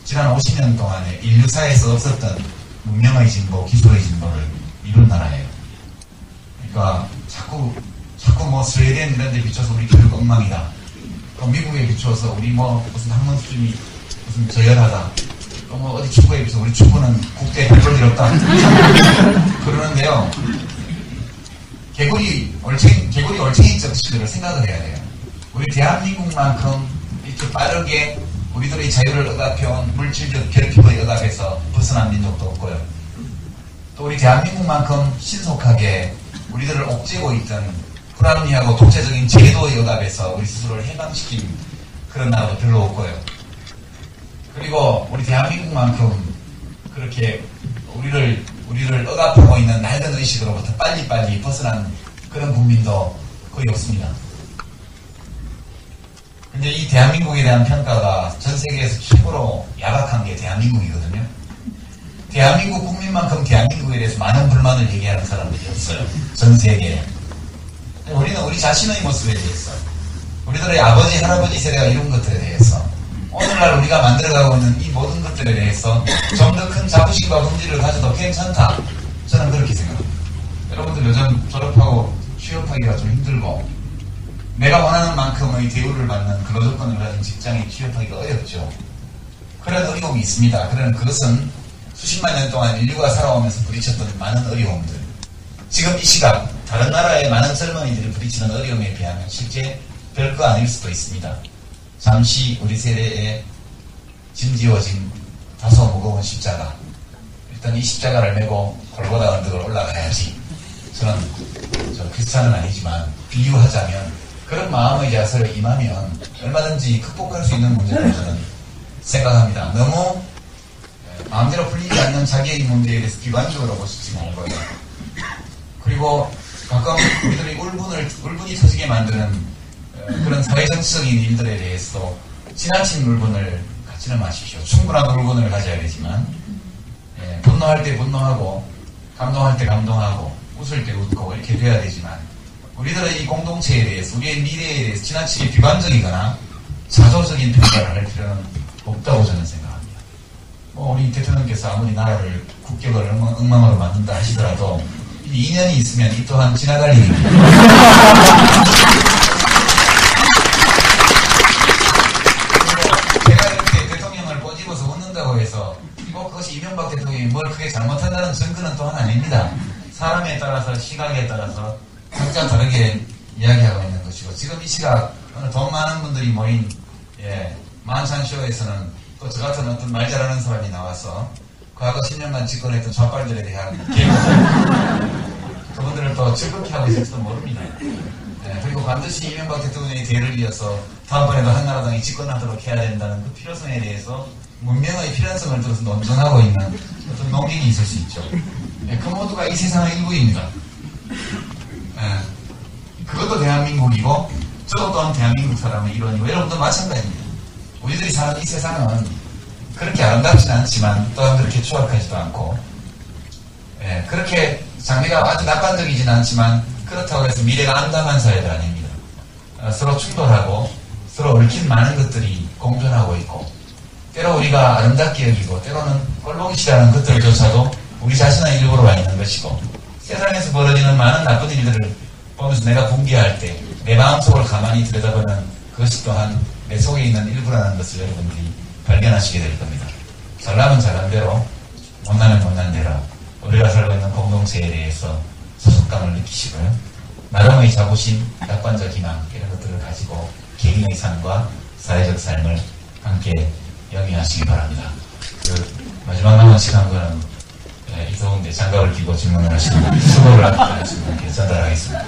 지난 50년 동안에 인류사에서 없었던 문명의 진보, 기술의 진보를 이룬 나라예요. 그러니까 자꾸 뭐 스웨덴 이런 데 비춰서 우리 교육 엉망이다. 또 미국에 비추어서 우리 뭐 무슨 학문 수준이 무슨 저열하다. 또 뭐 어디 축구에 비해서 우리 축구는 국대에 별볼 일 없다. 그러는데요. 개구리 올챙이적 시대를 생각을 해야 돼요. 우리 대한민국만큼 이렇게 빠르게 우리들의 자유를 억압해온 물질적 결핍의 억압에서 벗어난 민족도 없고요. 또 우리 대한민국만큼 신속하게 우리들을 옥죄고 있던 불합리하고 독재적인 제도의 억압에서 우리 스스로를 해방시킨 그런 나라도 별로 없고요. 그리고 우리 대한민국만큼 그렇게 우리를 억압하고 있는 낡은 의식으로부터 빨리빨리 벗어난 그런 국민도 거의 없습니다. 근데 이 대한민국에 대한 평가가 전 세계에서 최고로 야박한 게 대한민국이거든요. 대한민국 국민만큼 대한민국에 대해서 많은 불만을 얘기하는 사람들이 없어요. 전 세계에. 우리는 우리 자신의 모습에 대해서, 우리들의 아버지, 할아버지 세대가 이룬 것들에 대해서, 오늘날 우리가 만들어가고 있는 이 모든 것들에 대해서 좀 더 큰 자부심과 긍지를 가져도 괜찮다. 저는 그렇게 생각합니다. 여러분들 요즘 졸업하고 취업하기가 좀 힘들고 내가 원하는 만큼의 대우를 받는 근로조건을 가진 직장에 취업하기가 어렵죠. 그런 어려움이 있습니다. 그런 그것은 수십만 년 동안 인류가 살아오면서 부딪혔던 많은 어려움들. 지금 이 시각 다른 나라의 많은 젊은이들이 부딪히는 어려움에 비하면 실제 별거 아닐 수도 있습니다. 잠시 우리 세대에 짐지워진 다소 무거운 십자가. 일단 이 십자가를 메고 골고다 언덕을 올라가야지. 저는 크리스찬은 아니지만 비유하자면 그런 마음의 자세로 임하면 얼마든지 극복할 수 있는 문제라고 저는 생각합니다. 너무 마음대로 풀리지 않는 자기의 문제에 대해서 비관적으로 보시지 말고요. 그리고 가끔 우리들이 울분이 터지게 만드는 그런 사회정치적인 일들에 대해서 지나친 울분을 갖지는 마십시오. 충분한 울분을 가져야 되지만 분노할 때 분노하고 감동할 때 감동하고 웃을 때 웃고 이렇게 돼야 되지만 우리들의 이 공동체에 대해서 우리의 미래에 대해서 지나치게 비관적이거나 자조적인 평가를 할 필요는 없다고 저는 생각합니다. 우리 대통령께서 아무리 나라를 국격을 엉망으로 만든다 하시더라도 2년이 있으면 이 또한 지나갈 일입니다. 제가 이렇게 대통령을 꼬집어서 웃는다고 해서 그것이 이명박 대통령이 뭘 크게 잘못한다는 증거는 또한 아닙니다. 사람에 따라서 시각에 따라서 각자 다르게 이야기하고 있는 것이고 지금 이 시각 돈 많은 분들이 모인 예, 만찬쇼에서는 또 저 같은 어떤 말 잘하는 사람이 나와서 과거 10년간 집권했던 좌빨들에 대한 그분들을 또 즐겁게 하고 있을지도 모릅니다. 예, 그리고 반드시 이명박 대통령의 대를 이어서 다음번에도 한나라당이 집권하도록 해야 된다는 그 필요성에 대해서 문명의 필연성을 들어서 논증하고 있는 어떤 농객이 있을 수 있죠. 예, 그 모두가 이 세상의 일부입니다. 예, 그것도 대한민국이고 저도 또한 대한민국 사람의 일원이고 여러분도 마찬가지입니다. 우리들이 사는 이 세상은 그렇게 아름답지는 않지만 또한 그렇게 추악하지도 않고 예, 그렇게 장래가 아주 낙관적이지는 않지만 그렇다고 해서 미래가 암담한 사회도 아닙니다. 서로 충돌하고 서로 얽힌 많은 것들이 공존하고 있고 때로 우리가 아름답게 여기고 때로는 꼴보기 싫어하는 것들조차도 우리 자신의 일부로가 있는 것이고 세상에서 벌어지는 많은 나쁜 일들을 보면서 내가 분개할 때 내 마음속을 가만히 들여다보면 그것이 또한 내 속에 있는 일부라는 것을 여러분들이 발견하시게 될 겁니다. 잘나면 잘난 대로 못나면 못난 대로 우리가 살고 있는 공동체에 대해서 소속감을 느끼시고요. 나름의 자부심, 낙관적 희망 이런 것들을 가지고 개인의 삶과 사회적 삶을 함께 영위하시기 바랍니다. 마지막 남은 시간 거는 이 더운데 장갑을 끼고 질문을 하시는 수고를 하시는 분께 전달하겠습니다.